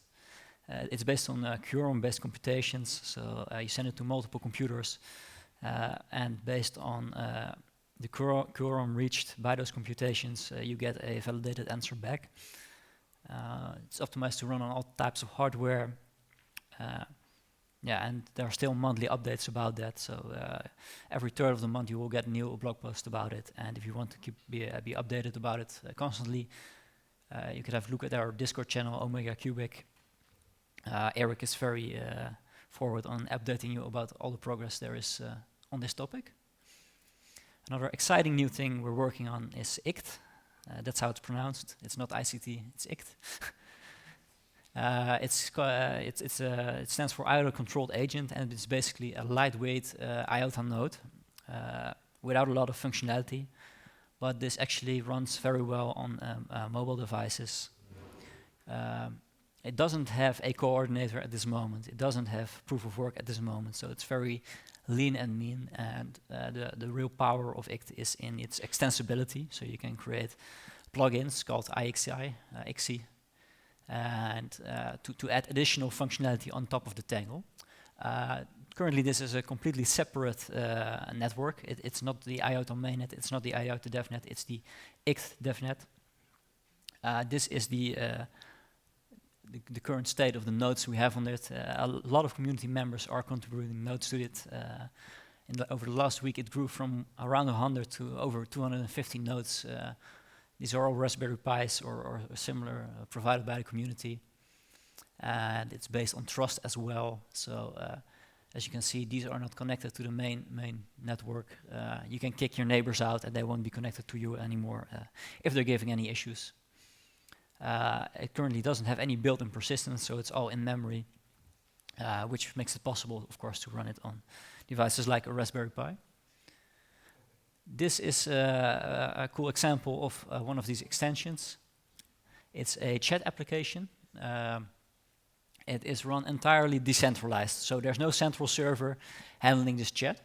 It's based on quorum-based computations, so you send it to multiple computers, and based on the quorum reached by those computations, you get a validated answer back. It's optimized to run on all types of hardware. Yeah, and there are still monthly updates about that. So every third of the month you will get a new blog post about it. And if you want to be updated about it constantly, you could have a look at our Discord channel, Omega Cubic. Eric is very forward on updating you about all the progress there is on this topic. Another exciting new thing we're working on is ICT. That's how it's pronounced. It's not ICT, it's ICT. It stands for IOTA Controlled Agent, and it's basically a lightweight IOTA node without a lot of functionality. But this actually runs very well on mobile devices. It doesn't have a coordinator at this moment. It doesn't have proof of work at this moment. So it's very lean and mean. And the real power of ICT is in its extensibility. So you can create plugins called IXI, and to add additional functionality on top of the Tangle. Currently, this is a completely separate network. It's not the IOTA mainnet, it's not the IOTA devnet, it's the ICT devnet. This is the current state of the nodes we have on it. A lot of community members are contributing nodes to it. Over the last week, it grew from around 100 to over 250 nodes. These are all Raspberry Pis or similar provided by the community. And it's based on trust as well. So as you can see, these are not connected to the main network. You can kick your neighbors out and they won't be connected to you anymore if they're giving any issues. It currently doesn't have any built-in persistence, so it's all in memory, which makes it possible, of course, to run it on devices like a Raspberry Pi. This is a cool example of one of these extensions. It's a chat application. It is run entirely decentralized, so there's no central server handling this chat.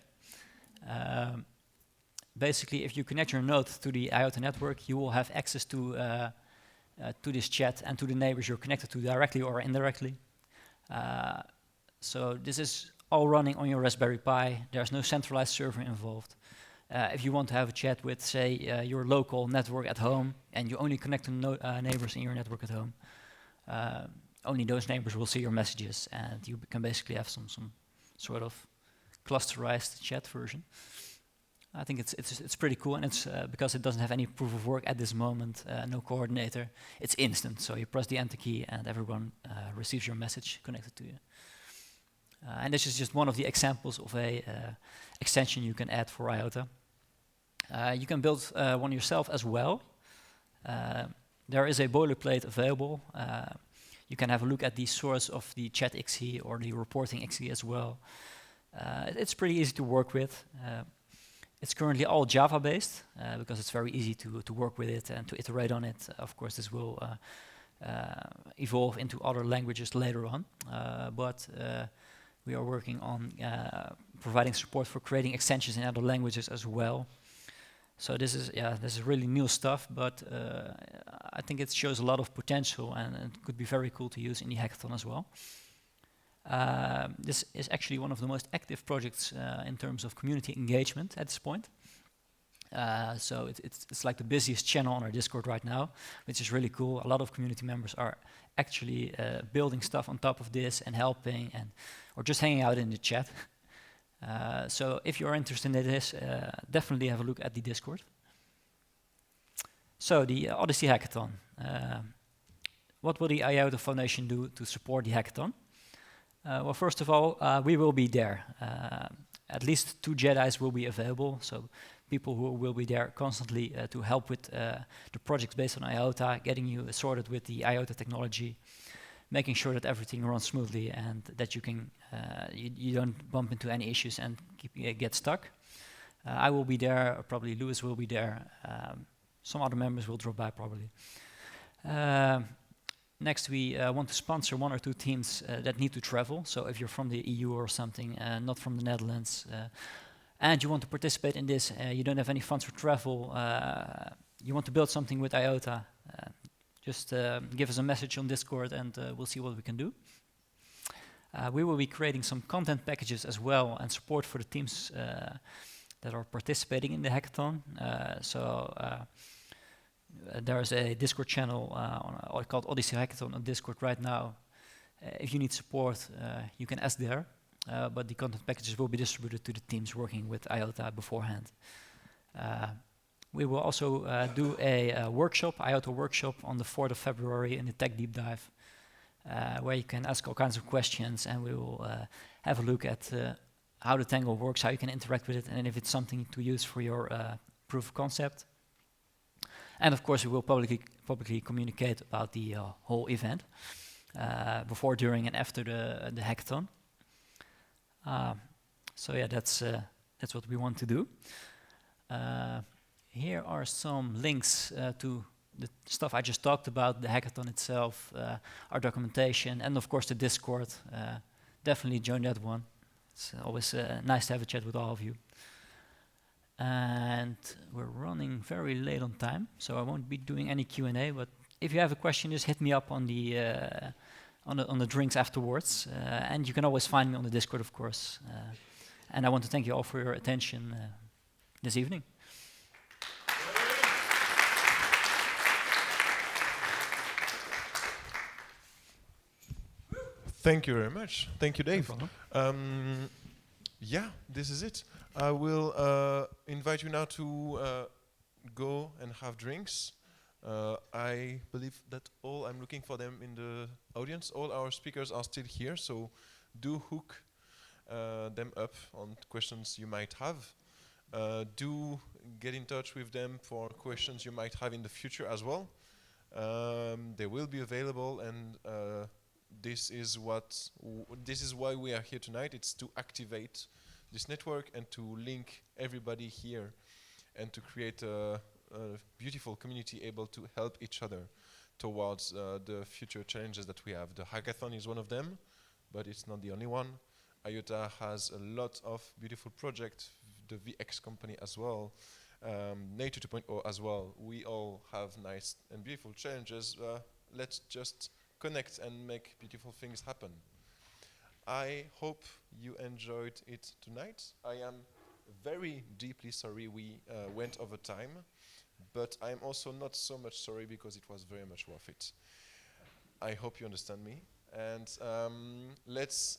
Basically, if you connect your node to the IOTA network, you will have access to this chat and to the neighbors you're connected to directly or indirectly. So this is all running on your Raspberry Pi. There's no centralized server involved. If you want to have a chat with, say, your local network at home, and you only connect to neighbors in your network at home, only those neighbors will see your messages, and you can basically have some sort of clusterized chat version. I think it's pretty cool, and it's because it doesn't have any proof of work at this moment, no coordinator. It's instant, so you press the enter key, and everyone receives your message connected to you. And this is just one of the examples of a extension you can add for IOTA. You can build one yourself as well. There is a boilerplate available. You can have a look at the source of the chat XE or the reporting XE as well. It's pretty easy to work with. It's currently all Java based because it's very easy to work with it and to iterate on it. Of course, this will evolve into other languages later on, but we are working on providing support for creating extensions in other languages as well. So this is really new stuff, but I think it shows a lot of potential and it could be very cool to use in the hackathon as well. This is actually one of the most active projects in terms of community engagement at this point. So it's like the busiest channel on our Discord right now, which is really cool. A lot of community members are actually building stuff on top of this and helping or just hanging out in the chat. So if you're interested in this, definitely have a look at the Discord. So the Odyssey Hackathon. What will the IOTA Foundation do to support the hackathon? Well, first of all, we will be there. At least 2 Jedis will be available, so people who will be there constantly to help with the projects based on IOTA, getting you sorted with the IOTA technology, making sure that everything runs smoothly and that you can you don't bump into any issues and get stuck. I will be there, probably Lewis will be there, some other members will drop by probably. Next, we want to sponsor 1 or 2 teams that need to travel. So if you're from the EU or something, not from the Netherlands, and you want to participate in this, you don't have any funds for travel, you want to build something with IOTA, just give us a message on Discord and we'll see what we can do. We will be creating some content packages as well and support for the teams that are participating in the hackathon. There's a Discord channel called Odyssey Hackathon on Discord right now. If you need support, you can ask there, but the content packages will be distributed to the teams working with IOTA beforehand. We will also do a workshop, IOTA workshop, on the 4th of February in the Tech Deep Dive, where you can ask all kinds of questions and we will have a look at how the Tangle works, how you can interact with it, and if it's something to use for your proof of concept. And of course, we will publicly communicate about the whole event before, during, and after the hackathon. So yeah, that's what we want to do. Here are some links to the stuff I just talked about, the hackathon itself, our documentation, and of course the Discord. Definitely join that one. It's always nice to have a chat with all of you. And we're running very late on time, so I won't be doing any Q&A, but if you have a question, just hit me up on the drinks afterwards, and you can always find me on the Discord, of course. And I want to thank you all for your attention this evening. Thank you very much. Thank you, Dave. Yeah, this is it. I will invite you now to go and have drinks. I believe that I'm looking for them in the audience. All our speakers are still here, so do hook them up on questions you might have. Do get in touch with them for questions you might have in the future as well. They will be available, and this is why we are here tonight. It's to activate this network and to link everybody here and to create a beautiful community able to help each other towards the future challenges that we have. The hackathon is one of them, but it's not the only one. IOTA has a lot of beautiful projects, the VX company as well, Nature2.0 as well. We all have nice and beautiful challenges. Let's just connect and make beautiful things happen. I hope you enjoyed it tonight. I am very deeply sorry we went over time, but I'm also not so much sorry because it was very much worth it. I hope you understand me, and let's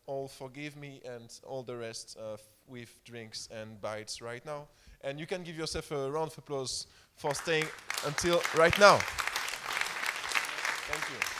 all forgive me and all the rest with drinks and bites right now. And you can give yourself a round of applause for staying until right now. Thank you.